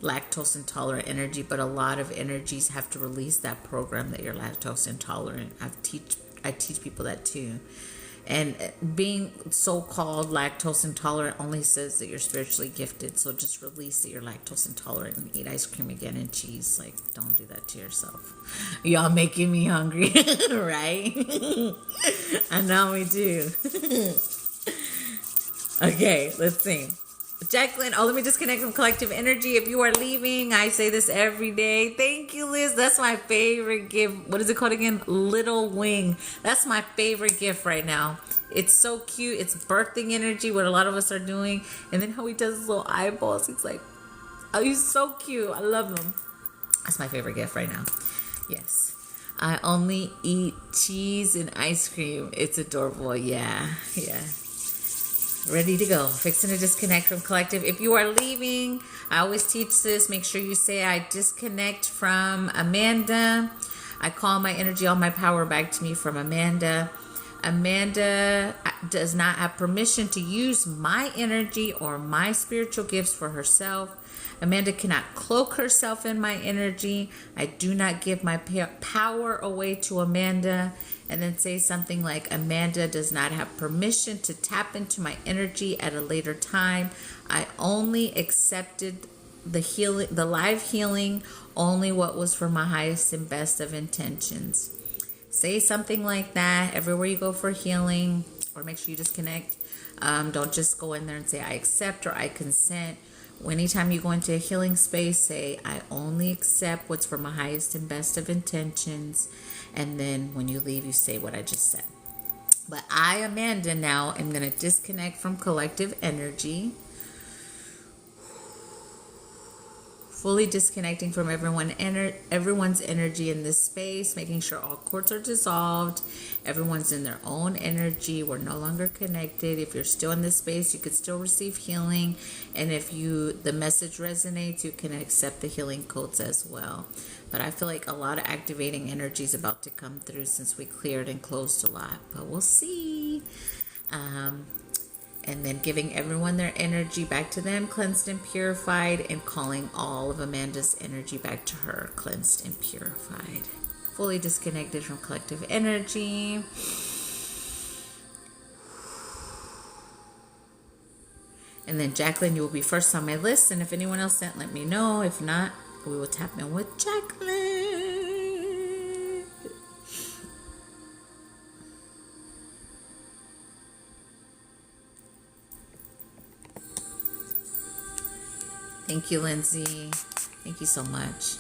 lactose intolerant energy, but a lot of energies have to release that program that you're lactose intolerant. I teach people that too. And being so-called lactose intolerant only says that you're spiritually gifted. So just release that you're lactose intolerant and eat ice cream again and cheese. Like, don't do that to yourself. Y'all making me hungry, right? I know we do. Okay, let's see. Jacqueline, let me disconnect from collective energy. If you are leaving, I say this every day. Thank you, Liz. That's my favorite gift. What is it called again? Little Wing. That's my favorite gift right now. It's so cute. It's birthing energy, what a lot of us are doing. And then how he does his little eyeballs. He's like, oh, he's so cute. I love him. That's my favorite gift right now. Yes. I only eat cheese and ice cream. It's adorable. Yeah. Ready to go. Fixing to disconnect from collective. If you are leaving, I always teach this. Make sure you say I disconnect from Amanda. I call my energy, all my power back to me from Amanda. Amanda does not have permission to use my energy or my spiritual gifts for herself. Amanda cannot cloak herself in my energy. I do not give my power away to Amanda. And then say something like, Amanda does not have permission to tap into my energy at a later time. I only accepted the live healing, only what was for my highest and best of intentions. Say something like that everywhere you go for healing, or make sure you disconnect. Don't just go in there and say, I accept or I consent. Anytime you go into a healing space, say, I only accept what's for my highest and best of intentions. And then when you leave, you say what I just said. But I, Amanda, now am going to disconnect from collective energy. Fully disconnecting from everyone's energy in this space, making sure all cords are dissolved. Everyone's in their own energy. We're no longer connected. If you're still in this space, you could still receive healing. And if the message resonates, you can accept the healing codes as well. But I feel like a lot of activating energy is about to come through since we cleared and closed a lot. But we'll see. And then giving everyone their energy back to them, cleansed and purified, and calling all of Amanda's energy back to her, cleansed and purified. Fully disconnected from collective energy. And then Jacqueline, you will be first on my list. And if anyone else sent, let me know. If not, we will tap in with Jacqueline. Thank you, Lindsay. Thank you so much.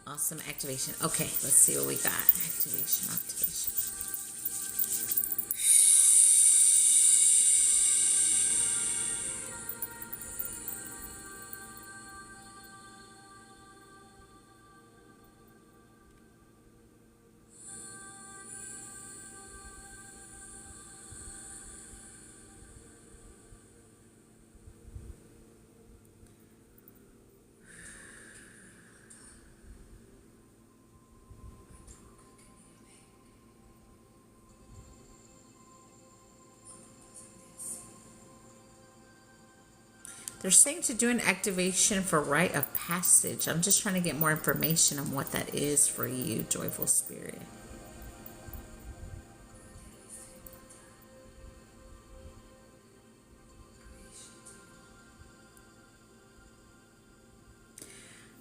Awesome activation. Okay, let's see what we got. Activation. They're saying to do an activation for rite of passage. I'm just trying to get more information on what that is for you, joyful spirit.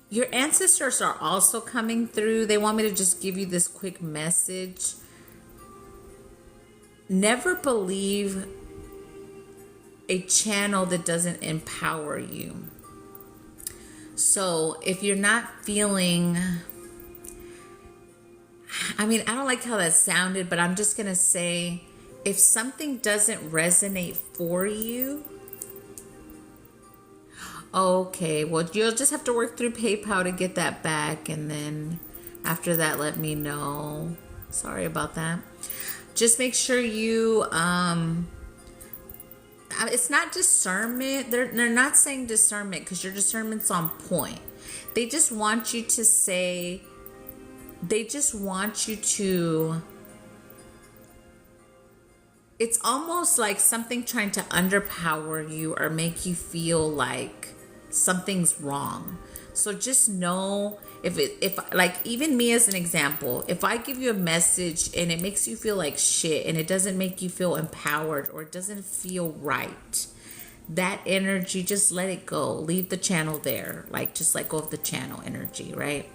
Your ancestors are also coming through. They want me to just give you this quick message. Never believe a channel that doesn't empower you. So if you're not feeling, I don't like how that sounded, but I'm just going to say, if something doesn't resonate for you, Okay, well, you'll just have to work through PayPal to get that back, and then after that, let me know. Sorry about that. Just make sure you, it's not discernment. They're not saying discernment because your discernment's on point. They just want you to say, they just want you to, it's almost like something trying to underpower you or make you feel like something's wrong. So just know, if like, even me as an example, if I give you a message and it makes you feel like shit and it doesn't make you feel empowered or it doesn't feel right, that energy, just let it go. Leave the channel there. Like, just let go of the channel energy, right?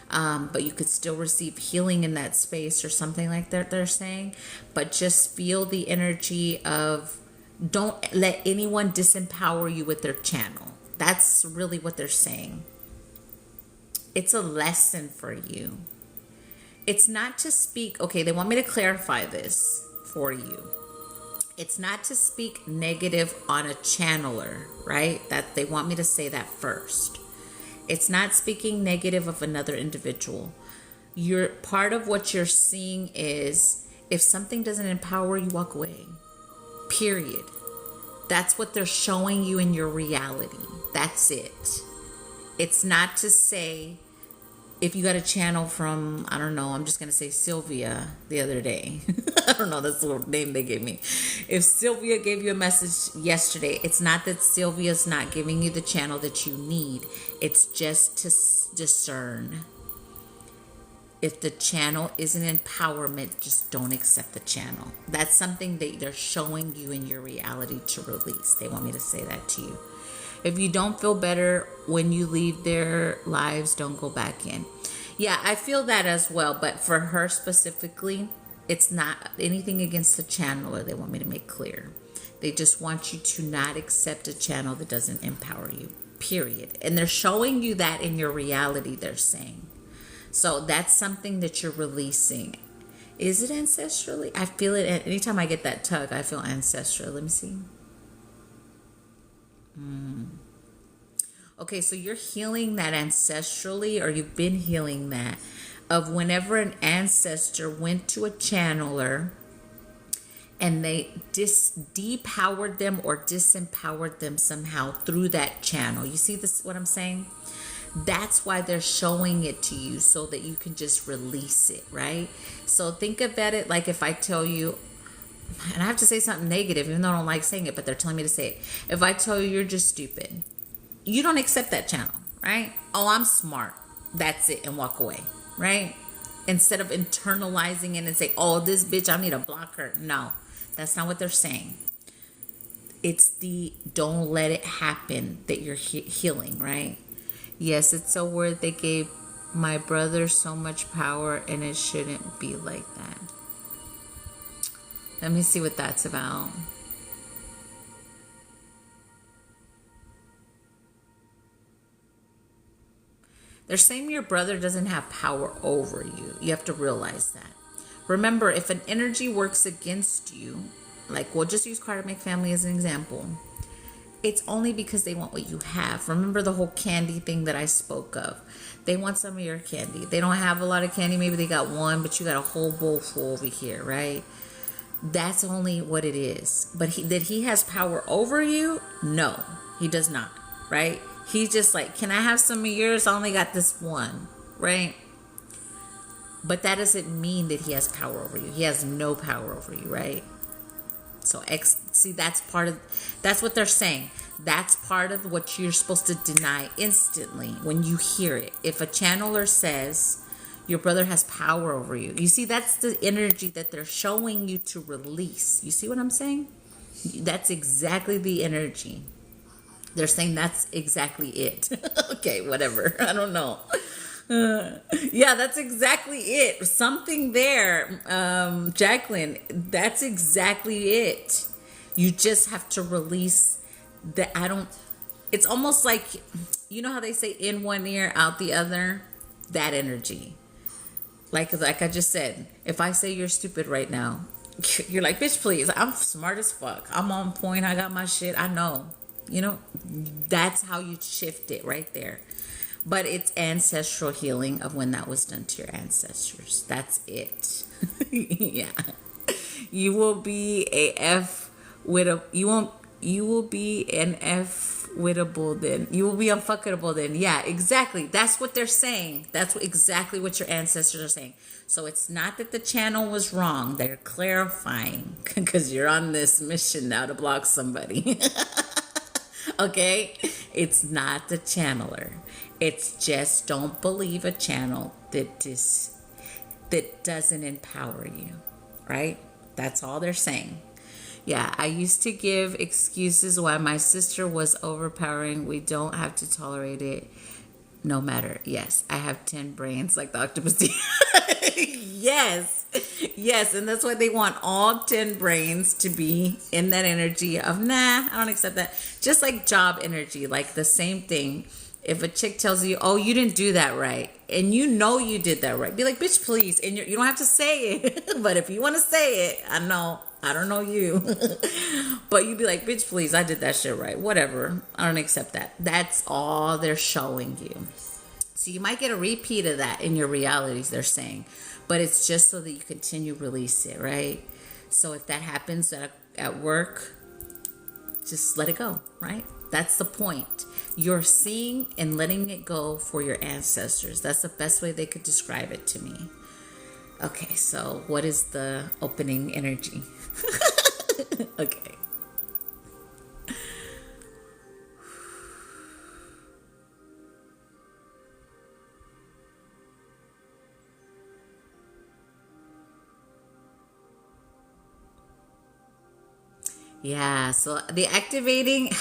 But you could still receive healing in that space or something like that they're saying. But just feel the energy of, don't let anyone disempower you with their channel. That's really what they're saying. It's a lesson for you. It's not to speak, okay, they want me to clarify this for you. It's not to speak negative on a channeler, right? That they want me to say that first. It's not speaking negative of another individual. You're part of what you're seeing is, if something doesn't empower you, walk away. Period. That's what they're showing you in your reality. That's it. It's not to say, if you got a channel from, I don't know, I'm just going to say Sylvia the other day. I don't know, that's the little name they gave me. If Sylvia gave you a message yesterday, it's not that Sylvia's not giving you the channel that you need. It's just to discern. If the channel isn't empowerment, just don't accept the channel. That's something that they're showing you in your reality to release. They want me to say that to you. If you don't feel better when you leave their lives, don't go back in. Yeah, I feel that as well. But for her specifically, it's not anything against the channeler. They want me to make clear. They just want you to not accept a channel that doesn't empower you, period. And they're showing you that in your reality, they're saying. So that's something that you're releasing. Is it ancestrally? I feel it. Anytime I get that tug, I feel ancestral. Let me see. Okay, so you're healing that ancestrally, or you've been healing that, of whenever an ancestor went to a channeler and they depowered them or disempowered them somehow through that channel. You see this, what I'm saying? That's why they're showing it to you, so that you can just release it, right? So think about it like, if I tell you, and I have to say something negative, even though I don't like saying it, but they're telling me to say it. If I tell you you're just stupid, you don't accept that channel, right? Oh, I'm smart. That's it, and walk away, right? Instead of internalizing it and say, oh, this bitch, I need to block her. No, that's not what they're saying. It's the don't let it happen that you're healing, right? Yes, it's so weird they gave my brother so much power, and it shouldn't be like that. Let me see what that's about. They're saying your brother doesn't have power over you. You have to realize that. Remember, if an energy works against you, like we'll just use karmic family as an example, it's only because they want what you have. Remember the whole candy thing that I spoke of. They want some of your candy. They don't have a lot of candy. Maybe they got one, but you got a whole bowl full over here, right? That's only what it is. But that he has power over you? No, he does not, right? He's just like, can I have some of yours? I only got this one, right? But that doesn't mean that he has power over you. He has no power over you, right? So see, that's what they're saying. That's part of what you're supposed to deny instantly when you hear it. If a channeler says your brother has power over you, you see, that's the energy that they're showing you to release. You see what I'm saying? That's exactly the energy. They're saying that's exactly it. Okay, whatever. I don't know. Yeah, that's exactly it. Something there, Jacqueline. That's exactly it. You just have to release the. It's almost like, you know how they say in one ear, out the other. That energy. Like I just said, if I say you're stupid right now, you're like, bitch, please. I'm smart as fuck. I'm on point. I got my shit. I know. That's how you shift it right there. But it's ancestral healing of when that was done to your ancestors. That's it. Yeah. You will be a F with a you won't you will be an F wittable then. You will be unfuckable then. Yeah, exactly. That's what they're saying. Exactly what your ancestors are saying. So it's not that the channel was wrong. They're clarifying because you're on this mission now to block somebody. Okay? It's not the channeler. It's just don't believe a channel that doesn't empower you. Right? That's all they're saying. Yeah, I used to give excuses why my sister was overpowering. We don't have to tolerate it no matter. Yes, I have 10 brains like the octopus. Yes. Yes, and that's why they want all 10 brains to be in that energy of, nah, I don't accept that. Just like job energy, like the same thing. If a chick tells you, oh, you didn't do that right, and you know you did that right, be like, bitch, please. And you don't have to say it. But if you want to say it, I don't know you. But you'd be like, bitch, please, I did that shit right. Whatever. I don't accept that. That's all they're showing you. So you might get a repeat of that in your realities, they're saying. But it's just so that you continue to release it, right? So if that happens at work, just let it go, right? That's the point. You're seeing and letting it go for your ancestors. That's the best way they could describe it to me. Okay, so what is the opening energy? Okay. Yeah, so the activating...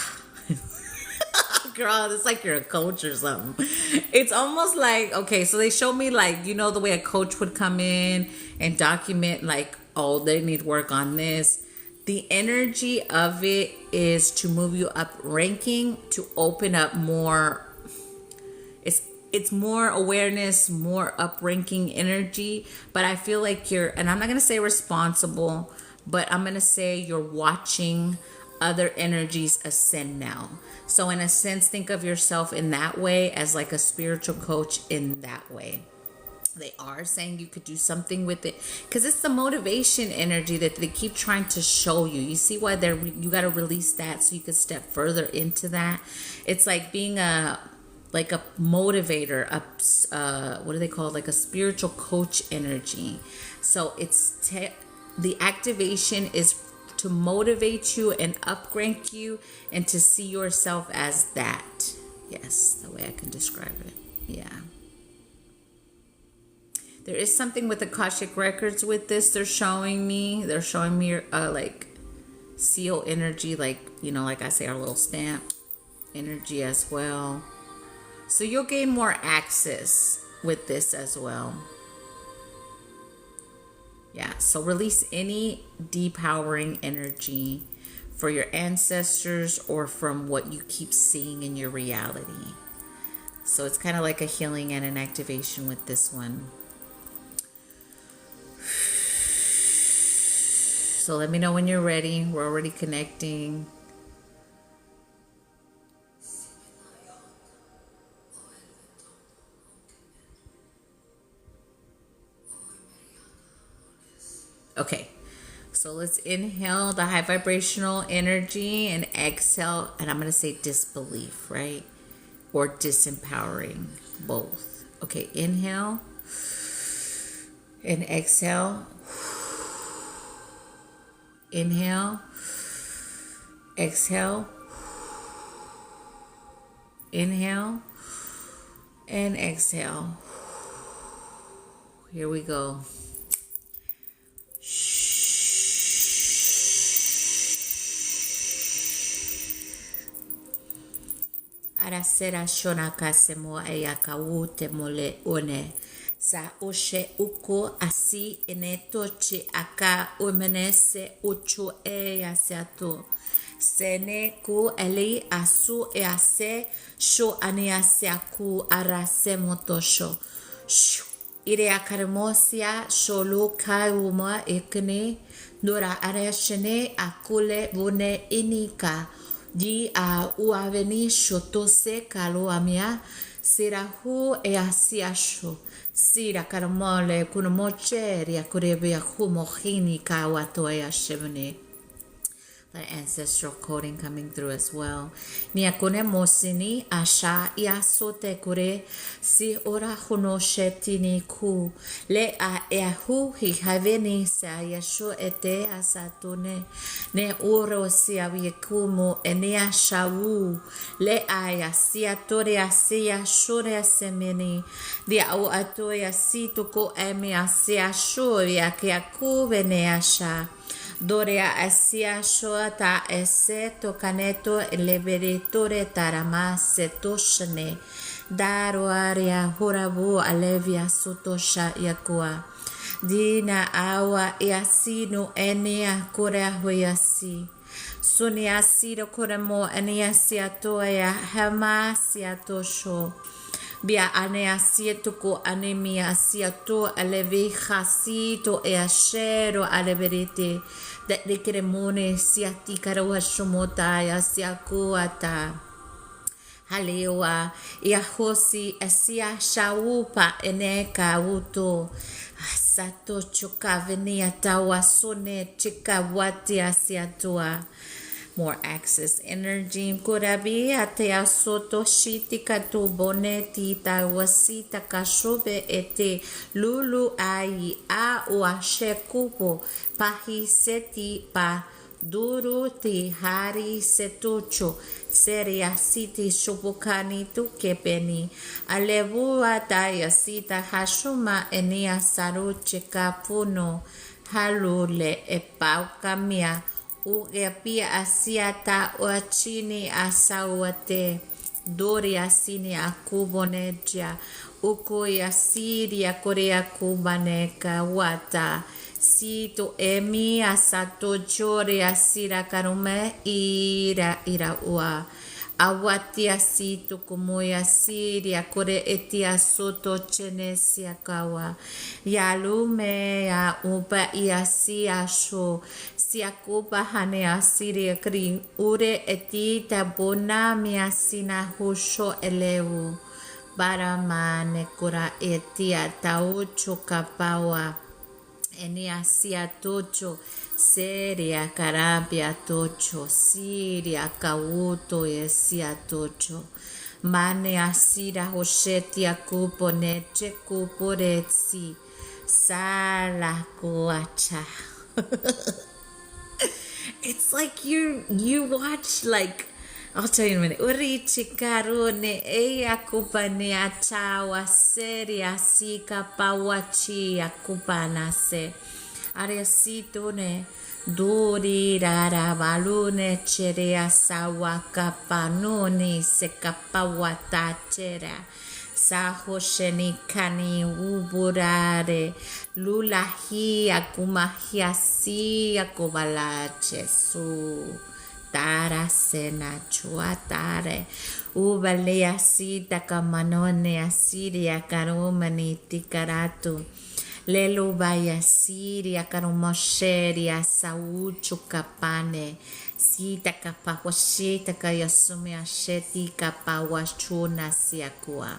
Girl, it's like you're a coach or something. It's almost like, okay, so they show me like, the way a coach would come in and document like, oh, they need work on this. The energy of it is to move you up ranking, to open up more. It's more awareness, more up ranking energy. But I feel like and I'm not going to say responsible, but I'm going to say you're watching other energies ascend now. So in a sense, think of yourself in that way as like a spiritual coach in that way. They are saying you could do something with it because it's the motivation energy that they keep trying to show you. You see why you got to release that so you can step further into that. It's like being a motivator, what do they call it? Like a spiritual coach energy. So it's the activation is to motivate you and upgrade you and to see yourself as that. Yes, the way I can describe it. Yeah. There is something with Akashic Records with this. They're showing me like seal energy, like, like I say, our little stamp energy as well. So you'll gain more access with this as well. Yeah, so release any depowering energy for your ancestors or from what you keep seeing in your reality. So it's kind of like a healing and an activation with this one. So let me know when you're ready. We're already connecting. Okay, so let's inhale the high vibrational energy and exhale, and I'm going to say disbelief, right? Or disempowering, both. Okay, inhale and exhale. Inhale, exhale, inhale, and exhale. Here we go. Arasera shona kasemo ayaka wote mole one. Sa oshe uko asi enetoche aka omenese ocho asiato. Sene ku eli asu e ase sho aniasiaku arase motosho. Ire akarmosia sholo kauma ekne dora arashene akule vone inika Di a uaveni shotose kaluamia sirahu e asiasho. Sira karamole kunamocheria kurebia humohini kawatoya shivani. The ancestral coding coming through as well. Niakune mosini asha iasote kure si ora honosheti ni ku le a ehu hi haveni sa yasho ete asatune ne oro si avikumu enia shawu le a yasia tore asia shore semeni dia au atoya si tuko emi asia shore ya kiaku veneasha. Dorea asia shoata ese tocaneto eleveritore tarama setoshne daroaria horabu alevia sotosha yakua dina awa yasino enea korea hoyasi sunia sido koremo enea siatoya hama siatosho Bia anea sietuko anemia siato aleve jasito e ashero aleverete that de keremone siati karawa shumota ya siakuata halewa ya hosi asia shaupa eneka uto sato chokavenia tawa sone chikawati asiatua more access energy kurabi atea soto shiti katubone tita wasita kashobe ete lulu ai a uashe kupo pahi seti pa duru ti hari setucho seria siti shubukani tu kepeni alevu ataya sita hashuma enia saruche kapuno halule e paukamia Uepia asiata oachini asawate dori asini akuboneja uko ya siria korea kubaneka wata sito emi asato jore asira karume ira ua awatia sito kumoya siria kore etia soto chenesia kawa yalume ya upa iasia sho siakupa hane asiria kri ure etita bona miasina husho elevu baramane kura etia taucho kapawa eni asia tocho seria karabia tocho siria kauto esia tocho mane asira hoshetia kupo neche kupo retsi sala kuacha It's like you watch like I'll tell you in a minute. Uri chikarone eya kupane achawa seria sika pawachi akupana se aresito ne duri rara balune cherea sawa kapanoni se kapawata chera sahosheni kani uburare lulahi akumahiasi akubalache su tara sena chuatare ubalea sita kamanone asiria karumani tikaratu lelo baya siria karumosheria sauchu kapane sita kapawashita kayasumi asheti kapawachuna siakua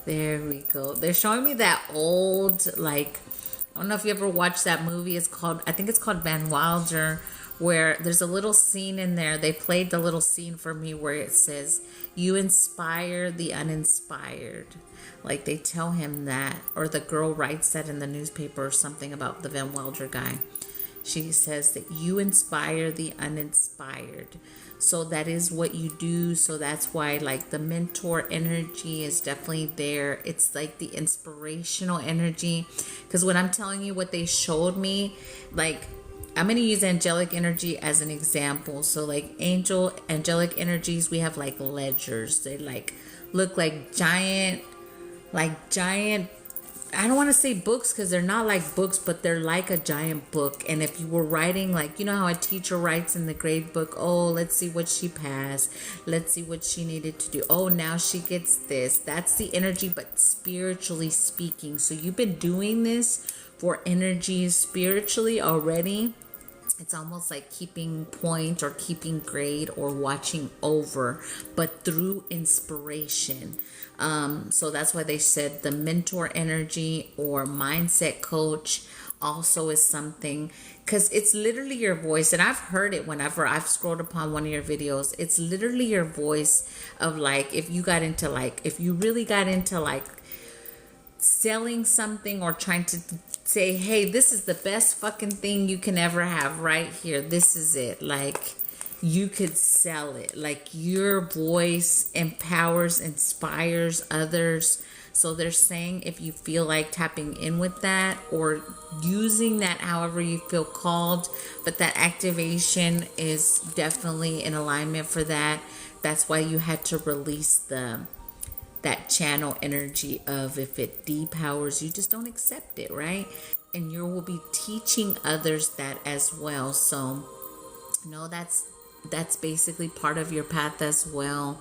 There we go. They're showing me that old, like, I don't know if you ever watched that movie. I think it's called Van Wilder, where there's a little scene in there. They played the little scene for me where it says, "You inspire the uninspired." Like they tell him that, or the girl writes that in the newspaper or something about the Van Wilder guy. She says that you inspire the uninspired. So that is what you do. So that's why like the mentor energy is definitely there. It's like the inspirational energy. Because when I'm telling you what they showed me, like I'm going to use angelic energy as an example. So like angelic energies, we have like ledgers. They like look like giant, I don't want to say books because they're not like books, but they're like a giant book. And if you were writing, like, you know how a teacher writes in the grade book, oh, let's see what she passed. Let's see what she needed to do. Oh, now she gets this. That's the energy, but spiritually speaking. So you've been doing this for energies spiritually already. It's almost like keeping point or keeping grade or watching over, but through inspiration. So that's why they said the mentor energy or mindset coach also is something, because it's literally your voice. And I've heard it whenever I've scrolled upon one of your videos. It's literally your voice of like, if you really got into like selling something or trying to say, hey, this is the best fucking thing you can ever have right here. This is it. Like, you could sell it. Like, your voice empowers, inspires others. So they're saying if you feel like tapping in with that or using that however you feel called, but that activation is definitely in alignment for that. That's why you had to release that channel energy of, if it depowers you, just don't accept it, right? And you will be teaching others that as well. So no, that's basically part of your path as well.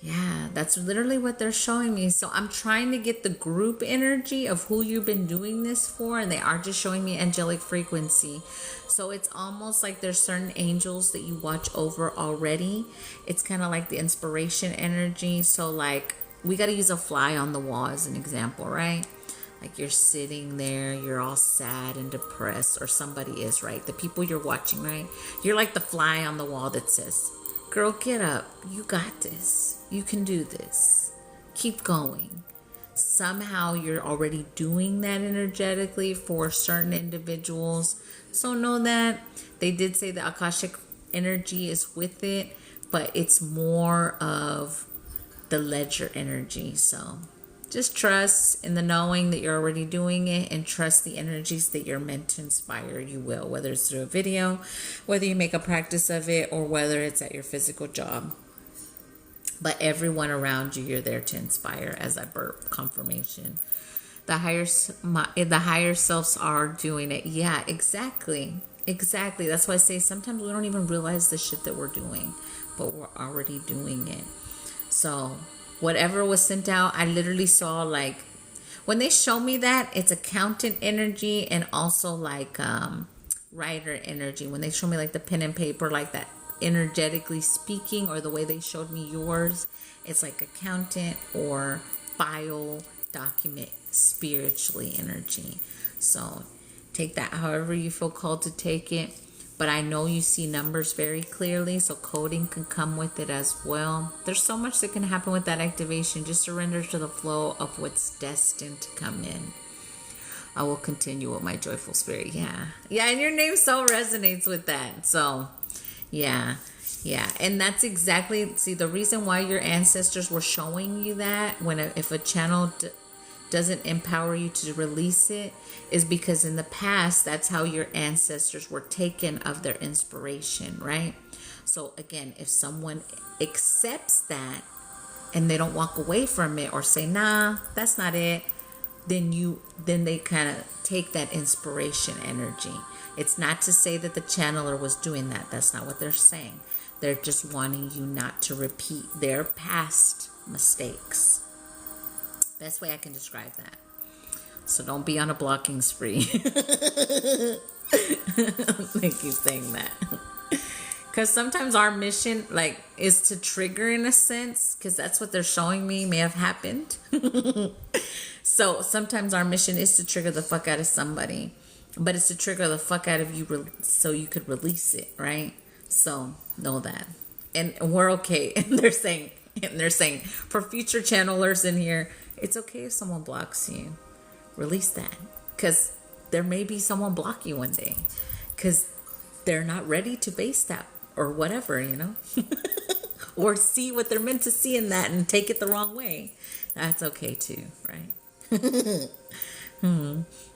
Yeah, that's literally what they're showing me. So I'm trying to get the group energy of who you've been doing this for, and they are just showing me angelic frequency. So it's almost like there's certain angels that you watch over already. It's kind of like the inspiration energy. So like, we got to use a fly on the wall as an example, right? Like, you're sitting there, you're all sad and depressed, or somebody is, right? The people you're watching, right? You're like the fly on the wall that says, girl, get up. You got this. You can do this. Keep going. Somehow you're already doing that energetically for certain individuals. So know that they did say the Akashic energy is with it, but it's more of the ledger energy. So just trust in the knowing that you're already doing it, and trust the energies that you're meant to inspire. You will, whether it's through a video, whether you make a practice of it, or whether it's at your physical job. But everyone around you, you're there to inspire, as I burp confirmation. The higher selves are doing it. Yeah, exactly. That's why I say sometimes we don't even realize the shit that we're doing, but we're already doing it. So whatever was sent out, I literally saw, like, when they show me that, it's accountant energy and also like writer energy. When they show me like the pen and paper, like that energetically speaking, or the way they showed me yours, it's like accountant or file, document, spiritually energy. So take that however you feel called to take it. But I know you see numbers very clearly, so coding can come with it as well. There's so much that can happen with that activation. Just surrender to the flow of what's destined to come in. I will continue with my joyful spirit. Yeah, and your name so resonates with that. So, yeah. And that's exactly, see, the reason why your ancestors were showing you that, if a channel doesn't empower you to release it, is because in the past, that's how your ancestors were taken of their inspiration, right? So again, if someone accepts that and they don't walk away from it or say, nah, that's not it, then they kind of take that inspiration energy. It's not to say that the channeler was doing that. That's not what they're saying. They're just wanting you not to repeat their past mistakes. Best way I can describe that. So don't be on a blocking spree. They keep saying that. Because sometimes our mission, like, is to trigger in a sense, because that's what they're showing me may have happened. So sometimes our mission is to trigger the fuck out of somebody, but it's to trigger the fuck out of you so you could release it, right? So know that. And we're okay. And they're saying for future channelers in here, it's okay if someone blocks you. Release that, because there may be someone block you one day because they're not ready to face that or whatever, or see what they're meant to see in that and take it the wrong way. That's okay too, right?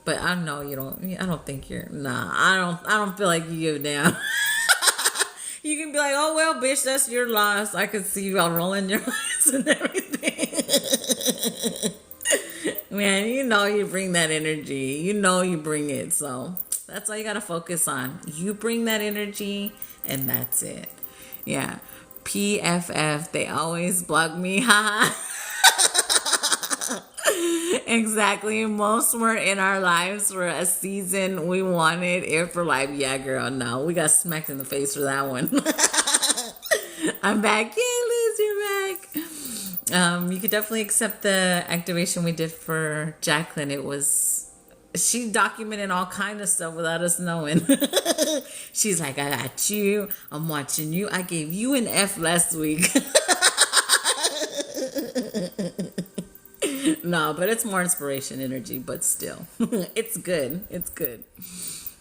But I know you don't. I don't think you're. Nah, I don't feel like you give a damn. You can be like, oh well, bitch, that's your loss. I can see you all rolling your eyes and everything. Man, you bring that energy. You bring it. So that's all you got to focus on. You bring that energy, and that's it. Yeah. PFF, they always block me. Haha. Exactly. Most were in our lives for a season. We wanted it for life. Yeah, girl. No, we got smacked in the face for that one. I'm back. Yay, Liz, you're back. You could definitely accept the activation we did for Jacqueline. It was, she documented all kind of stuff without us knowing. She's like, I got you. I'm watching you. I gave you an F last week. No, but it's more inspiration energy, but still. It's good. It's good.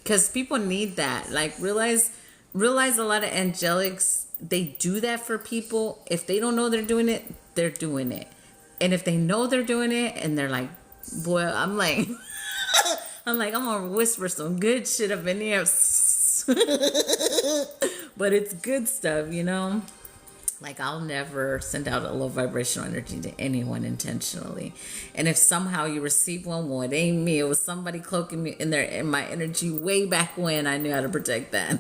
Because people need that. Like, realize a lot of angelics, they do that for people. If they don't know they're doing it, they're doing it. And if they know they're doing it and they're like, boy, I'm like, I'm gonna whisper some good shit up in here. But it's good stuff, you know? Like, I'll never send out a low vibrational energy to anyone intentionally. And if somehow you receive one, well, it ain't me. It was somebody cloaking me in my energy way back when I knew how to protect that.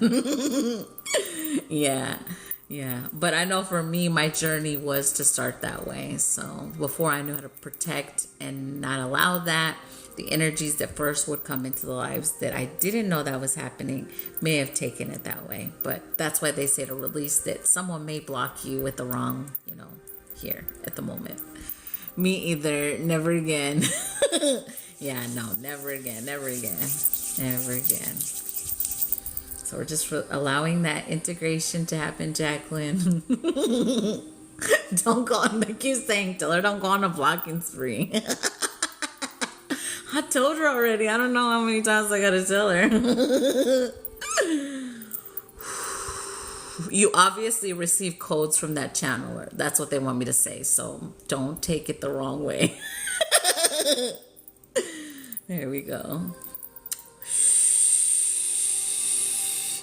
Yeah. Yeah. But I know for me, my journey was to start that way. So before I knew how to protect and not allow that, the energies that first would come into the lives that I didn't know that was happening may have taken it that way. But that's why they say to release that someone may block you with the wrong, here at the moment. Me either. Never again. Yeah, no, never again. Never again. Never again. So we're just allowing that integration to happen, Jacqueline. Don't go on, like you saying, tell her don't go on a blocking spree. I told her already. I don't know how many times I gotta tell her. You obviously receive codes from that channeler. That's what they want me to say. So don't take it the wrong way. There we go.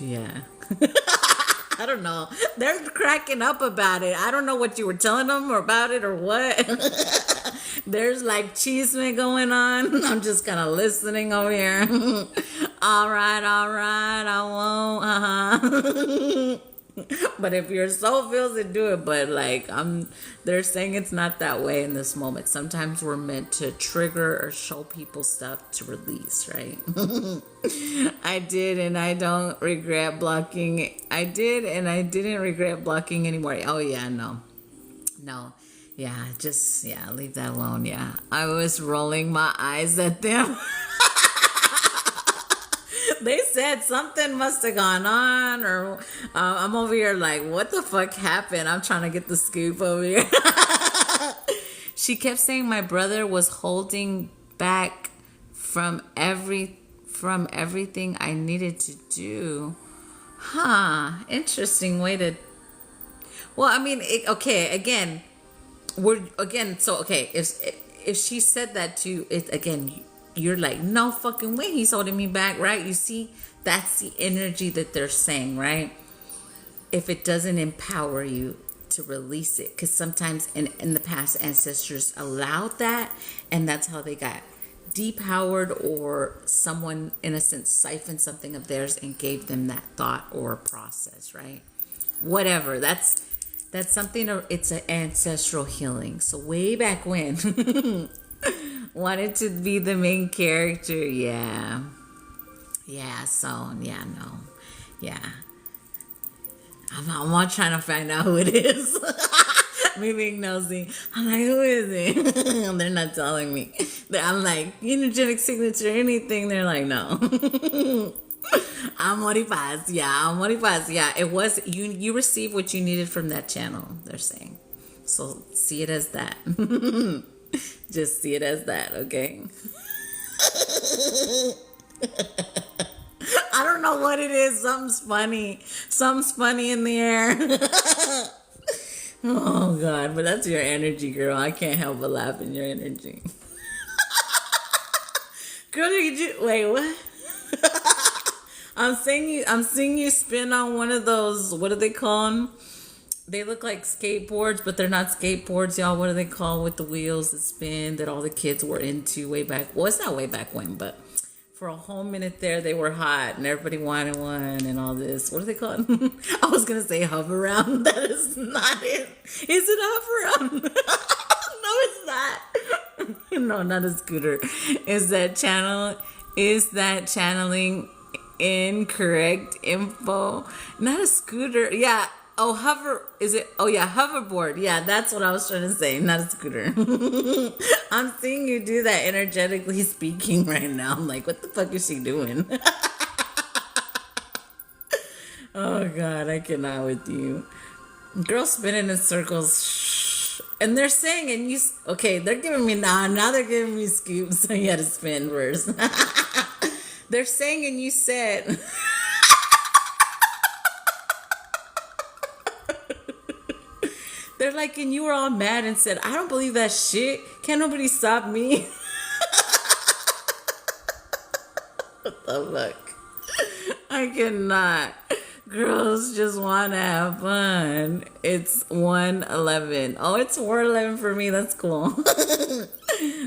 Yeah. I don't know. They're cracking up about it. I don't know what you were telling them about it or what. There's like cheeseman going on. I'm just kind of listening over here. All right, I won't. But if your soul feels it, do it. But like they're saying it's not that way in this moment. Sometimes we're meant to trigger or show people stuff to release, right? I did, and I don't regret blocking. I did, and I didn't regret blocking anymore. Oh yeah, no. Yeah, leave that alone. Yeah, I was rolling my eyes at them. They said something must have gone on, or I'm over here like, what the fuck happened? I'm trying to get the scoop over here. She kept saying my brother was holding back from everything I needed to do. Interesting way to. Well, I mean, again. If she said that to you, you're like, no fucking way he's holding me back, right? You see, that's the energy that they're saying, right? If it doesn't empower you to release it, because sometimes in the past, ancestors allowed that, and that's how they got depowered, or someone, in a sense, siphoned something of theirs and gave them that thought or process, right? Whatever, that's something, it's an ancestral healing. So way back when, wanted to be the main character. Yeah. I'm all trying to find out who it is. Me being nosy. I'm like, who is it? They're not telling me. I'm like, energetic signature, anything. They're like, no. Amor y paz. Yeah, it was, you received what you needed from that channel, they're saying. So see it as that. Just see it as that, okay? I don't know what it is. Something's funny in the air. Oh God, but that's your energy, girl. I can't help but laugh in your energy. Girl, wait, what? I'm seeing you spin on one of those, what do they call them? They look like skateboards, but they're not skateboards, y'all. What do they call with the wheels that spin that all the kids were into way back? Well, it's not way back when, but for a whole minute there, they were hot and everybody wanted one and all this. What are they called? I was going to say hover round. That is not it. Is it hover round? No, it's not. No, not a scooter. Is that channel? Is that channeling incorrect info? Not a scooter. Yeah. Oh, hover. Is it? Oh, yeah, hoverboard. Yeah, that's what I was trying to say. Not a scooter. I'm seeing you do that energetically speaking right now. I'm like, what the fuck is she doing? Oh, God, I cannot with you. Girl spinning in circles. Shh. And they're saying, and you, okay, they're giving me, now they're giving me scoops. So you had to spin first. They're saying, and you said, they're like, and you were all mad and said, I don't believe that shit. Can't nobody stop me. What the fuck? I cannot. Girls just want to have fun. It's 1:11. Oh, it's 4:11 for me. That's cool.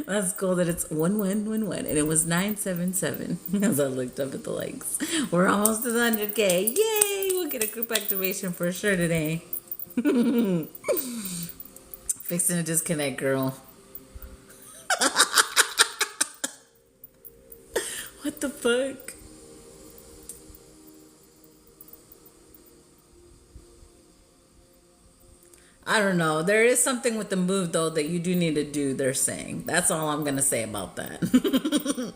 That's cool that it's 1-1-1-1. And it was 977 as I looked up at the likes. We're almost at 100K. Yay! We'll get a group activation for sure today. Fixing to disconnect, girl. What the fuck? I don't know. There is something with the move though that you do need to do, they're saying. That's all I'm gonna say about that.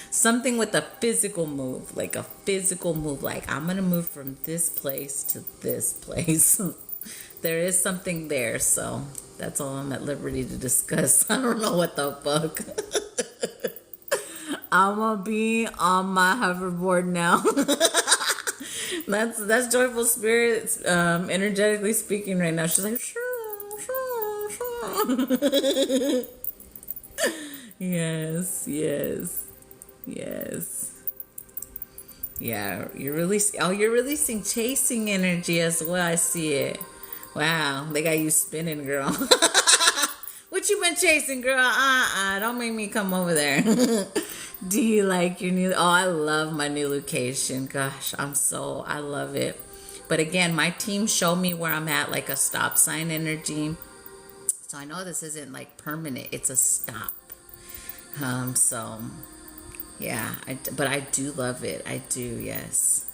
Something with a physical move. Like a physical move. Like I'm gonna move from this place to this place. There is something there, so that's all I'm at liberty to discuss. I don't know what the fuck. I'm gonna be on my hoverboard now. That's joyful spirits, energetically speaking right now. She's like, shoo, shoo, shoo. Yes, yes, yes. Yeah, you're releasing chasing energy as well. I see it. Wow, they got you spinning, girl. What you been chasing, girl? Don't make me come over there. Do you like your new? Oh, I love my new location. Gosh, I love it. But again, my team showed me where I'm at, like a stop sign energy. So I know this isn't like permanent. It's a stop. So yeah, but I do love it. I do, yes.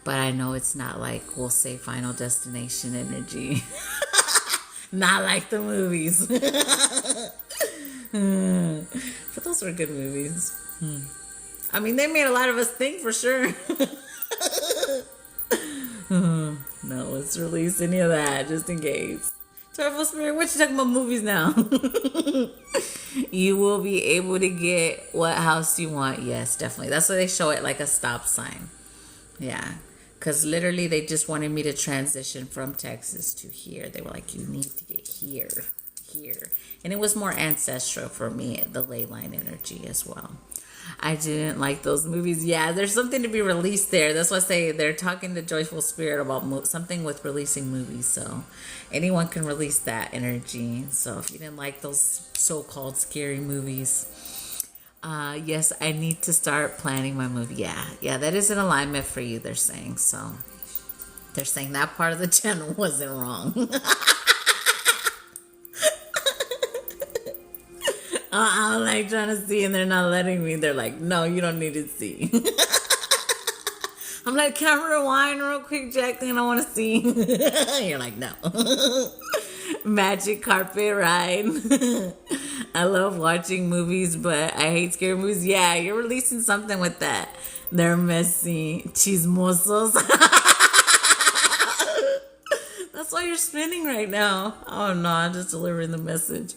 But I know it's not like, we'll say, Final Destination energy. Not like the movies. But those were good movies. I mean, they made a lot of us think for sure. No, let's release any of that just in case. Joyful Spirit, what you talking about movies now? You will be able to get what house you want. Yes, definitely. That's why they show it like a stop sign. Yeah. Because literally they just wanted me to transition from Texas to here. They were like, you need to get here. And it was more ancestral for me, the ley line energy as well. I didn't like those movies. Yeah, there's something to be released there. That's why I say they're talking to Joyful Spirit about something with releasing movies. So anyone can release that energy. So if you didn't like those so-called scary movies, yes, I need to start planning my movie. Yeah, that is in alignment for you, they're saying. So they're saying that part of the channel wasn't wrong. I'm like trying to see and they're not letting me. They're like, no, you don't need to see. I'm like, can I rewind real quick, Jacqueline? I want to see. You're like, no. Magic carpet ride. I love watching movies, but I hate scary movies. Yeah, you're releasing something with that. They're messy. Chismosos. That's why you're spinning right now. Oh, no, I'm just delivering the message.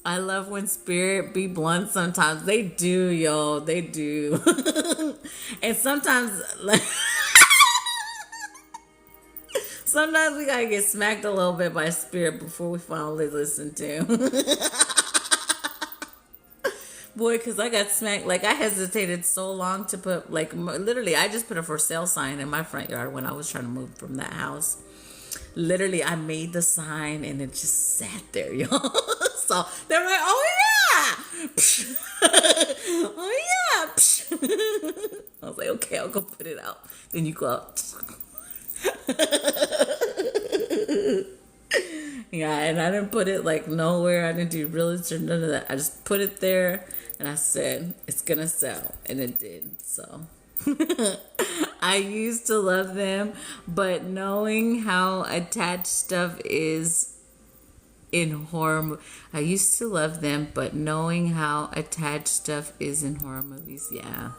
I love when spirit be blunt sometimes. They do, yo. They do. And sometimes, like, sometimes we gotta get smacked a little bit by spirit before we finally listen to. Boy, because I got smacked. Like, I hesitated so long to put, like, literally, I just put a for sale sign in my front yard when I was trying to move from that house. Literally, I made the sign and it just sat there, y'all. So they're like, oh yeah. Oh yeah. I was like, okay, I'll go put it out. Then you go out. Yeah, and I didn't put it like nowhere. I didn't do realist or none of that. I just put it there and I said, it's gonna sell. And it did. So I used to love them, but knowing how attached stuff is in I used to love them, but knowing how attached stuff is in horror movies, yeah.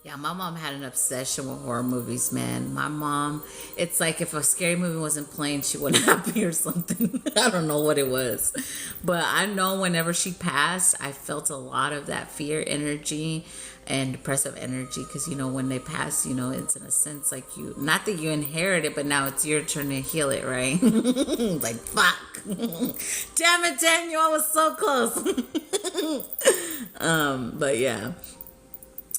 Yeah, my mom had an obsession with horror movies, man. My mom, it's like if a scary movie wasn't playing, she wasn't happy or something. I don't know what it was. But I know whenever she passed, I felt a lot of that fear energy and depressive energy. Because, you know, when they pass, you know, it's in a sense like you, not that you inherit it, but now it's your turn to heal it, right? Like, fuck. Damn it, Daniel, I was so close. But yeah.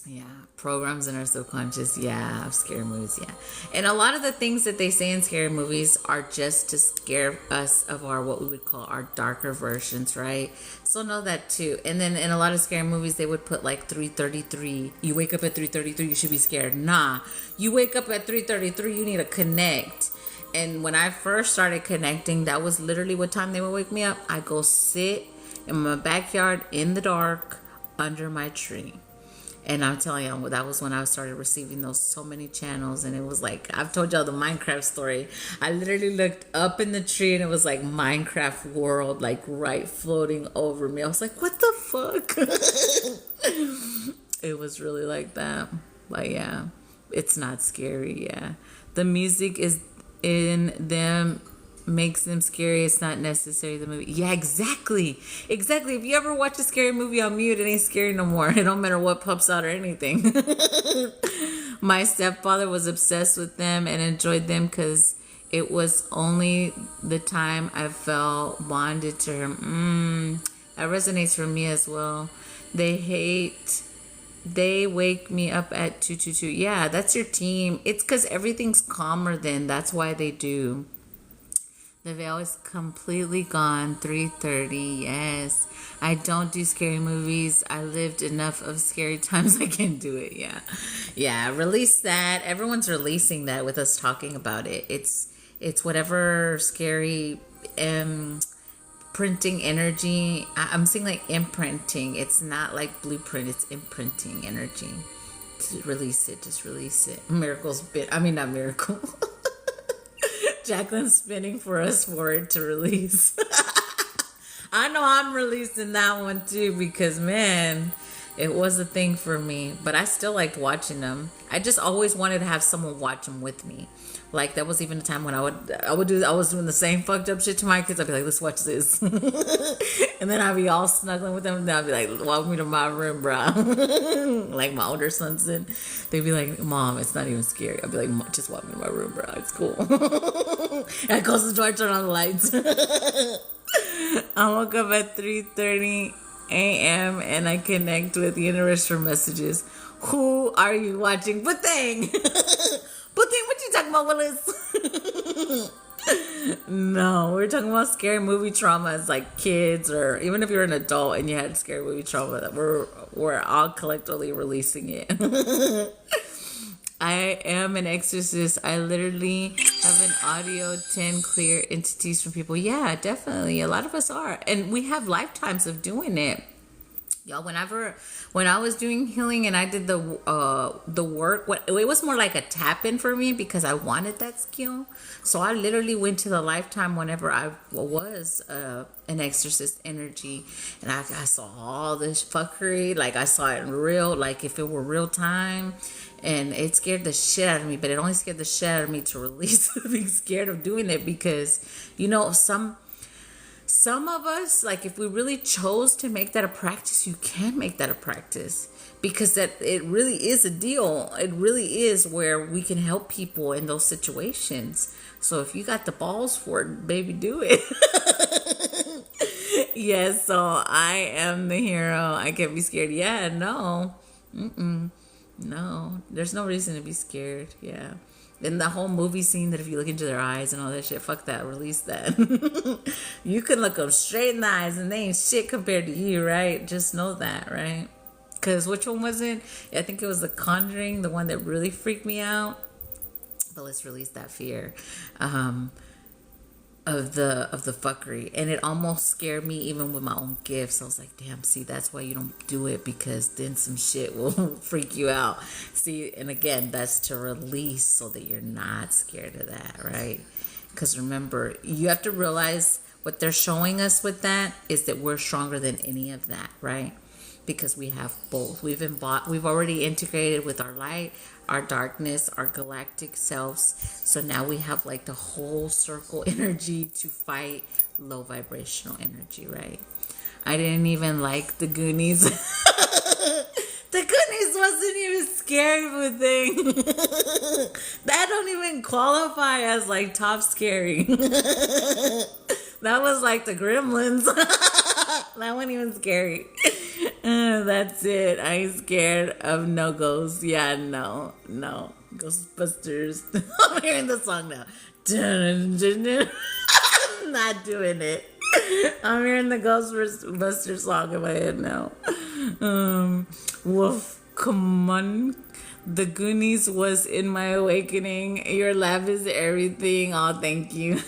Yeah, programs in our subconscious, yeah, of scary movies, yeah. And a lot of the things that they say in scary movies are just to scare us of our, what we would call our darker versions, right? So know that too. And then in a lot of scary movies, they would put like 3:33. You wake up at 3:33, you should be scared. Nah, you wake up at 3:33, you need to connect. And when I first started connecting, that was literally what time they would wake me up. I go sit in my backyard in the dark under my tree. And I'm telling you, that was when I started receiving those so many channels. And it was like, I've told y'all the Minecraft story. I literally looked up in the tree and it was like Minecraft world, like right floating over me. I was like, what the fuck? It was really like that. But yeah, it's not scary. Yeah. The music is in them makes them scary. It's not necessarily the movie. Yeah, exactly. If you ever watch a scary movie on mute, it ain't scary no more. It don't matter what pops out or anything. My stepfather was obsessed with them and enjoyed them because it was only the time I felt bonded to him. That resonates for me as well. They wake me up at 2:22. Yeah, that's your team. It's because everything's calmer then. That's why they do. The veil is completely gone. 3:30. Yes. I don't do scary movies. I lived enough of scary times I can do it. Yeah. Yeah. Release that. Everyone's releasing that with us talking about it. It's whatever scary printing energy. I'm saying like imprinting. It's not like blueprint. It's imprinting energy. Release it. Just release it. Miracle's bit. I mean, not miracle. Jacqueline's spinning for us for it to release. I know I'm releasing that one too because, man, it was a thing for me. But I still liked watching them. I just always wanted to have someone watch them with me. Like, that was even a time when I was doing the same fucked up shit to my kids. I'd be like, let's watch this. And then I'd be all snuggling with them. And then I'd be like, walk me to my room, bro. Like my older sons did. They'd be like, Mom, it's not even scary. I'd be like, just walk me to my room, bro. It's cool. And I close the door, turn on the lights. I woke up at 3:30 a.m. and I connect with the universe for messages. Who are you watching? Puting! Puting, what you talking about, Willis? No, we're talking about scary movie trauma as like kids, or even if you're an adult and you had scary movie trauma, that we're all collectively releasing it. I am an exorcist. I literally have an audio 10 clear entities from people. Yeah, definitely. A lot of us are. And we have lifetimes of doing it. Y'all, when I was doing healing and I did the work, it was more like a tap in for me because I wanted that skill. So I literally went to the lifetime whenever I was an exorcist energy, and I saw all this fuckery. Like, I saw it in real, like if it were real time, and it scared the shit out of me. But it only scared the shit out of me to release being scared of doing it because, you know, some of us, like, if we really chose to make that a practice, you can make that a practice because that it really is a deal. It really is where we can help people in those situations. So if you got the balls for it, baby, do it. Yes, so I am the hero. I can't be scared. Yeah, no. No, there's no reason to be scared. Yeah. And the whole movie scene that if you look into their eyes and all that shit, fuck that, release that. You can look them straight in the eyes and they ain't shit compared to you, right? Just know that, right? Because which one was it? I think it was The Conjuring, the one that really freaked me out. But let's release that fear. of the fuckery, and it almost scared me even with my own gifts. I was like, damn, see, that's why you don't do it, because then some shit will freak you out. See, and again, that's to release so that you're not scared of that, right? Because remember, you have to realize what they're showing us with that is that we're stronger than any of that, right? Because we have both. We've already integrated with our light, our darkness, our galactic selves. So now we have like the whole circle energy to fight low vibrational energy, right? I didn't even like the Goonies. The Goonies wasn't even scary of a thing. That don't even qualify as like top scary. That was like the Gremlins. That wasn't even scary. That's it. I ain't scared of no ghosts. Yeah, no. Ghostbusters. I'm hearing the song now. I'm not doing it. I'm hearing the Ghostbusters song in my head now. Woof, come on. The Goonies was in my awakening. Your laugh is everything. Oh, thank you.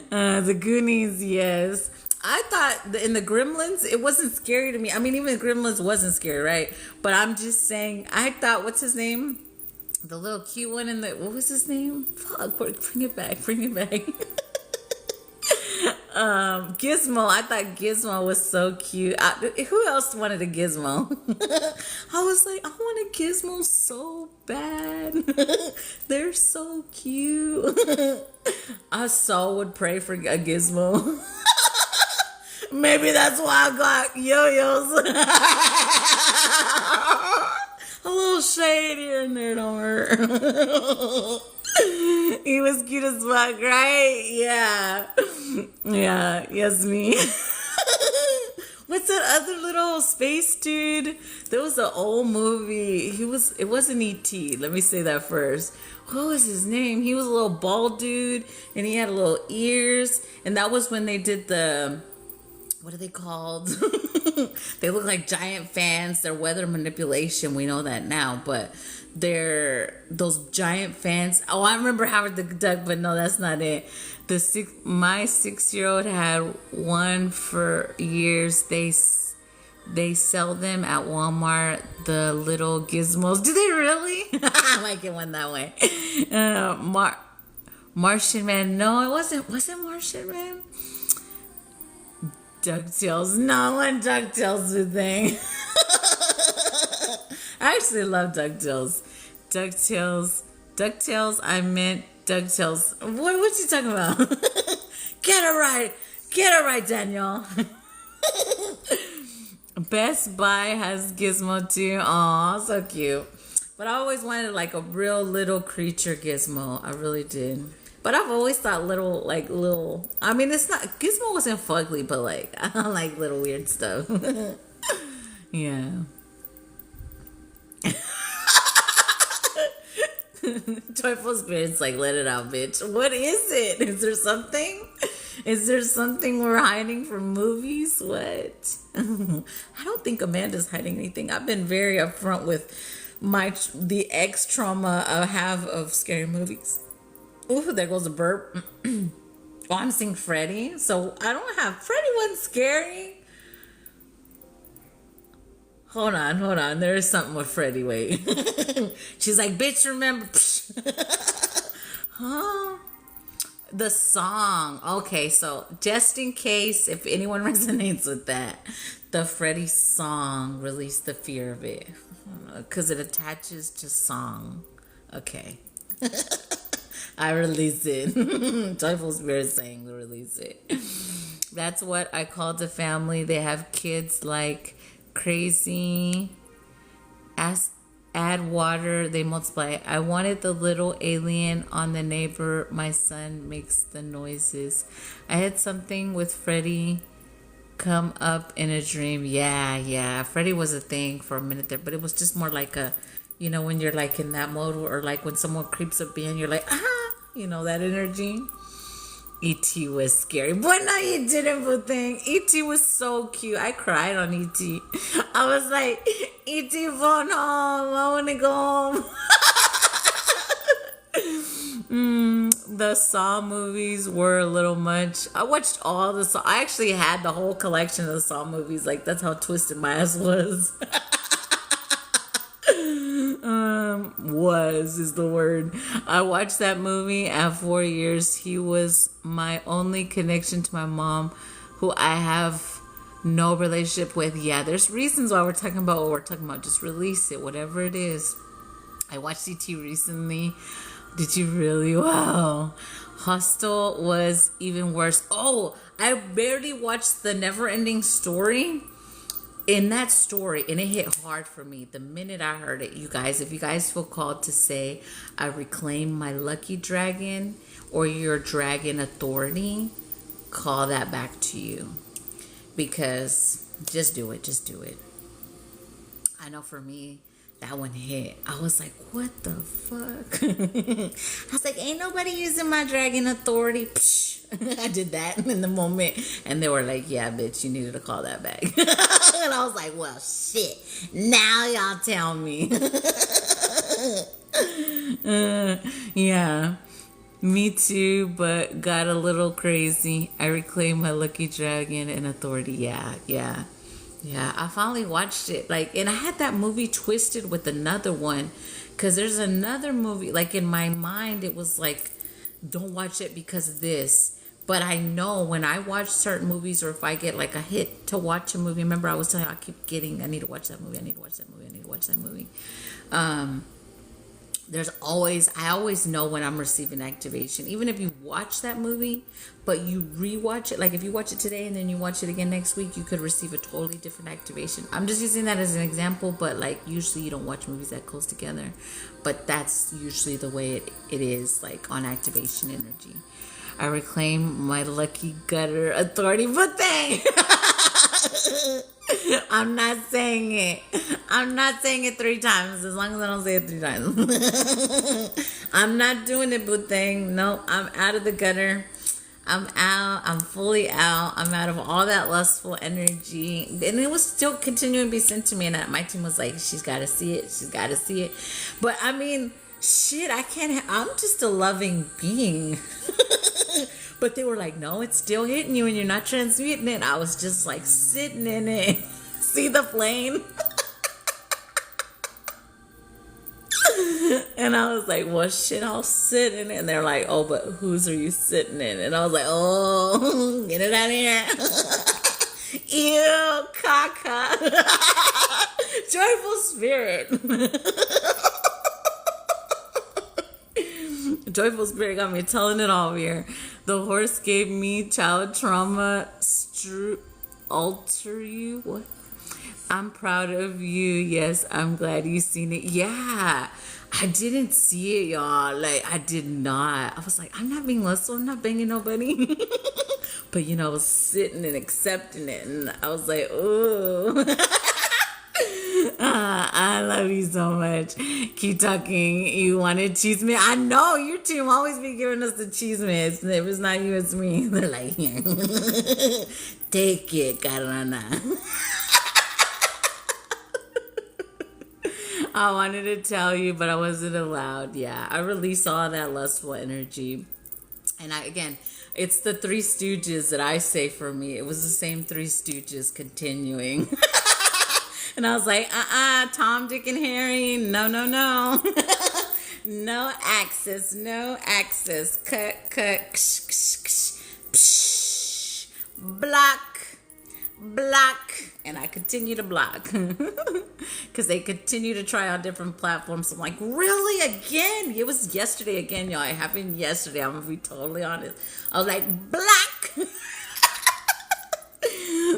The Goonies, yes. I thought in the Gremlins, it wasn't scary to me. I mean, even the Gremlins wasn't scary, right? But I'm just saying, I thought, what's his name? The little cute one in the, what was his name? Fuck, bring it back. Gizmo. I thought Gizmo was so cute. Who else wanted a Gizmo? I was like, I want a Gizmo so bad. They're so cute. I so would pray for a Gizmo. Maybe that's why I got yo-yos. A little shade here and there, don't hurt. He was cute as fuck, right? Yeah. Yes, me. What's that other little space dude? There was an old movie. It wasn't E.T. Let me say that first. What was his name? He was a little bald dude, and he had little ears. And that was when they did what are they called? They look like giant fans. They're weather manipulation. We know that now, but they're those giant fans. Oh, I remember Howard the Duck, but no, that's not it. My 6-year-old had one for years. They sell them at Walmart. The little gizmos. Do they really? I might get one that way. Martian Man. No, it wasn't. Was it Martian Man? DuckTales. No, when DuckTales the thing. I actually love DuckTales. DuckTales. I meant DuckTales. What you talking about? Get it right, Daniel. Best Buy has Gizmo too. Aw, so cute. But I always wanted like a real little creature Gizmo. I really did. But I've always thought little, I mean, it's not, Gizmo wasn't fugly, but like, I like little weird stuff. Yeah. Joyful Spirits, like, let it out, bitch. What is it? Is there something? Is there something we're hiding from movies? What? I don't think Amanda's hiding anything. I've been very upfront with the ex trauma I have of scary movies. Ooh, there goes a burp. Oh, I'm seeing Freddy. So I don't have... Freddy wasn't scary. Hold on. There is something with Freddy. Wait. She's like, bitch, remember... Huh? The song. Okay, so just in case, if anyone resonates with that, the Freddy song, Release the Fear of It. Because it attaches to song. Okay. I release it. Joyful Spirit saying release it. That's what I call the family. They have kids like crazy. Add water, they multiply. I wanted the little alien on the neighbor. My son makes the noises. I had something with Freddy come up in a dream. Yeah. Freddy was a thing for a minute there, but it was just more like a, you know, when you're like in that mode, or like when someone creeps up in, you're like, you know, that energy. E.T. was scary. But no, you didn't, boo thing. E.T. was so cute. I cried on E.T. I was like, E.T. phone home. I want to go home. The Saw movies were a little much. I watched all the Saw. I actually had the whole collection of the Saw movies. Like, that's how twisted my ass was. Is the word. I watched that movie at 4 years. He was my only connection to my mom, who I have no relationship with. Yeah, there's reasons why we're talking about what we're talking about. Just release it, whatever it is. I watched CT recently. Did you really? Wow. Hostel was even worse. Oh, I barely watched the Never Ending Story. In that story, and it hit hard for me the minute I heard it. You guys, if you guys feel called to say, I reclaim my lucky dragon or your dragon authority, call that back to you. Because just do it. Just do it. I know for me, that one hit. I was like, what the fuck? I was like, ain't nobody using my dragon authority. Psh. I did that in the moment. And they were like, yeah, bitch, you needed to call that back. And I was like, well, shit. Now y'all tell me. Yeah. Me too, but got a little crazy. I reclaimed my lucky dragon and authority. Yeah, I finally watched it. Like, and I had that movie twisted with another one. Because there's another movie, like in my mind, it was like, don't watch it because of this. But I know when I watch certain movies, or if I get like a hit to watch a movie, remember I was telling you, I keep getting, I need to watch that movie, I need to watch that movie, I need to watch that movie. I always know when I'm receiving activation. Even if you watch that movie, but you rewatch it, like if you watch it today and then you watch it again next week, you could receive a totally different activation. I'm just using that as an example, but like usually you don't watch movies that close together. But that's usually the way it is, like on activation energy. I reclaim my lucky gutter authority, but dang! I'm not saying it. I'm not saying it 3 times, as long as I don't say it 3 times. I'm not doing it, boo thing. No, I'm out of the gutter. I'm out. I'm fully out. I'm out of all that lustful energy. And it was still continuing to be sent to me. And my team was like, she's got to see it. She's got to see it. But I mean, shit, I can't. I'm just a loving being. But they were like, no, it's still hitting you and you're not transmuting it. I was just like sitting in it. See the flame? And I was like, well, shit, I'll sit in it. And they're like, oh, but whose are you sitting in? And I was like, oh, get it out of here. Ew, caca. Joyful spirit. Joyful spirit got me telling it all here. The horse gave me child trauma. Alter you? What? I'm proud of you. Yes, I'm glad you seen it. Yeah, I didn't see it, y'all. Like, I did not. I was like, I'm not being lustful. I'm not banging nobody. But, you know, I was sitting and accepting it. And I was like, ooh. I love you so much. Keep talking. You wanted cheese man? I know your team always be giving us the cheese man. If it's not you, it's me. They're like, here, take it, Carana. I wanted to tell you, but I wasn't allowed. Yeah, I released all that lustful energy. And it's the 3 Stooges that I say for me. It was the same 3 Stooges continuing. And I was like, Tom, Dick, and Harry, no. No access. Cut, block. And I continue to block. Because they continue to try on different platforms. I'm like, really? Again? It was yesterday again, y'all. It happened yesterday. I'm going to be totally honest. I was like, block.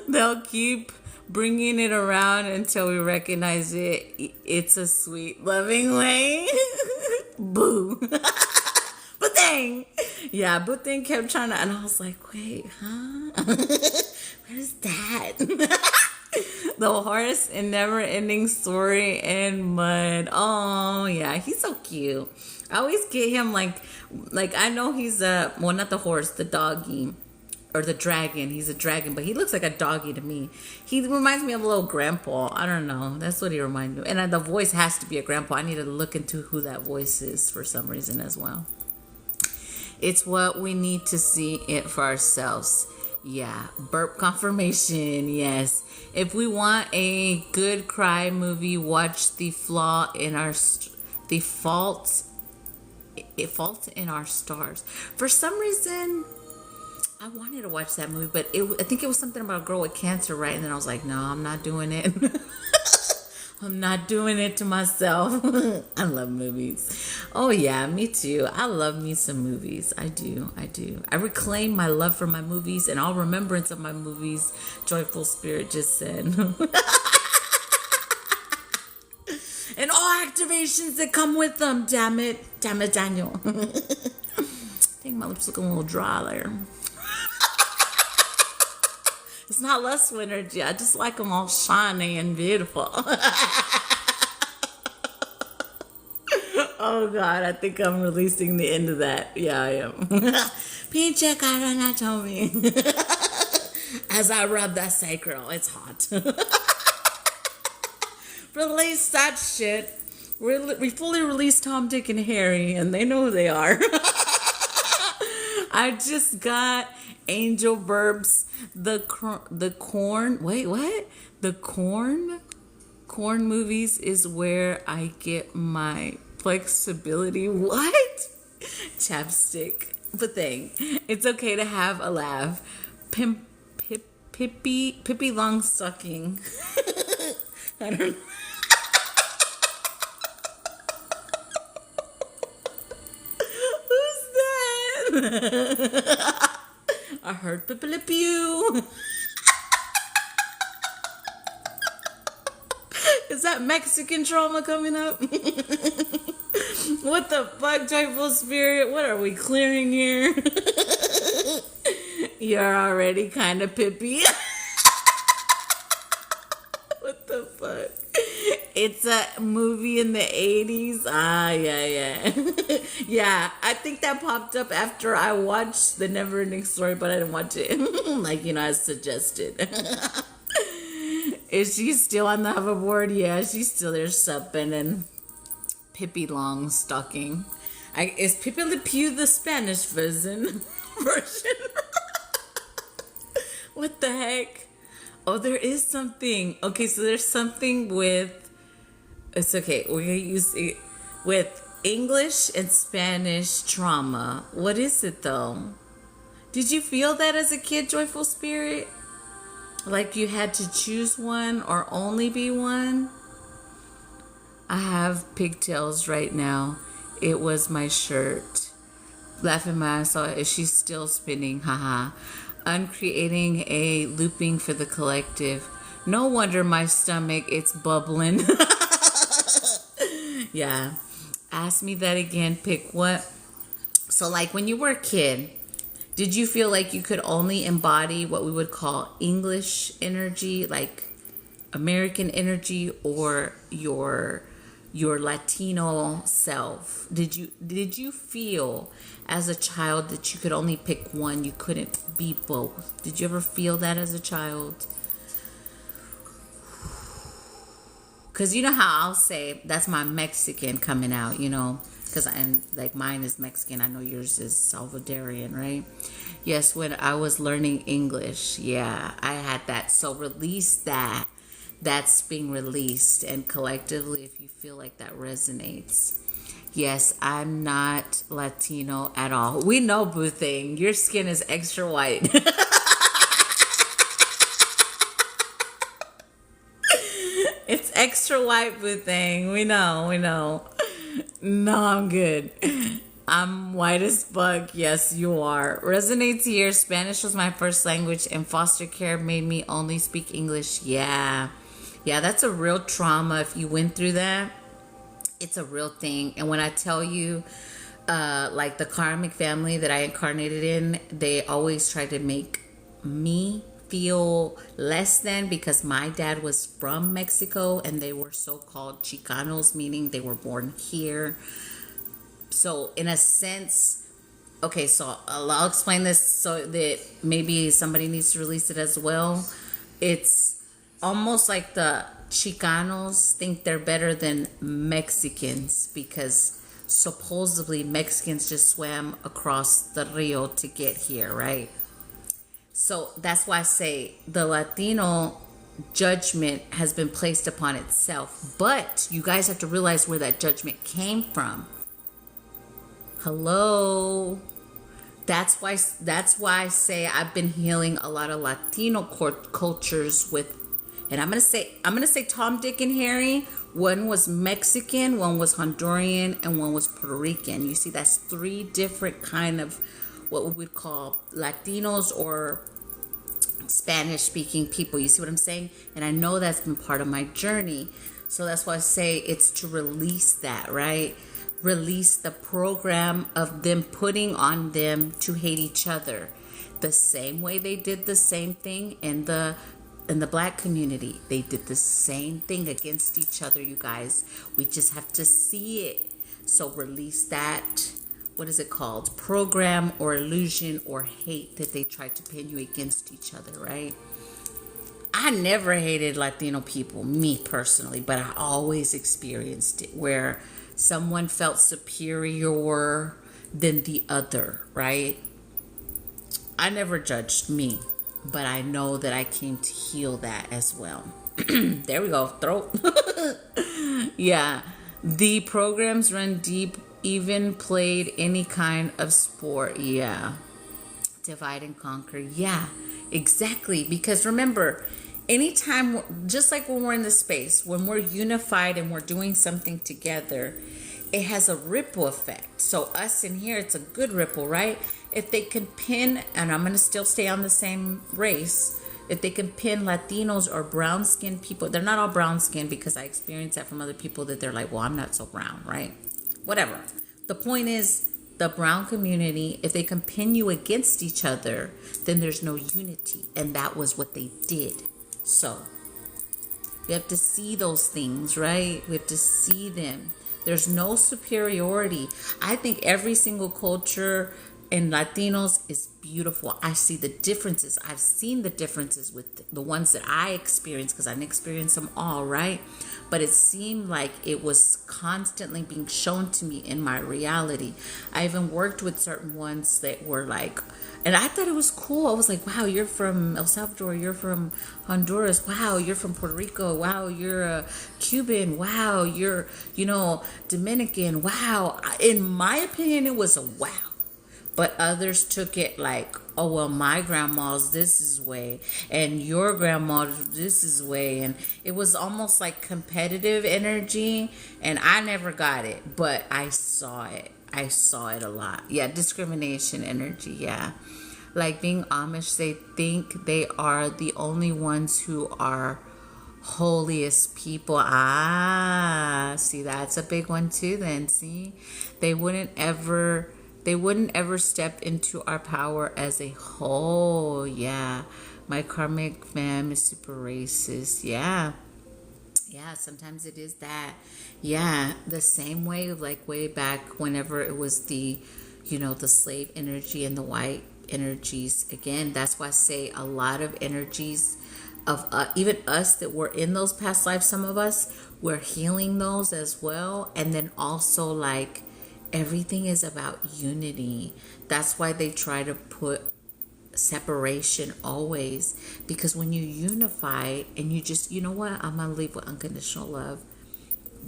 They'll keep bringing it around until we recognize it. It's a sweet, loving way. Boo. But dang. Yeah, but then kept trying to, and I was like, wait, huh? What is that? The horse in Never Ending Story and Mud. Oh, yeah, he's so cute. I always get him like I know he's well, not the horse, the doggy. Or the dragon. He's a dragon, but he looks like a doggy to me. He reminds me of a little grandpa. I don't know. That's what he reminds me of. And the voice has to be a grandpa. I need to look into who that voice is for some reason as well. It's what we need to see it for ourselves. Yeah, burp confirmation. Yes. If we want a good cry movie, watch The Flaw in Our The Fault Fault in Our Stars. For some reason, I wanted to watch that movie, but I think it was something about a girl with cancer, right? And then I was like, no, I'm not doing it. I'm not doing it to myself. I love movies. Oh, yeah, me too. I love me some movies. I do. I reclaim my love for my movies and all remembrance of my movies, Joyful Spirit just said. And all activations that come with them, damn it. Damn it, Daniel. I think my lips looking a little dry there. It's not lustful energy. I just like them all shiny and beautiful. Oh, God. I think I'm releasing the end of that. Yeah, I am. Pinche cara told me. As I rub that sacral. It's hot. Release that shit. We fully released Tom, Dick, and Harry, and they know who they are. I just got Angel Burps. The corn. Wait, what? The corn movies is where I get my flexibility. What? Chapstick. But thing. It's okay to have a laugh. Pippi Longstocking. I don't know. Who's that? I heard Pippi Le Pew. Is that Mexican trauma coming up? What the fuck, Joyful Spirit? What are we clearing here? You're already kind of Pippi. What the fuck? It's a movie in the 80s. Ah, yeah. Yeah, I think that popped up after I watched The Neverending Story, but I didn't watch it. Like, as suggested. Is she still on the hoverboard? Yeah, she's still there supping and Pippi Longstocking. Is Pippi Le Pew the Spanish version? What the heck? Oh, there is something. Okay, so there's something with... It's okay. We're going to use it with English and Spanish trauma. What is it, though? Did you feel that as a kid, Joyful Spirit? Like you had to choose one or only be one? I have pigtails right now. It was my shirt. Laughing my ass off. Is she still spinning? Haha. Uncreating a looping for the collective. No wonder my stomach, it's bubbling. Yeah. Ask me that again. Pick what? So like when you were a kid, did you feel like you could only embody what we would call English energy, like American energy, or your Latino self? Did you feel as a child that you could only pick one, you couldn't be both? Did you ever feel that as a child? Because you know how I'll say, that's my Mexican coming out, because like mine is Mexican. I know yours is Salvadorian, right? Yes, when I was learning English, yeah, I had that. So release that. That's being released. And collectively, if you feel like that resonates. Yes, I'm not Latino at all. We know, boo thing. Your skin is extra white. It's extra white, boo thing. We know. No, I'm good. I'm white as fuck. Yes, you are. Resonates here. Spanish was my first language, and foster care made me only speak English. Yeah, that's a real trauma. If you went through that, it's a real thing. And when I tell you, like the karmic family that I incarnated in, they always try to make me feel less than, because my dad was from Mexico and they were so-called Chicanos, meaning they were born here. So in a sense, okay, so I'll explain this so that maybe somebody needs to release it as well. It's almost like the Chicanos think they're better than Mexicans, because supposedly Mexicans just swam across the Rio to get here, right? So that's why I say the Latino judgment has been placed upon itself. But you guys have to realize where that judgment came from. Hello. That's why I say I've been healing a lot of Latino cultures with, and I'm gonna say Tom, Dick, and Harry. One was Mexican, one was Honduran, and one was Puerto Rican. You see, that's three different kind of what we would call Latinos or Spanish speaking people. You see what I'm saying? And I know that's been part of my journey. So that's why I say it's to release that, right? Release the program of them putting on them to hate each other. The same way they did the same thing in the black community. They did the same thing against each other, you guys. We just have to see it. So release that, what is it called? Program or illusion or hate that they tried to pin you against each other, right? I never hated Latino people, me personally, but I always experienced it where someone felt superior than the other, right? I never judged me, but I know that I came to heal that as well. There we go, throat. Yeah, the programs run deep, even played any kind of sport. Yeah, divide and conquer. Yeah, exactly. Because remember, anytime, just like when we're in the space, when we're unified and we're doing something together, it has a ripple effect. So us in here, it's a good ripple, right? If they can pin, and I'm going to still stay on the same race, if they can pin Latinos or brown skinned people, they're not all brown skinned because I experienced that from other people that they're like, well, I'm not so brown, right? Whatever. The point is, the brown community, if they can pin you against each other, then there's no unity. And that was what they did. So we have to see those things, right? We have to see them. There's no superiority. I think every single culture in Latinos is beautiful. I see the differences. I've seen the differences with the ones that I experienced because I didn't experience them all, right? But it seemed like it was constantly being shown to me in my reality. I even worked with certain ones that were like, and I thought it was cool. I was like, wow, you're from El Salvador. You're from Honduras. Wow, you're from Puerto Rico. Wow, you're a Cuban. Wow, you're, Dominican. Wow. In my opinion, it was a wow. But others took it like, oh, well, my grandma's this is way and your grandma this is way. And it was almost like competitive energy. And I never got it, but I saw it. I saw it a lot. Yeah, discrimination energy. Yeah. Like being Amish, they think they are the only ones who are holiest people. See, that's a big one too then. See, they wouldn't ever step into our power as a whole. Yeah, my karmic fam is super racist. Yeah, sometimes it is that. Yeah, the same way, like way back whenever it was the slave energy and the white energies. Again, that's why I say a lot of energies of even us that were in those past lives, some of us, we're healing those as well. And then also like everything is about unity. That's why they try to put separation always, because when you unify and you just, I'm gonna leave with unconditional love,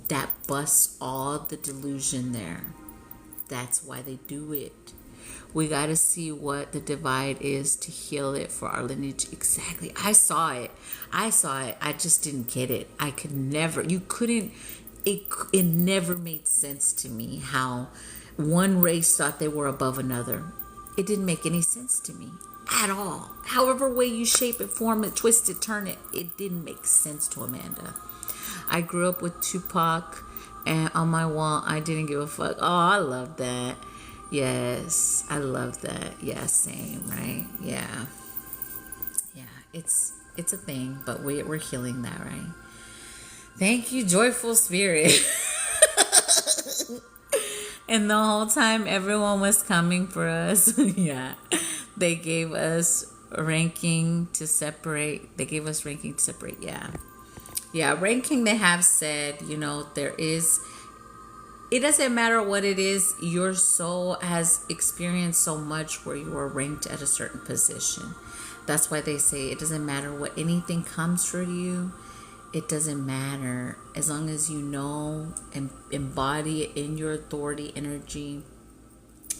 that busts all the delusion there. That's why they do it. We got to see what the divide is to heal it for our lineage. Exactly. I saw it. I just didn't get it. It never made sense to me how one race thought they were above another. It didn't make any sense to me at all. However way you shape it, form it, twist it, turn it, it didn't make sense to Amanda. I grew up with Tupac, and on my wall, I didn't give a fuck. Oh, I love that. Yes, I love that. Yeah, same, right? Yeah, it's a thing, but we're healing that, right? Thank you, joyful spirit. And the whole time, everyone was coming for us. Yeah, they gave us ranking to separate. Yeah, ranking. They have said, there is. it doesn't matter what it is. Your soul has experienced so much where you are ranked at a certain position. That's why they say it doesn't matter what anything comes for you. It doesn't matter as long as you know and embody it in your authority energy.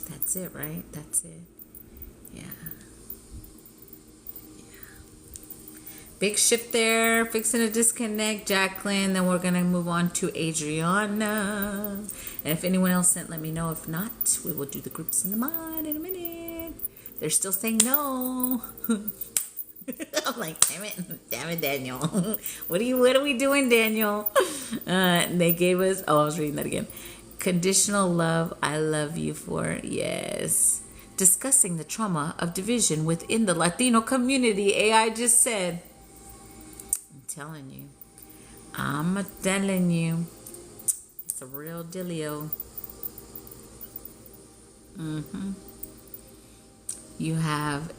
That's it, right? That's it. Yeah. Big shift there. Fixing to disconnect, Jacqueline. Then we're going to move on to Adriana. And if anyone else sent, let me know. If not, we will do the groups in the mod in a minute. They're still saying no. I'm like, damn it, Daniel. What are we doing, Daniel? They gave us, I was reading that again. Conditional love, I love you for, yes. Discussing the trauma of division within the Latino community. AI just said, I'm telling you, it's a real dealio. You having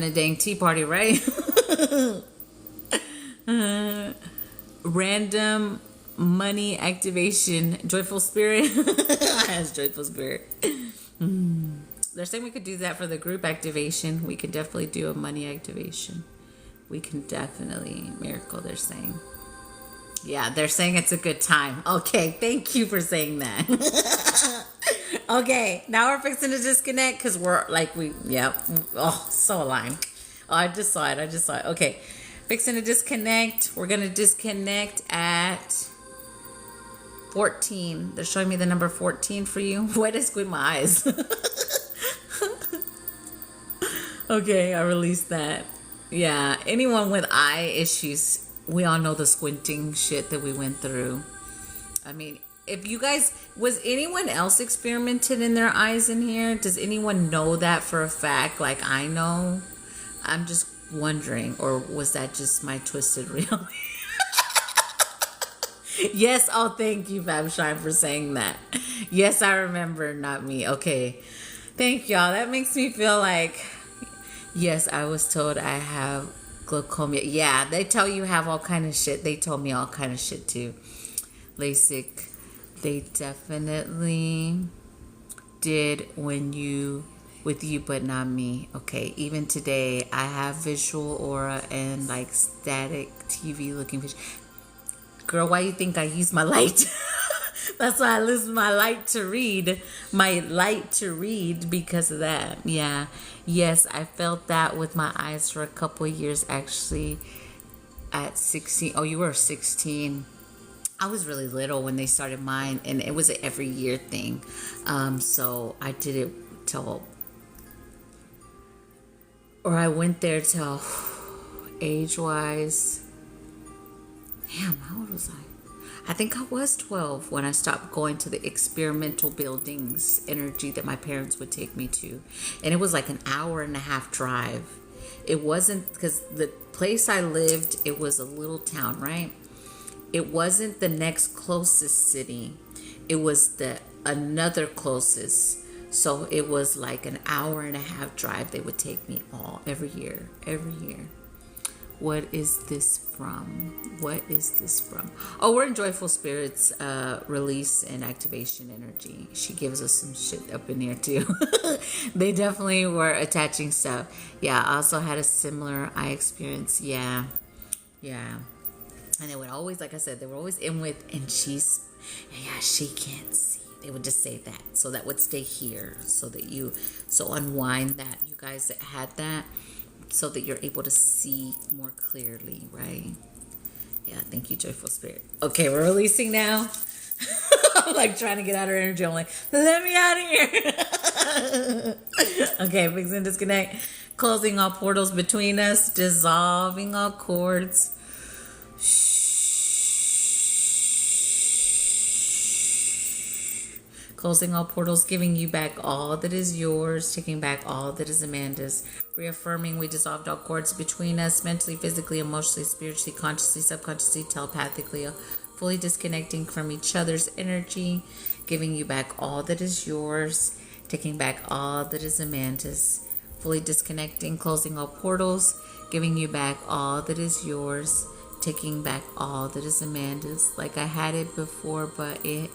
a dang tea party, right? Random money activation, joyful spirit. Has joyful spirit. They're saying we could do that for the group activation. We could definitely do a money activation. We can definitely miracle, they're saying. Yeah, they're saying it's a good time. Okay, thank you for saying that. Okay, now we're fixing to disconnect because we're like, oh, so aligned. Oh, I just saw it. Okay, fixing to disconnect. We're going to disconnect at 14. They're showing me the number 14 for you. Why did I squint my eyes? Okay, I released that. Yeah, anyone with eye issues, we all know the squinting shit that we went through. I mean, if you guys, was anyone else experimented in their eyes in here? Does anyone know that for a fact? Like I know? I'm just wondering, or was that just my twisted reality? Yes, oh, thank you, Fabshine, for saying that. Yes, I remember, not me. Okay, thank y'all. That makes me feel like, yes, I was told I have glaucoma. Yeah, they tell you have all kind of shit. They told me all kind of shit too. LASIK, they definitely did with you, but not me. Okay, even today, I have visual aura and like static TV looking vision. Girl, why you think I use my light? That's why I use my light to read. Because of that. Yeah. Yes, I felt that with my eyes for a couple of years, actually, at 16. Oh, you were 16. I was really little when they started mine, and it was an every year thing. So I did it I went there till age-wise. Damn, how old was I think I was 12 when I stopped going to the experimental buildings energy that my parents would take me to. And it was like an hour and a half drive. It wasn't, because the place I lived, it was a little town, right? It wasn't the next closest city. It was another closest. So it was like an hour and a half drive. They would take me every year. What is this from? Oh, we're in Joyful Spirits release and activation energy. She gives us some shit up in here too. They definitely were attaching stuff. Yeah, I also had a similar eye experience. Yeah. And they would always, like I said, they were always in with, and she can't see. They would just say that. So that would stay here. So unwind that. You guys that had that, so that you're able to see more clearly, right? Yeah, thank you, Joyful Spirit. Okay, we're releasing now. I'm like trying to get out of her energy. I'm like, let me out of here. Okay, fixing to disconnect. Closing all portals between us. Dissolving all cords. Closing all portals, giving you back all that is yours, taking back all that is Amanda's. Reaffirming we dissolved all cords between us, mentally, physically, emotionally, spiritually, consciously, subconsciously, telepathically, fully disconnecting from each other's energy, giving you back all that is yours, taking back all that is Amanda's. Fully disconnecting, closing all portals, giving you back all that is yours, taking back all that is Amanda's. Like I had it before, but it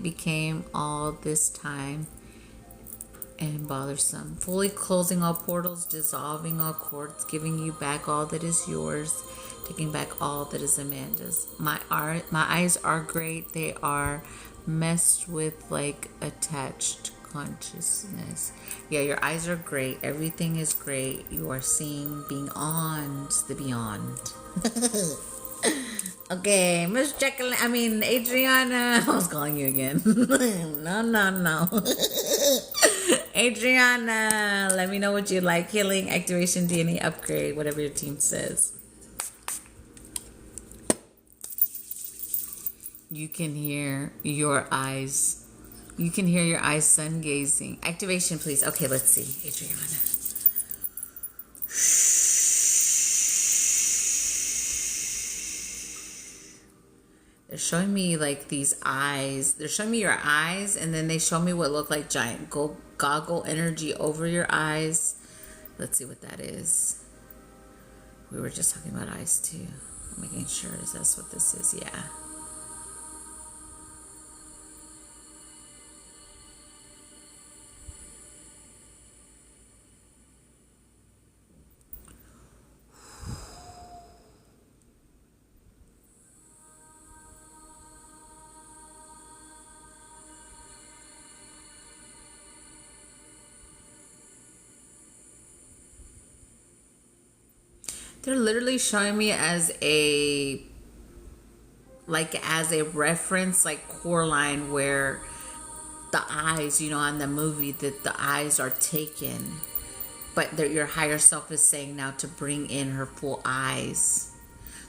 became all this time and bothersome. Fully closing all portals, dissolving all cords, giving you back all that is yours, taking back all that is Amanda's. My eyes are great. They are messed with like attached consciousness. Yeah, your eyes are great. Everything is great. You are seeing beyond the beyond. Okay, Miss Jacqueline, Adriana. I was calling you again. No. Adriana, let me know what you like. Healing, activation, DNA upgrade, whatever your team says. You can hear your eyes. You can hear your eyes sun gazing. Activation, please. Okay, let's see. Adriana. They're showing me like these eyes. They're showing me your eyes, and then they show me what look like giant goggle energy over your eyes. Let's see what that is. We were just talking about eyes too. I'm making sure that's what this is. Yeah. They're literally showing me as a reference, like Coraline, where the eyes, on the movie, that the eyes are taken, but that your higher self is saying now to bring in her full eyes.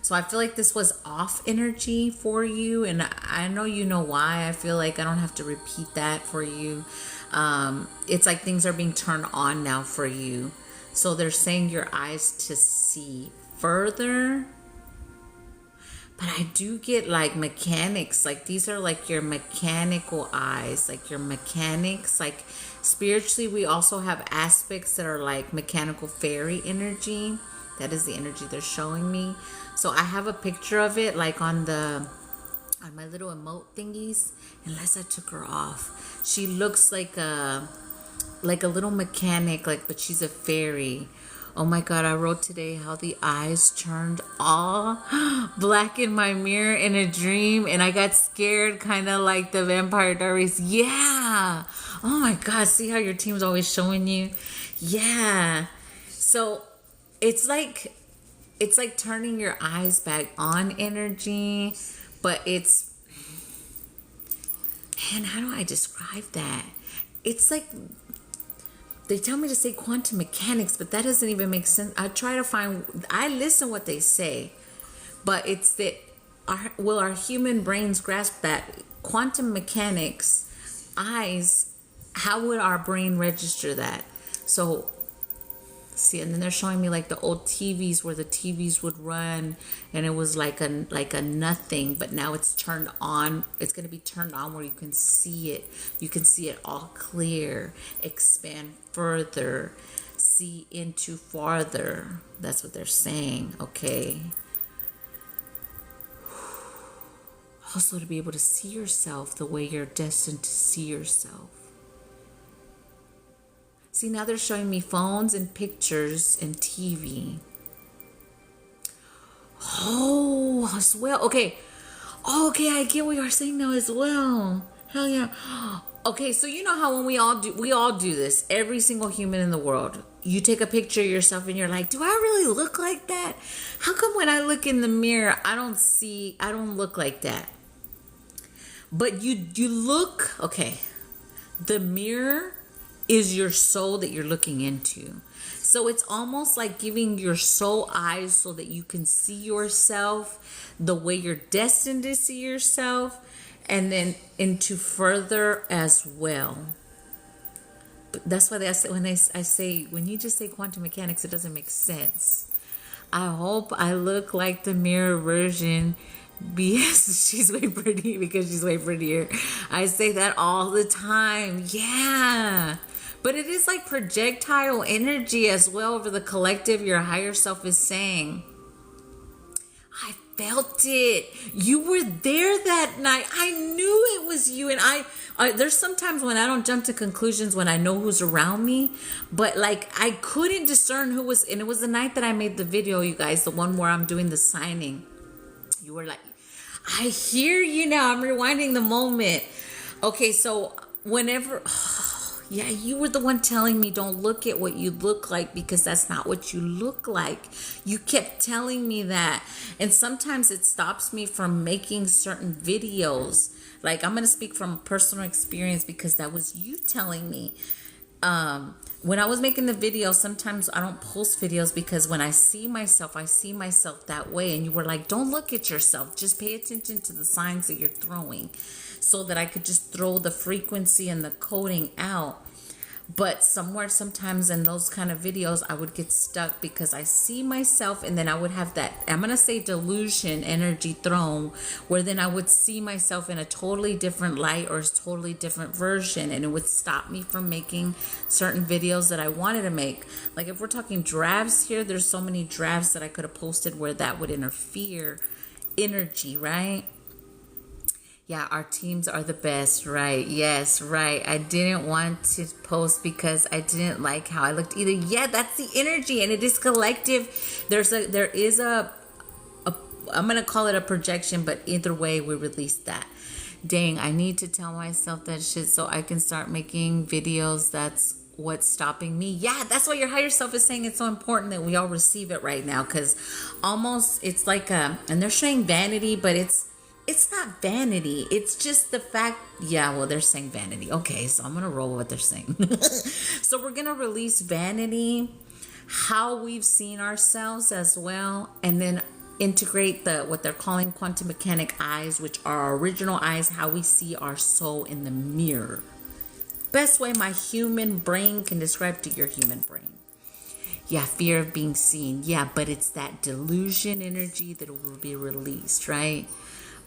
So I feel like this was off energy for you, and I know you know why. I feel like I don't have to repeat that for you. It's like things are being turned on now for you. So they're saying your eyes to see further. But I do get like mechanics. Like these are like your mechanical eyes. Like your mechanics. Like spiritually, we also have aspects that are like mechanical fairy energy. That is the energy they're showing me. So I have a picture of it like on my little emote thingies. Unless I took her off. She looks like a little mechanic, but she's a fairy. Oh my God, I wrote today how the eyes turned all black in my mirror in a dream, and I got scared, kind of like the Vampire Diaries. Yeah. Oh my God, see how your team's always showing you? Yeah. So it's like turning your eyes back on energy, but it's, man, how do I describe that? It's like, they tell me to say quantum mechanics, but that doesn't even make sense. I listen what they say, but it's that will our human brains grasp that quantum mechanics, eyes, how would our brain register that? So, see, and then they're showing me like the old TVs where the TVs would run and it was like a nothing, but now it's turned on. It's going to be turned on where you can see it. You can see it all clear, expand further, see into farther. That's what they're saying. Okay. Also to be able to see yourself the way you're destined to see yourself. See, now they're showing me phones and pictures and TV. Oh, as well. Okay, I get what you're saying now as well. Hell yeah. Okay, so you know how when we all do this, every single human in the world, you take a picture of yourself and you're like, do I really look like that? How come when I look in the mirror, I don't look like that? But you look, okay, the mirror is your soul that you're looking into. So it's almost like giving your soul eyes so that you can see yourself the way you're destined to see yourself, and then into further as well. But that's why when you just say quantum mechanics, it doesn't make sense. I hope I look like the mirror version. BS, she's way pretty because she's way prettier. I say that all the time. Yeah. But it is like projectile energy as well over the collective. Your higher self is saying, I felt it. You were there that night. I knew it was you. And I there's sometimes when I don't jump to conclusions when I know who's around me, but like I couldn't discern who was. And it was the night that I made the video, you guys, the one where I'm doing the signing. You were like, I hear you now. I'm rewinding the moment. Okay, so whenever, yeah, you were the one telling me don't look at what you look like because that's not what you look like. You kept telling me that. And sometimes it stops me from making certain videos. Like, I'm going to speak from personal experience because that was you telling me. When I was making the video, sometimes I don't post videos because when I see myself that way. And you were like, don't look at yourself. Just pay attention to the signs that you're throwing so that I could just throw the frequency and the coding out. But sometimes in those kind of videos, I would get stuck because I see myself and then I would have that, I'm going to say delusion energy thrown, where then I would see myself in a totally different light or a totally different version. And it would stop me from making certain videos that I wanted to make. Like if we're talking drafts here, there's so many drafts that I could have posted where that would interfere energy, right? Yeah, our teams are the best, right? Yes, right. I didn't want to post because I didn't like how I looked either. Yeah, that's the energy, and it is collective. There is a I'm gonna call it a projection, but either way, we release that. Dang, I need to tell myself that shit so I can start making videos. That's what's stopping me. Yeah, that's why your higher self is saying it's so important that we all receive it right now, because almost it's like and they're saying vanity, but it's not vanity. It's just the fact, yeah, well, they're saying vanity. Okay, so I'm going to roll with what they're saying. So we're going to release vanity, how we've seen ourselves as well, and then integrate what they're calling quantum mechanic eyes, which are our original eyes, how we see our soul in the mirror. Best way my human brain can describe to your human brain. Yeah, fear of being seen. Yeah, but it's that delusion energy that will be released, right?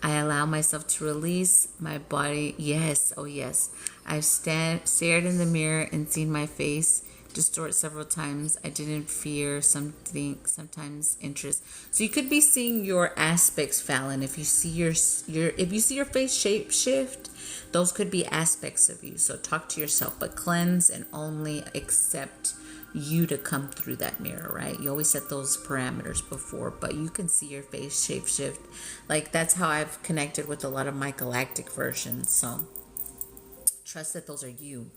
I allow myself to release my body. Yes, oh yes. I've stared in the mirror and seen my face distort several times. I didn't fear something, sometimes interest. So you could be seeing your aspects, Fallon. If you see your face shape shift, those could be aspects of you. So talk to yourself, but cleanse and only accept you to come through that mirror, right? You always set those parameters before, but you can see your face shape shift. Like that's how I've connected with a lot of my galactic versions. So trust that those are you.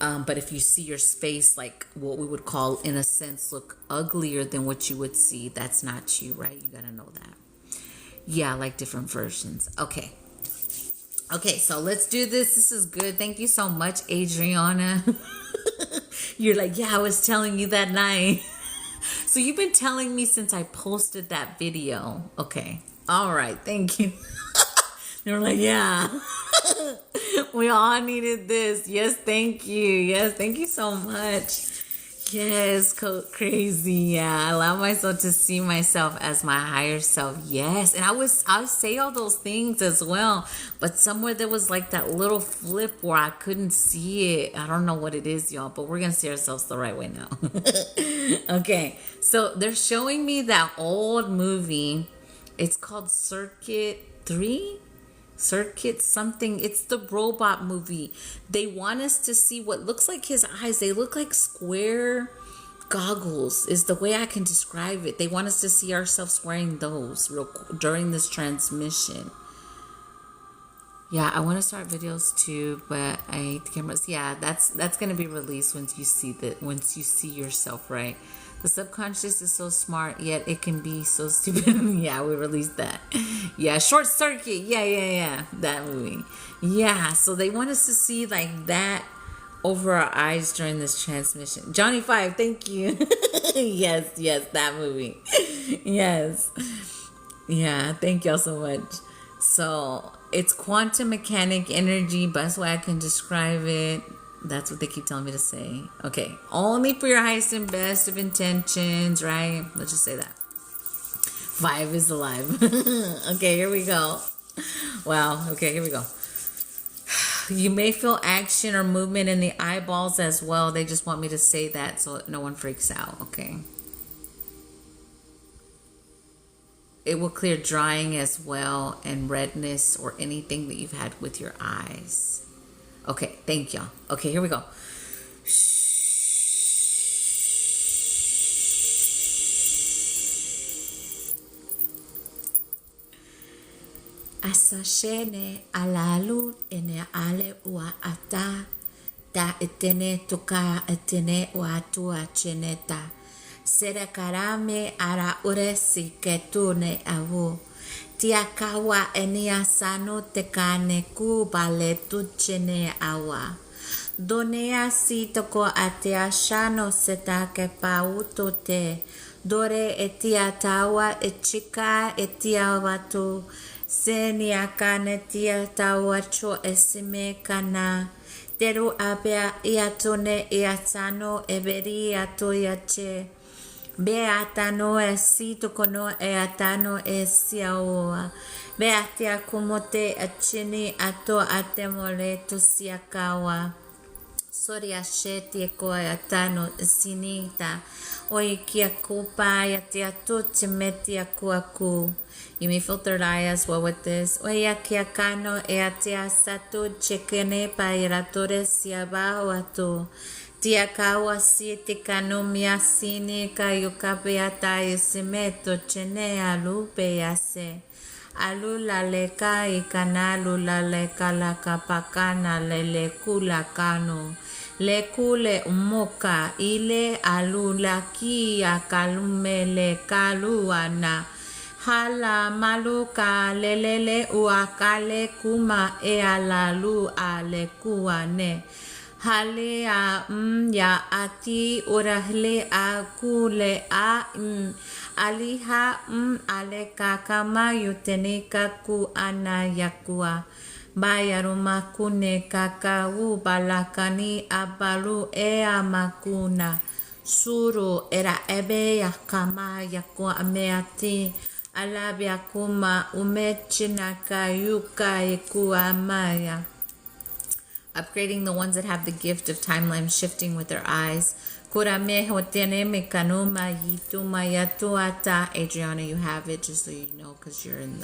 But if you see your space, like what we would call in a sense look uglier than what you would see, that's not you, right? You gotta know that. Yeah, like different versions. Okay, so let's do this. This is good. Thank you so much, Adriana. You're like, yeah, I was telling you that night. So you've been telling me since I posted that video. Okay. All right. Thank you. They're like, yeah. We all needed this. Yes, thank you. Yes, thank you so much. Yes, crazy. Yeah, I allow myself to see myself as my higher self. Yes, and I would say all those things as well, but somewhere there was like that little flip where I couldn't see it. I don't know what it is, y'all, but we're gonna see ourselves the right way now. Okay, so they're showing me that old movie. It's called Circuit 3. Circuit something. It's the robot movie. They want us to see what looks like his eyes. They look like square goggles is the way I can describe it. They want us to see ourselves wearing those during this transmission. Yeah, I want to start videos too, but I hate the cameras. Yeah, that's going to be released once you see yourself, right? The subconscious is so smart, yet it can be so stupid. Yeah, we released that. Yeah, Short Circuit. Yeah. That movie. Yeah, so they want us to see like that over our eyes during this transmission. Johnny 5, thank you. Yes, that movie. Yes. Yeah, thank y'all so much. So it's quantum mechanic energy, best way I can describe it. That's what they keep telling me to say. Okay. Only for your highest and best of intentions, right? Let's just say that. 5 is alive. Okay, here we go. Wow. Okay, here we go. You may feel action or movement in the eyeballs as well. They just want me to say that so no one freaks out, okay? It will clear drying as well and redness or anything that you've had with your eyes. Okay, thank y'all. Okay, here we go. Asashene alalu ene ale ua ata ta etene toka etene ua tua cheneta. Sera karame ara uresi ketune avu. Tia kawa enia sano tekane ku bale tuchene awa. Donea si toko atea shano setake pauto te. Dore etia tawa echika etia watu. Seni akane tia tawa cho esime kana. Teru abea iatone iatano eberi ato yache. Beatano esito kono eatano esiaoa. Beatia kumote achini ato atemole to siakawa. Soria sheti eko atano sinita. Oikia kupa yatia to timeti akuaku. You may feel third eye as well with this. Oya kiakano eatia sato chekene pa iratore siabaho ato. Tiakawa si tikano miasini kayukabeata isimeto chene alupe yase. Alu laleka ikanalu laleka lakapakana lele kula kano. Lekule umoka ile alu laki akalume le kaluana. Hala maluka lelele uakale kuma e alalu alekuane. Hale a ya ati orahle a kule a aliha aleka kama yuteneka ku ana yakua. Bayaruma kune kakau balakani abalu e amakuna. Suru era ebe ya kama yakua ameati. Alabia kuma umechinaka yuka ikua amaya. Upgrading the ones that have the gift of timeline shifting with their eyes. Adriana, you have it, just so you know, because you're in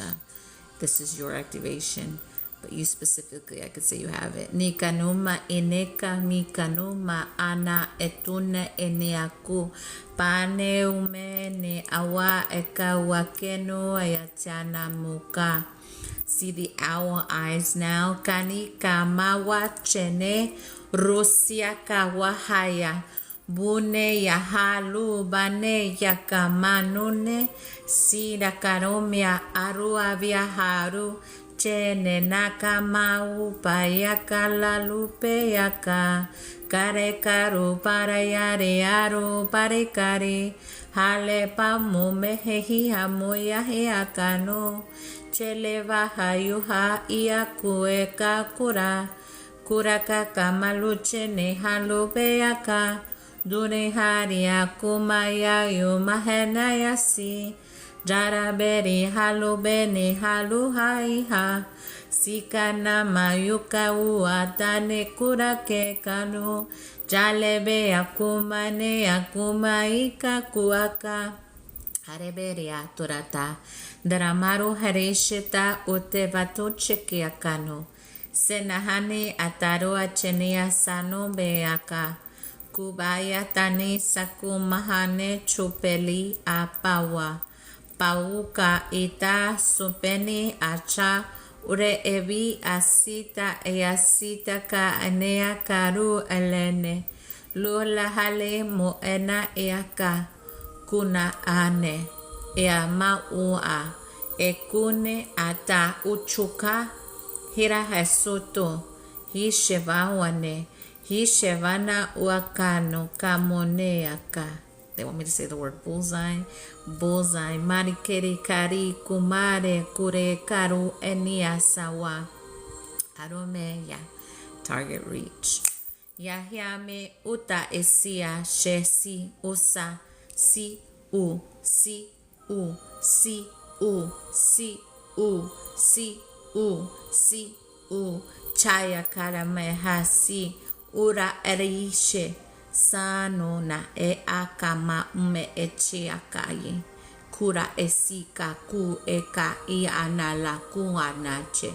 this is your activation. But you specifically, I could say you have it. Nikanuma ineka mikanuma ana etuna eneaku. Pane umene awa eka wakenu ayatana muka. See the owl eyes now. Kani kamawa chene rusia kawahaya. Bune yahalu bane yakamanune. Sida karomia aru aviaharu. Chene nakamau payaka la lupe yaka. Kare karu para yare aru pare kare. Hale pamu mehehi hamuya heakano. Cheleva hayuha ia kueka kura. Kuraka kamaluche ne halubeaka. Dune haria kumaya yumahena yasi. Jaraberi halubene haluhaiha. Sikana mayuka uatane kurake kanu. Jalebe akumane akumaika kuaka. Hareberia turata. Daramaru hareshita utevatu chekiakano. Senahane ataroa chenia sano beaka. Kubaya tani sakumahane chupeli apawa. Pauka ita supeni acha. Ure evi asita e asita ka anea karu elene. Lula hale moena eaka. Kuna ane. Ea maua. Ekune ata uchuka. Hira hesoto. Hi shevawane. Hi shevana uakano kamoneaka. They want me to say the word bullseye. Bullseye. Marikeri kari kumare kure karu eniasawa. Aromeya. Target reach. Yahyame uta esia shesi usa si u si u si u si u si u si u Chaya karamehasi ura erishe sanona e akama ume eche akaye. Kura esika ku eka I anala ku anache.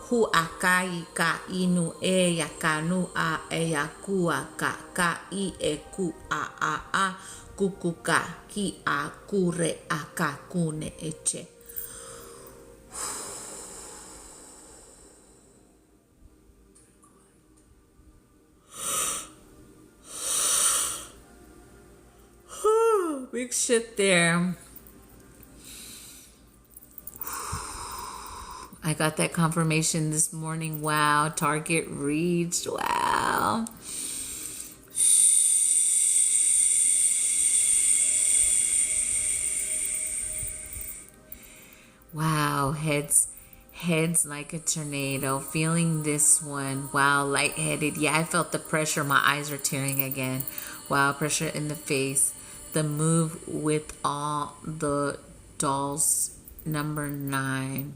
Hu akai ka inu e yakanu a e yakua ka I e ku a kukuka ki a kure akakune eche. Big shit there. I got that confirmation this morning. Wow. Target reached. Wow. Wow. Heads like a tornado. Feeling this one. Wow. Lightheaded. Yeah, I felt the pressure. My eyes are tearing again. Wow. Pressure in the face. The move with all the dolls. Number 9.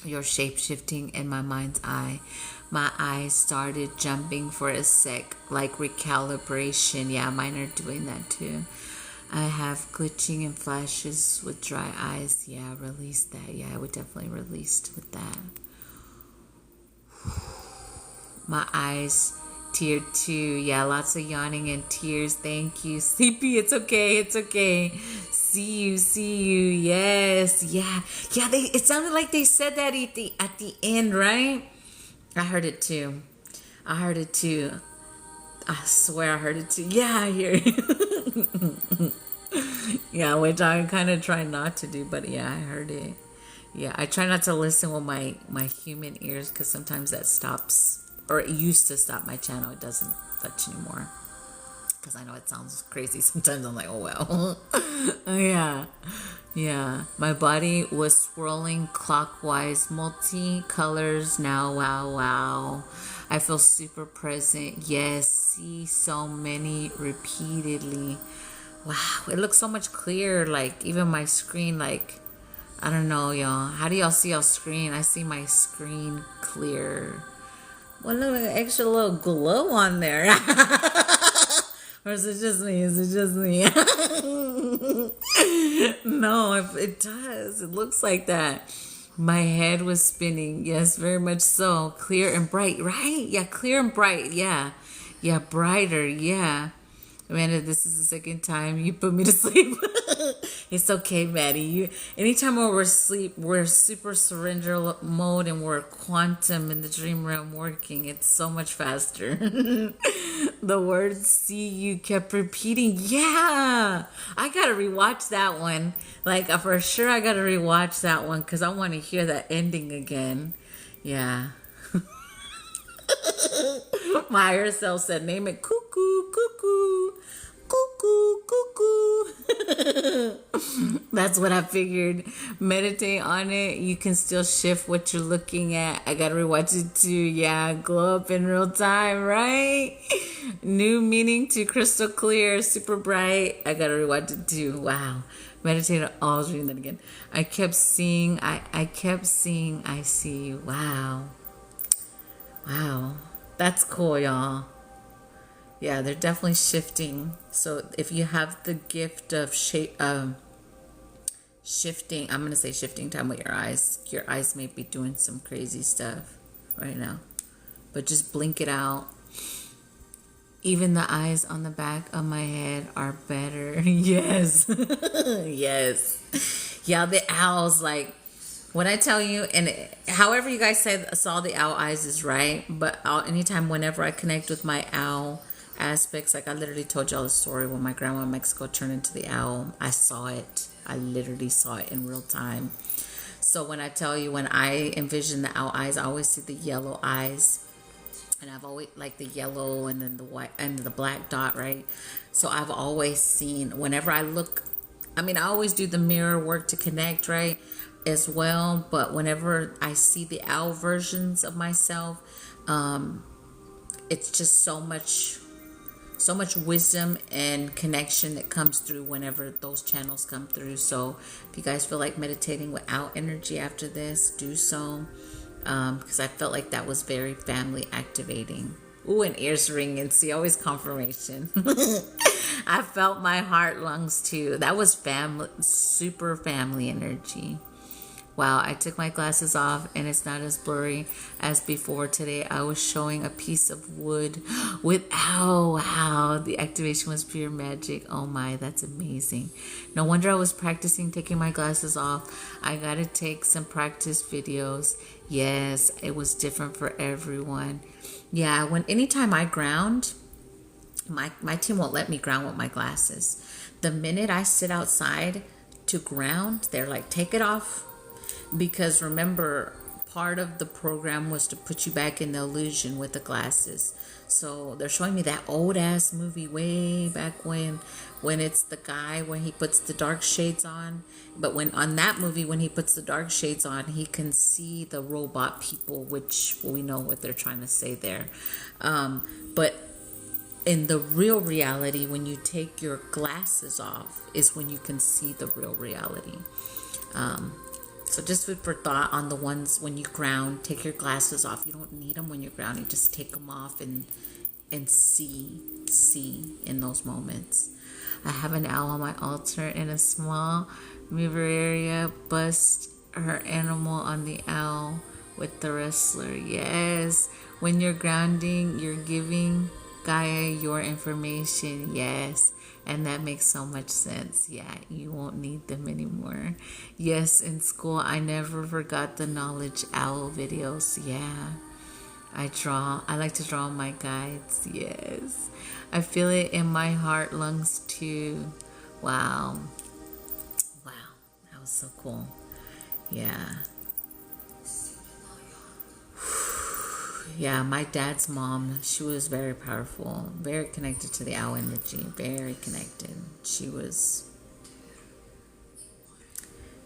You're shape-shifting in my mind's eye. My eyes started jumping for a sec, like recalibration. Yeah, mine are doing that too. I have glitching and flashes with dry eyes. Yeah, release that. Yeah, I would definitely release with that. My eyes teared too. Yeah, lots of yawning and tears. Thank you. Sleepy, it's okay. It's okay. See you. Yes. Yeah. It sounded like they said that at the end, right? I heard it too. I swear I heard it too. Yeah, I hear it. Yeah, which I kind of try not to do, but yeah, I heard it. Yeah, I try not to listen with my human ears because sometimes that stops, or it used to stop my channel. It doesn't touch anymore. Because I know it sounds crazy. Sometimes I'm like, oh, well. Yeah. My body was swirling clockwise, multi-colors now. Wow. I feel super present. Yes, see so many repeatedly. Wow, it looks so much clearer. Like, even my screen, like, I don't know, y'all. How do y'all see your screen? I see my screen clear. Well, look, an extra little glow on there. Or is it just me? No, it does. It looks like that. My head was spinning. Yes, very much so. Clear and bright, right? Yeah, clear and bright. Yeah, brighter. Yeah. Amanda, this is the second time you put me to sleep. It's okay, Maddie. Anytime we're asleep, we're super surrender mode and we're quantum in the dream realm working. It's so much faster. The word "see you" kept repeating. Yeah, I gotta rewatch that one. Like, for sure, I gotta rewatch that one because I want to hear that ending again. Yeah. My higher self said, name it cuckoo, cuckoo, cuckoo, cuckoo. That's what I figured. Meditate on it. You can still shift what you're looking at. I gotta rewatch it too. Yeah, glow up in real time, right? New meaning to crystal clear, super bright. I gotta rewatch it too. Wow. Meditate on. Oh, I was reading that again. I kept seeing. I see. Wow. That's cool, y'all. Yeah, they're definitely shifting. So if you have the gift of shifting, I'm going to say shifting time with your eyes may be doing some crazy stuff right now. But just blink it out. Even the eyes on the back of my head are better. Yes. Yes. Yeah, the owls, like, when I tell you, and however you guys saw the owl eyes is right, but anytime whenever I connect with my owl aspects, like I literally told y'all the story when my grandma in Mexico turned into the owl. I saw it. I literally saw it in real time. So when I tell you, when I envision the owl eyes, I always see the yellow eyes. And I've always, like, the yellow and then the white and the black dot, right? So I've always seen, whenever I look, I mean, I always do the mirror work to connect, right? As well, but whenever I see the owl versions of myself, it's just so much wisdom and connection that comes through whenever those channels come through. So if you guys feel like meditating with owl energy after this, do so. because I felt like that was very family activating. Ooh, and ears ringing. See, always confirmation. I felt my heart, lungs too. That was family, super family energy. Wow, I took my glasses off and it's not as blurry as before today. I was showing a piece of wood with, oh, wow, the activation was pure magic. Oh my, that's amazing. No wonder I was practicing taking my glasses off. I got to take some practice videos. Yes, it was different for everyone. Yeah, anytime I ground, my team won't let me ground with my glasses. The minute I sit outside to ground, they're like, take it off. Because remember, part of the program was to put you back in the illusion with the glasses. So they're showing me that old ass movie way back when it's the guy when he puts the dark shades on. But when on that movie, when he puts the dark shades on, he can see the robot people, which we know what they're trying to say there. But in the real reality, when you take your glasses off, is when you can see the real reality. So just food for thought on the ones when you ground, take your glasses off. You don't need them when you're grounding. Just take them off and see in those moments. I have an owl on my altar in a small mover area. Bust her animal on the owl with the wrestler. Yes. When you're grounding, you're giving Gaia your information. Yes. And that makes so much sense. Yeah, you won't need them anymore. Yes, in school, I never forgot the knowledge owl videos. Yeah, I like to draw my guides. Yes, I feel it in my heart, lungs too. Wow, that was so cool. Yeah. Yeah, my dad's mom, she was very powerful, very connected to the owl energy, very connected. She was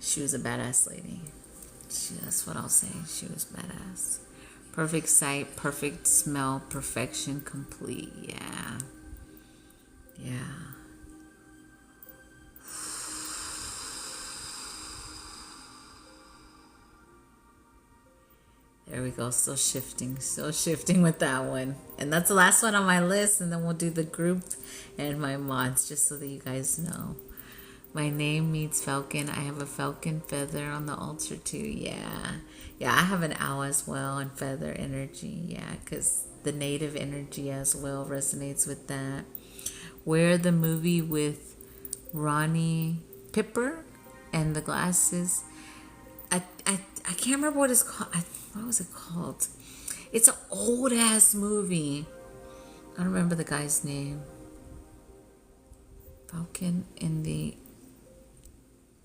a badass lady. That's what I'll say. She was badass. Perfect sight, perfect smell, perfection complete. Yeah. There we go. Still shifting with that one. And that's the last one on my list. And then we'll do the group and my mods, just so that you guys know. My name means falcon. I have a falcon feather on the altar too. Yeah, I have an owl as well and feather energy. Yeah, because the native energy as well resonates with that. Where the movie with Ronnie Pipper and the glasses. I can't remember what it's called. What was it called? It's an old ass movie. I don't remember the guy's name. Falcon in the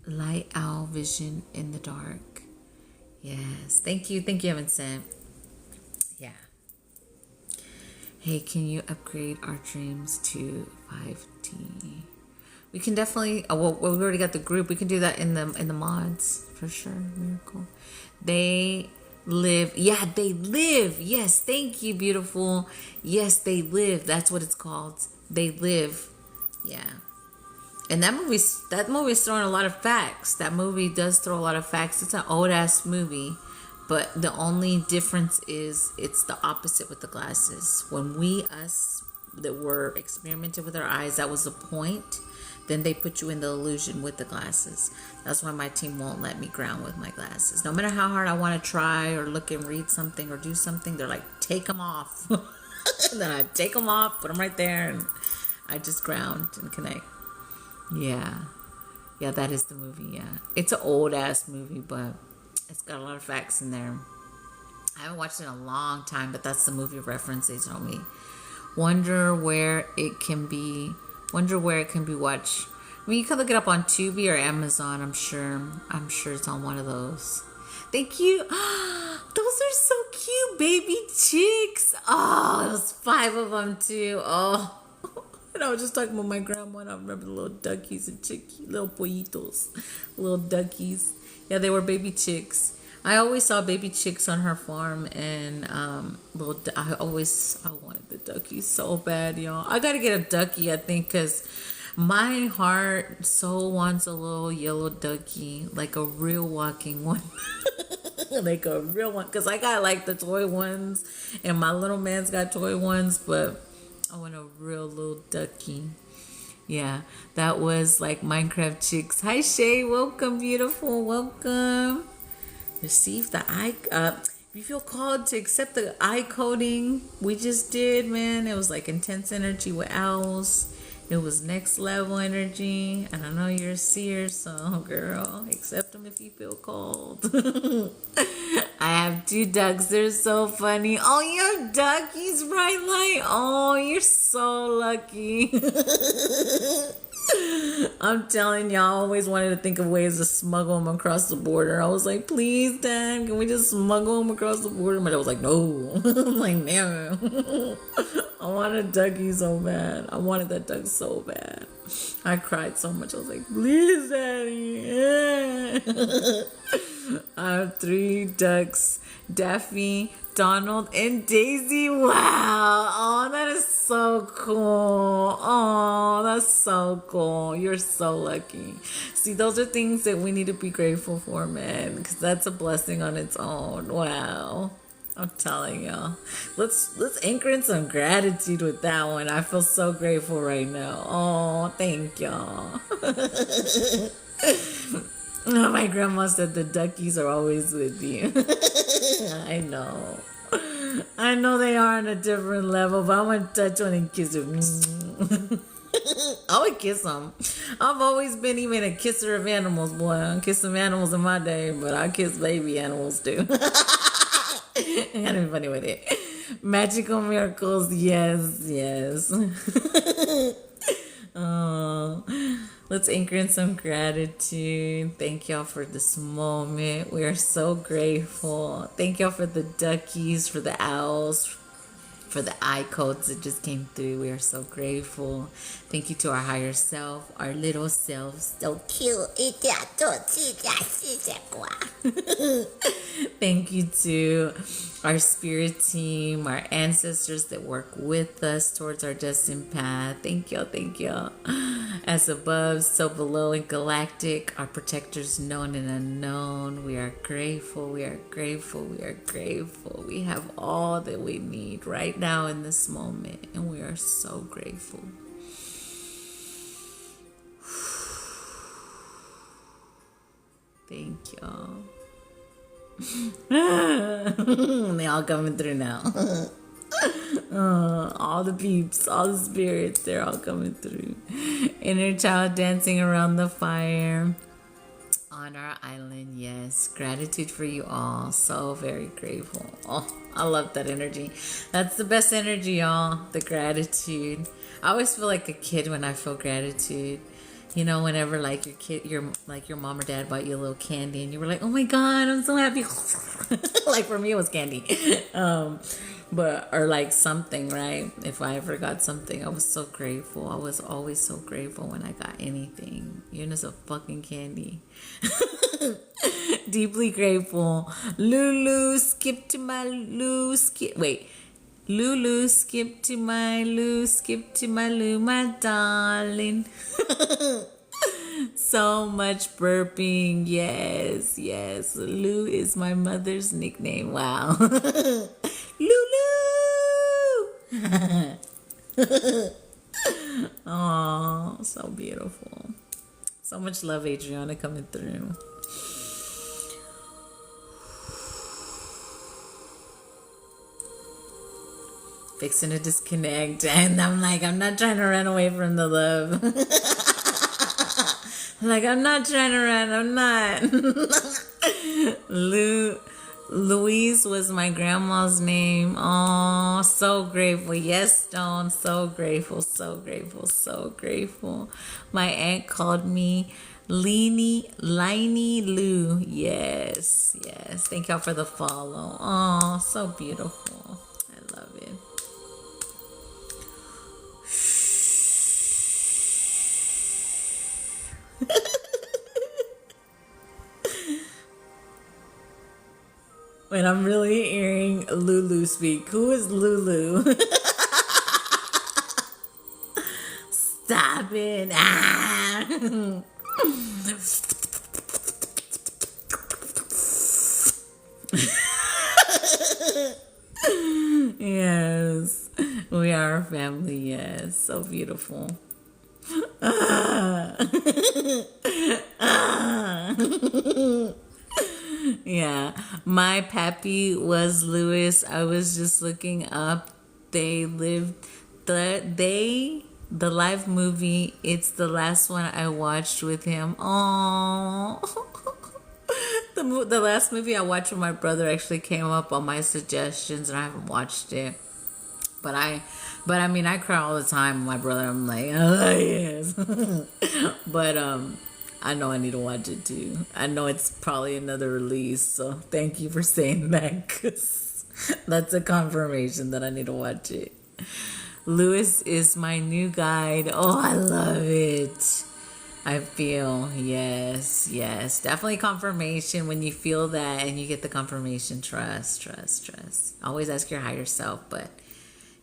light, owl vision in the dark. Yes. Thank you, Vincent. Yeah. Hey, can you upgrade our dreams to 5T? We can definitely. Well, we already got the group. We can do that in the mods for sure. Miracle. They live. Yeah, they live. Yes, thank you, beautiful. Yes, they live. That's what it's called. They live. Yeah. And that movie's throwing a lot of facts. That movie does throw a lot of facts. It's an old ass movie, but the only difference is it's the opposite with the glasses. When us that were experimenting with our eyes, that was the point. Then they put you in the illusion with the glasses. That's why my team won't let me ground with my glasses. No matter how hard I want to try or look and read something or do something, they're like, take them off. And then I take them off, put them right there, and I just ground and connect. Yeah, that is the movie. Yeah, it's an old ass movie, but it's got a lot of facts in there. I haven't watched it in a long time, but that's the movie reference they told me. Wonder where it can be watched. I mean, you can look it up on Tubi or Amazon. I'm sure it's on one of those. Thank you. Those are so cute, baby chicks. Oh, there's 5 of them too. Oh. And I was just talking about my grandma, and I remember the little duckies and little pollitos, little duckies. Yeah, they were baby chicks. I always saw baby chicks on her farm, and I wanted the duckies so bad, y'all. I gotta get a ducky, I think, because my heart so wants a little yellow ducky, like a real walking one. Like a real one. Because I got like the toy ones, and my little man's got toy ones, but I want a real little ducky. Yeah, that was like Minecraft Chicks. Hi, Shay. Welcome, beautiful. Welcome. Receive the if you feel called to accept the eye coding we just did, man, it was like intense energy with owls. It was next level energy. And I know you're a seer, so girl, accept them if you feel called. I have 2 ducks. They're so funny. Oh, you have duckies, Bright Light. Oh, you're so lucky. I'm telling y'all, I always wanted to think of ways to smuggle them across the border. I was like, please, Dad, can we just smuggle them across the border? But I was like, no. I'm like, no. I wanted a ducky so bad. I wanted that duck so bad. I cried so much. I was like, please, Daddy. I have 3 ducks. Daffy, Donald, and Daisy. Wow. Oh, that is so cool. Oh, that's so cool. You're so lucky. See, those are things that we need to be grateful for, man, because that's a blessing on its own. Wow. I'm telling y'all. Let's anchor in some gratitude with that one. I feel so grateful right now. Oh, thank y'all. My grandma said the duckies are always with you. I know. I know they are on a different level, but I'm going to touch one and kiss them. I would kiss them. I've always been even a kisser of animals, boy. I kiss some animals in my day, but I kiss baby animals too. I gotta be funny with it. Magical miracles, yes. Oh, let's anchor in some gratitude. Thank y'all for this moment. We are so grateful. Thank y'all for the duckies, for the owls, for the eye codes that just came through. We are so grateful. Thank you to our higher self, our little selves. So cute. Thank you to our spirit team, our ancestors that work with us towards our destined path. Thank y'all. As above, so below and galactic, our protectors known and unknown. We are grateful. We have all that we need right now in this moment, and we are so grateful. Thank y'all. They all coming through now. All the peeps, all the spirits, they're all coming through. Inner child dancing around the fire on our island. Yes, gratitude for you all. So very grateful. Oh, I love that energy. That's the best energy, y'all. The gratitude. I always feel like a kid when I feel gratitude. You know, whenever like your mom or dad bought you a little candy and you were like, oh my God, I'm so happy. Like for me, it was candy. Or like something, right? If I ever got something, I was so grateful. I was always so grateful when I got anything, even as a fucking candy. Deeply grateful. Lulu, skip to my Lou, Lulu, skip to my Lou, my darling. So much burping. Yes. Lou is my mother's nickname. Wow. Lulu. Oh, so beautiful. So much love, Adriana, coming through. Fixing to disconnect, and I'm like, I'm not trying to run away from the love. Like, I'm not trying to run, I'm not. Louise was my grandma's name. Oh, so grateful. Yes, Stone, so grateful. My aunt called me Liney Lou. Yes. Thank y'all for the follow. Oh, so beautiful. I love it. When I'm really hearing Lulu speak. Who is Lulu? Stop it. Yes, we are a family. Yes, so beautiful. Yeah, my pappy was Lewis. I was just looking up. They lived the live movie. It's the last one I watched with him. Oh, the last movie I watched with my brother actually came up on my suggestions, and I haven't watched it. But I mean, I cry all the time with my brother. I'm like, oh yes. But I know I need to watch it too. I know it's probably another release, so thank you for saying that, because that's a confirmation that I need to watch it. Lewis is my new guide. Oh, I love it. I feel, yes, definitely confirmation. When you feel that and you get the confirmation, trust. Always ask your higher self, but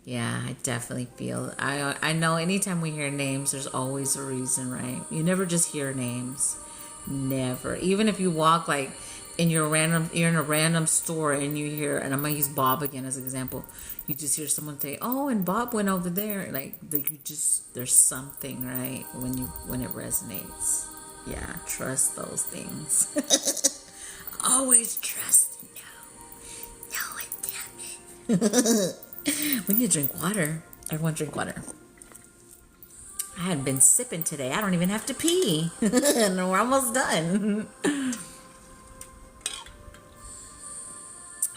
yeah, I definitely feel. I know anytime we hear names, there's always a reason, right? You never just hear names. Never. Even if you walk like you're in a random store and you hear, and I'm gonna use Bob again as an example. You just hear someone say, "Oh, and Bob went over there." Like there's something, right? When it resonates. Yeah, trust those things. Always trust. No, damn it. We need to drink water. Everyone drink water. I hadn't been sipping today. I don't even have to pee. And we're almost done.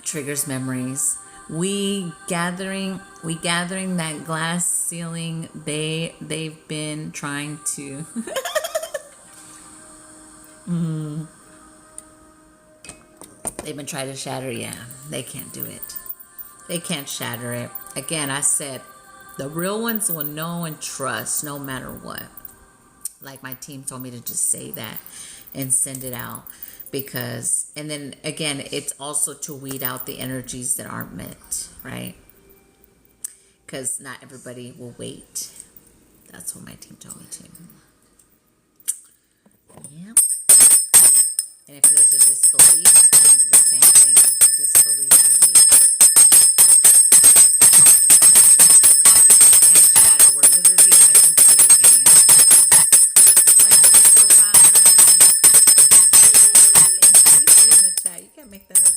Triggers memories. We gathering that glass ceiling. They've been trying to they've been trying to shatter. Yeah, they can't do it. They can't shatter it. Again, I said, the real ones will know and trust no matter what. Like my team told me to just say that and send it out. Because, and then again, it's also to weed out the energies that aren't meant, right? Because not everybody will wait. That's what my team told me to. Yep. And if there's a disbelief, then the same thing. Disbelief, belief. We're literally a computer game. 1, 2, 4, 5. And please in the chat. You can't make that up.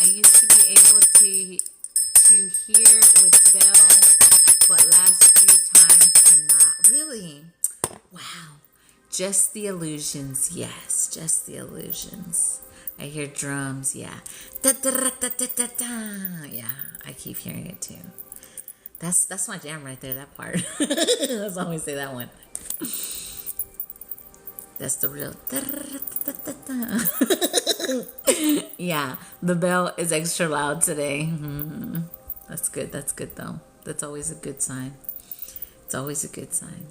I used to be able to hear with Bell, but last few times cannot. Really? Wow. Just the illusions, yes. Just the illusions. I hear drums, yeah. Da, da, da, da, da, da, da. Yeah, I keep hearing it too. That's my jam right there, that part. Let's always say that one. That's the real. Da, da, da, da, da. Yeah, the bell is extra loud today. Mm-hmm. That's good though. That's always a good sign. It's always a good sign.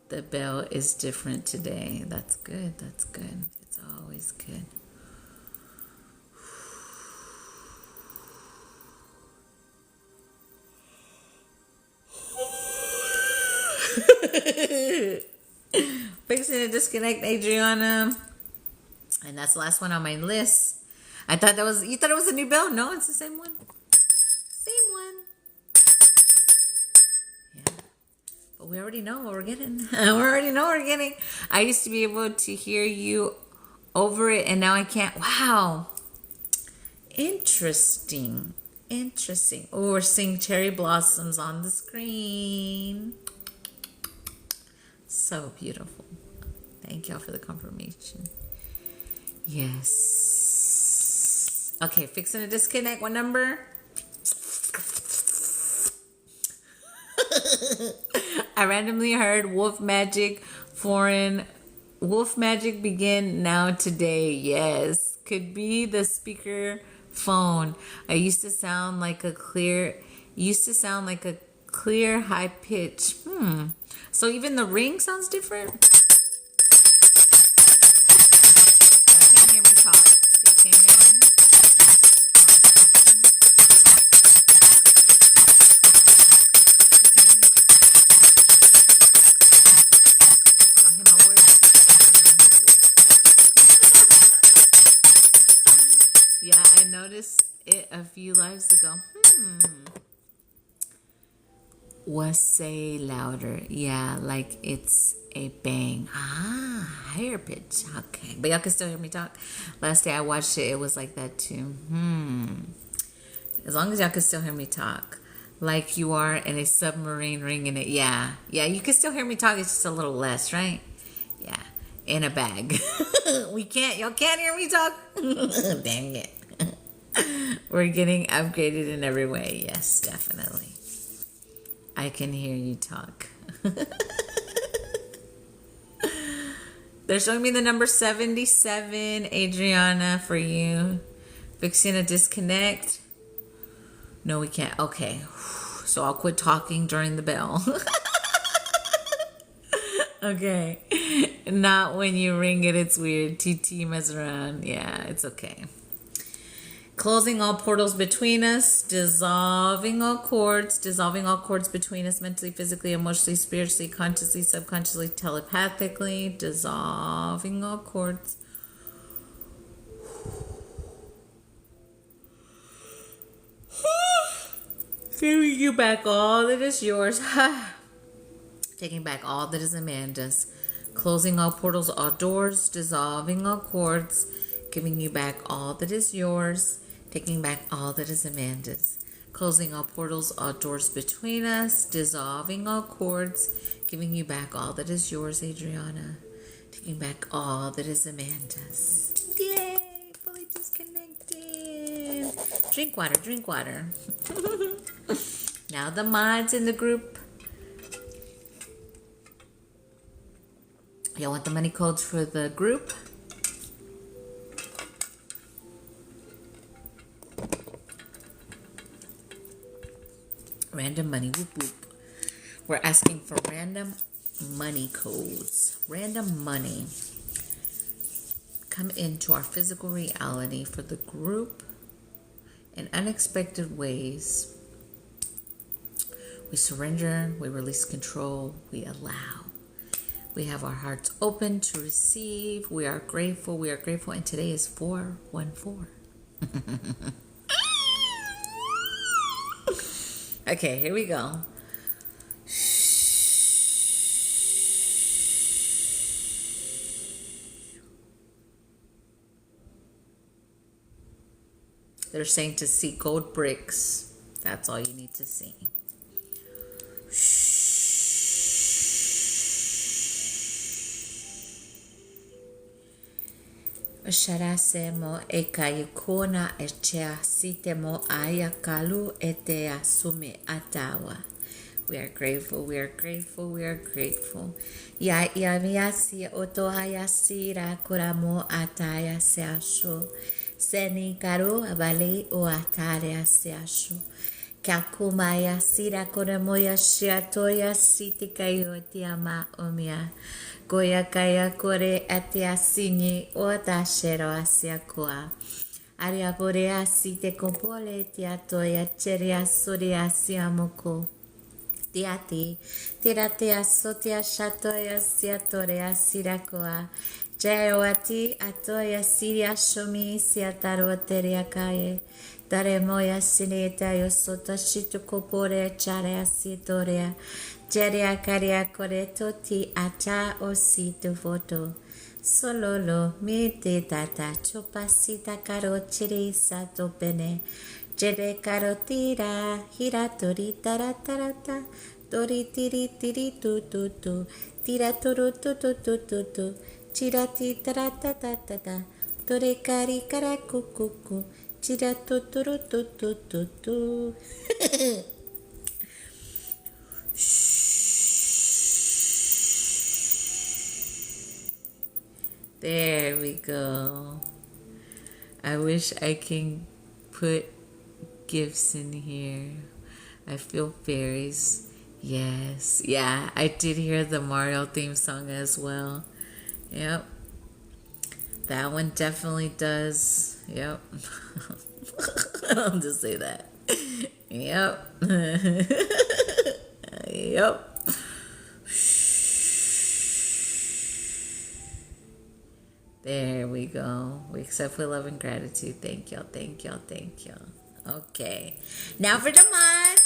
The bell is different today. That's good. It's always good. Fixing to disconnect, Adriana. And that's the last one on my list. You thought it was a new bell? No, it's the same one. Same one. Yeah. But we already know what we're getting. I used to be able to hear you over it, and now I can't. Wow. Interesting. Oh, we're seeing cherry blossoms on the screen. So beautiful. Thank y'all for the confirmation. Yes. Okay, fixing to disconnect. What number? I randomly heard Wolf Magic begin now today. Yes. Could be the speaker phone. I used to sound like a clear high pitch. So even the ring sounds different. Y'all can't hear me talk. Y'all can't hear me. few lives ago. Was say louder. Yeah, like it's a bang. Higher pitch. Okay. But y'all can still hear me talk. Last day I watched it, it was like that too. As long as y'all can still hear me talk. Like you are in a submarine ringing it. Yeah. Yeah, you can still hear me talk. It's just a little less, right? Yeah. In a bag. Y'all can't hear me talk. Dang it. We're getting upgraded in every way. Yes, definitely. I can hear you talk. They're showing me the number 77, Adriana, for you. Fixing a disconnect. No, we can't. Okay. So I'll quit talking during the bell. Okay. Not when you ring it, it's weird. TT mess around. Yeah, it's okay. Closing all portals between us, dissolving all cords between us mentally, physically, emotionally, spiritually, consciously, subconsciously, telepathically, dissolving all cords. Giving you back all that is yours. Taking back all that is Amanda's. Closing all portals, all doors, dissolving all cords, giving you back all that is yours. Taking back all that is Amanda's. Closing all portals, all doors between us, dissolving all cords, giving you back all that is yours, Adriana. Taking back all that is Amanda's. Yay! Fully disconnected. Drink water, drink water. Now the mods in the group. Y'all want the money codes for the group? Random money, whoop whoop. We're asking for random money codes. Random money. Come into our physical reality for the group in unexpected ways. We surrender, we release control, we allow. We have our hearts open to receive. We are grateful, and today is 414. Okay, here we go. They're saying to see gold bricks. That's all you need to see. Sharasemo ekayukona echea sitemo ayakalu ete asume atawa. We are grateful, we are grateful, we are grateful. Ya yamiasi otohayasira kuramo ataya seasho. Seni karu abali o ataya seasho. Kakumaya sira koremoya shiatoya sitikayo tiama omia. Goya kaya kore atia sinye o tashero asia koa. Aria pore asite kompole tiatoya cheria soria siamoko. Tiati, tiratia sotia shatoya siatorea sirakoa. Jayoati atoya siria shomi siataroteria kaye. Taremoya sineta yosota shitukopore charea sitorea. Jeria karia koreto ti ata ositu foto. Sololo mite tata chopasita karo chiri sato pene. Jere karotira hiratori taratarata. Tori tiri tiri tu tu tu. Tira turu tu tu tu tu tu. Chirati taratatata. Tore kari karakukuku. Chira tu turu tu tu tu tu. There we go. I wish I can put gifts in here. I feel fairies. Yes. Yeah, I did hear the Mario theme song as well. Yep. That one definitely does. Yep. I'll just say that. Yep. Yep. There we go. We accept with love and gratitude. Thank y'all. Thank y'all. Thank y'all. Okay. Now for the month.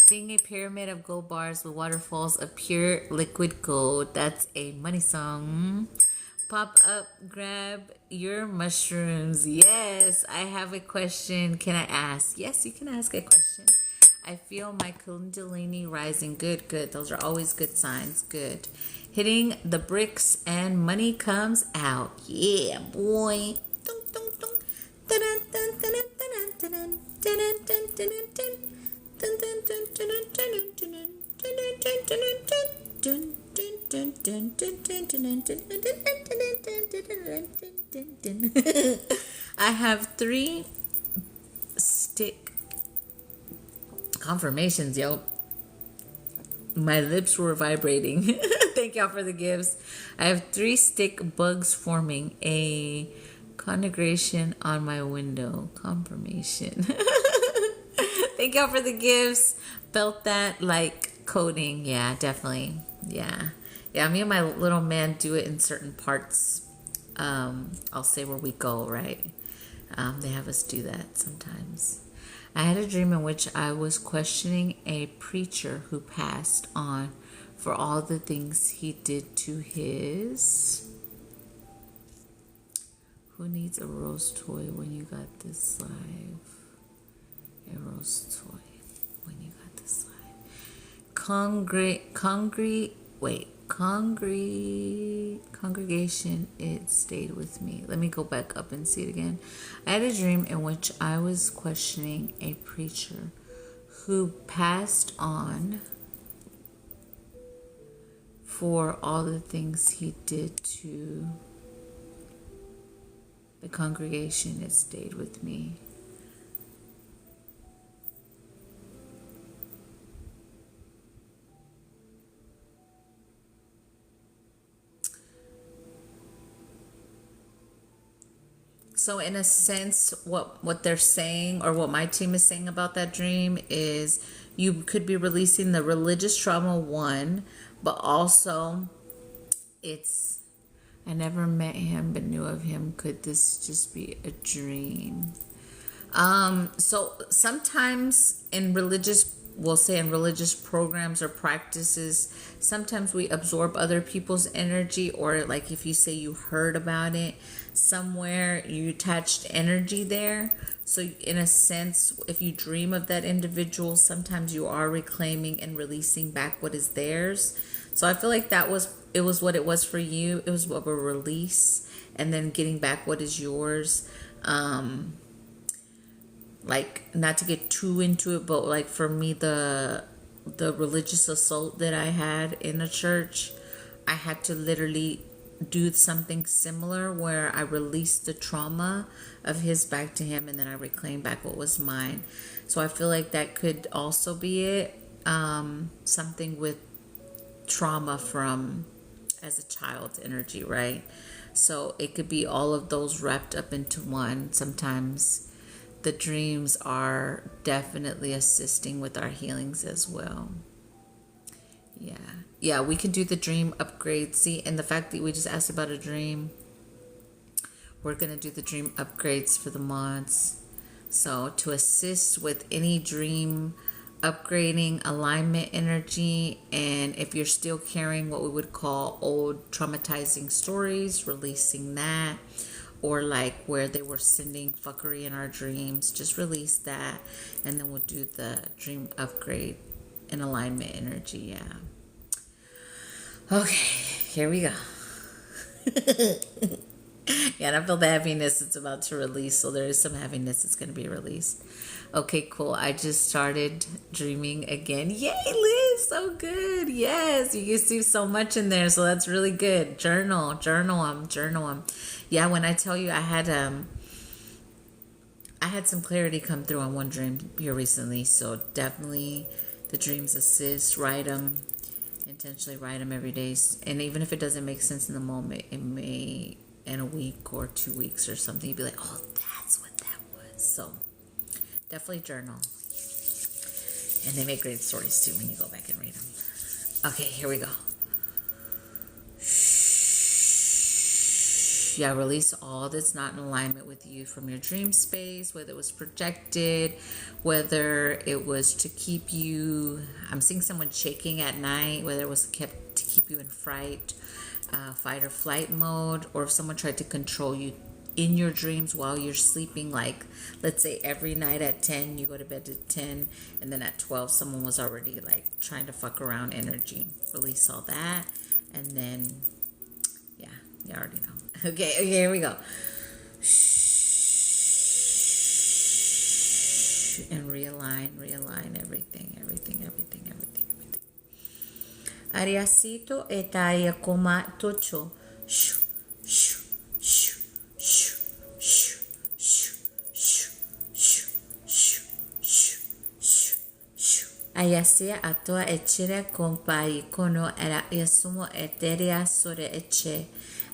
Seeing a pyramid of gold bars with waterfalls of pure liquid gold. That's a money song. Pop up, grab your mushrooms. Yes, I have a question. Can I ask? Yes, you can ask a question. I feel my Kundalini rising. Good, good. Those are always good signs. Good. Hitting the bricks and money comes out. Yeah, boy. Dun, dun, dun. Dun, dun, dun, dun, dun, dun, dun, dun, dun, dun, dun, dun. I have 3 stick confirmations, yo. My lips were vibrating. Thank y'all for the gifts. I have 3 stick bugs forming a congregation on my window. Confirmation. Thank y'all for the gifts. Felt that like coding. Yeah, definitely. Yeah. Yeah, me and my little man do it in certain parts. I'll say where we go, right? They have us do that sometimes. I had a dream in which I was questioning a preacher who passed on for all the things he did to his... Who needs a rose toy when you got this live? A rose toy when you got this live. Congregation, it stayed with me. Let me go back up and see it again. I had a dream in which I was questioning a preacher who passed on for all the things he did to the congregation. It stayed with me. So in a sense, what they're saying, or what my team is saying about that dream, is you could be releasing the religious trauma one, but also it's, I never met him but knew of him. Could this just be a dream? So sometimes in religious, we'll say in religious programs or practices, sometimes we absorb other people's energy, or like if you say you heard about it somewhere, you attached energy there. So in a sense, if you dream of that individual, sometimes you are reclaiming and releasing back what is theirs. So I feel like it was what it was for you. It was what a release, and then getting back what is yours. Like, not to get too into it, but like for me, the religious assault that I had in a church, I had to literally do something similar where I released the trauma of his back to him, and then I reclaimed back what was mine. So I feel like that could also be it. Something with trauma from as a child's energy, right? So it could be all of those wrapped up into one. Sometimes the dreams are definitely assisting with our healings as well. Yeah, we can do the dream upgrade. See, and the fact that we just asked about a dream, we're going to do the dream upgrades for the mods. So to assist with any dream upgrading, alignment energy, and if you're still carrying what we would call old traumatizing stories, releasing that, or like where they were sending fuckery in our dreams, just release that, and then we'll do the dream upgrade and alignment energy. Yeah. Okay, here we go. Yeah, and I feel the heaviness it's about to release, so there is some heaviness that's going to be released. Okay, cool. I just started dreaming again. Yay, Liz, so good. Yes, you can see so much in there, so that's really good. Journal them. Yeah, when I tell you I had some clarity come through on one dream here recently, so definitely the dreams assist. Write them. Intentionally write them every day, and even if it doesn't make sense in the moment, it may in a week or 2 weeks or something, you'd be like, oh, that's what that was. So definitely journal, and they make great stories too when you go back and read them. Okay, here we go. Shh. Yeah, release all that's not in alignment with you from your dream space, whether it was projected, whether it was to keep you, I'm seeing someone shaking at night, whether it was kept to keep you in fight or flight mode, or if someone tried to control you in your dreams while you're sleeping. Like, let's say every night at 10 you go to bed at 10, and then at 12 someone was already like trying to fuck around energy. Release all that. And then yeah, you already know. Okay, here we go. And realign everything. Ariasito etaya koma tocho. Ayasia atoa echere kompai kono era yasumo eteria sore eche.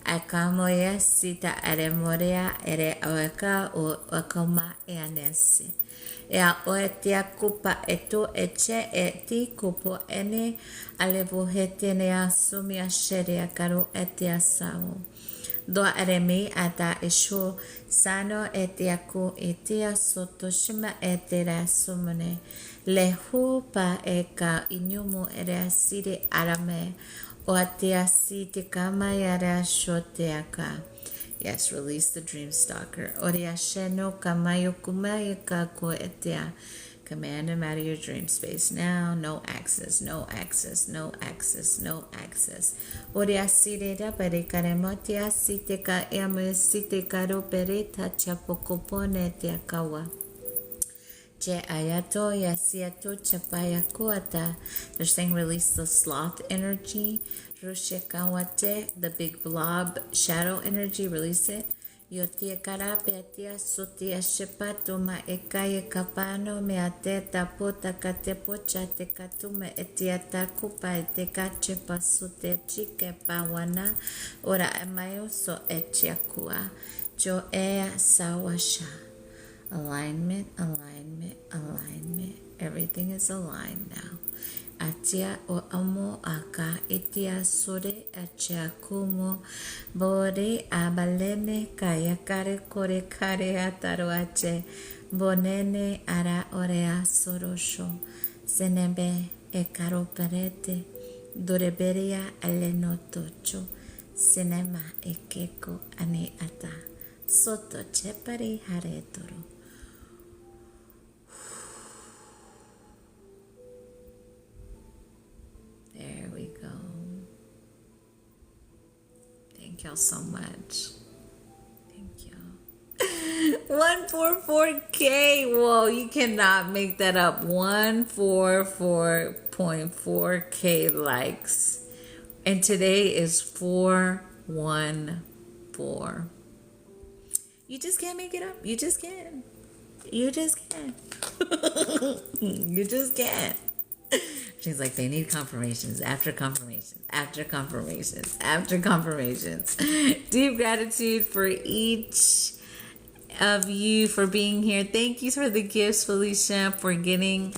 Akamoya sita aremorea ere oeka o akoma eanesi. Ea oetia kupa eto eche eti kupo ene alevohete asumia sheria karo etia sao. Do aremi ata esho sano etiaku etia sotoshima etera sumone. Lehu pa eka inyumu ere asiri arame. Oatiasi kama yara shoteaka. Yes, release the dream stalker. Oriasheno kamayo kumayaka ko etia. Command him out of your dream space now. No access, no access, no access, no access. Oriasire da perekaremotia siteka yamusite karo pereta chapokopone tiakawa. Je ayato yasiato chapaya kuata. They're saying release the sloth energy. Rushekawate, the big blob shadow energy, release it. Yotia karapetia sotia shepato ma ekaya kapano me ateta pota katepocha te katume etiata kupa etekache pasute chike pawana ora emayo so echiakua. Jo ea sawasha. Alignment. Everything is aligned now. Atia o amo aka itia sore atia kumo bore abalene kaya kare kore kare ataro ache bonene ara orea sorosho senebe e caro perete doreberia aleno tocho sinema e keko ane ata soto chepari haretoro. There we go. Thank y'all so much. Thank y'all. 144K. Whoa, you cannot make that up. 144.4K likes. And today is 414. You just can't make it up. You just can't. You just can't. You just can't. She's like, they need confirmations after confirmations after confirmations after confirmations. Deep gratitude for each of you for being here. Thank you for the gifts, Felicia, for going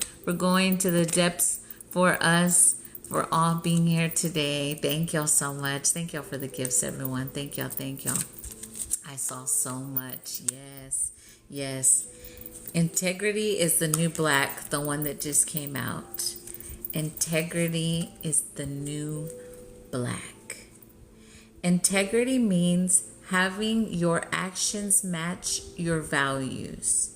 to the depths for us, for all being here today. Thank y'all so much. Thank y'all for the gifts, everyone. Thank y'all. I saw so much. Yes. Integrity is the new black, the one that just came out. Integrity is the new black. Integrity means having your actions match your values.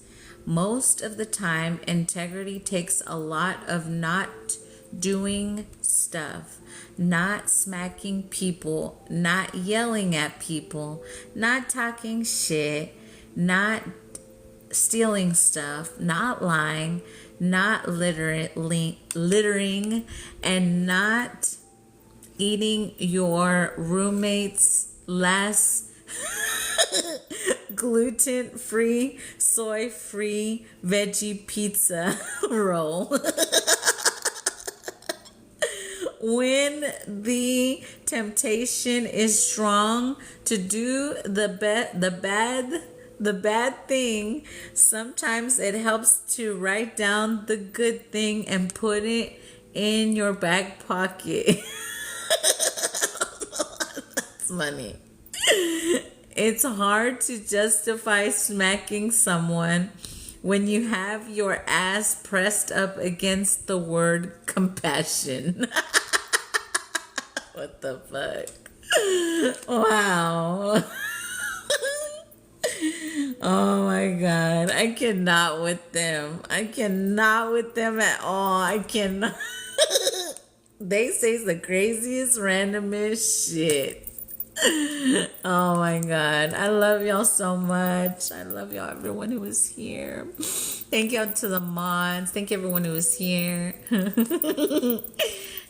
Most of the time, integrity takes a lot of not doing stuff, not smacking people, not yelling at people, not talking shit, not stealing stuff, not lying, not littering, and not eating your roommate's last gluten-free, soy-free veggie pizza roll. When the temptation is strong to do the bad thing, sometimes it helps to write down the good thing and put it in your back pocket. That's funny. It's hard to justify smacking someone when you have your ass pressed up against the word compassion. What the fuck? Wow. Oh my god. I cannot with them. I cannot with them at all. I cannot. They say the craziest, randomest shit. Oh my god. I love y'all so much. I love y'all, everyone who was here. Thank y'all to the mods. Thank you, everyone who was here.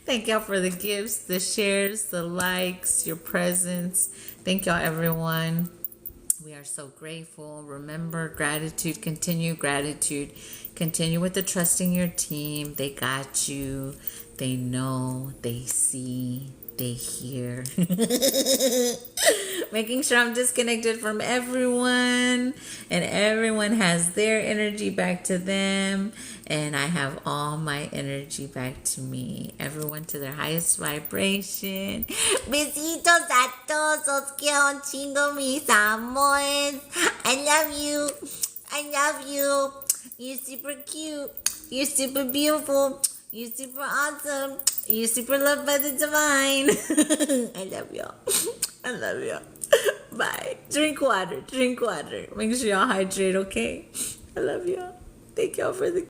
Thank y'all for the gifts, the shares, the likes, your presence. Thank y'all, everyone. We are so grateful. Remember, gratitude, continue gratitude. Continue with the trusting your team. They got you. They know, they see, they hear. Making sure I'm disconnected from everyone and everyone has their energy back to them and I have all my energy back to me. Everyone to their highest vibration. Besitos a todos. Os quiero un chingo, mis amores. I love you. I love you. You're super cute. You're super beautiful. You're super awesome. You're super loved by the divine. I love y'all. I love y'all. Bye. Drink water. Drink water. Make sure y'all hydrate, okay? I love y'all. Thank y'all for the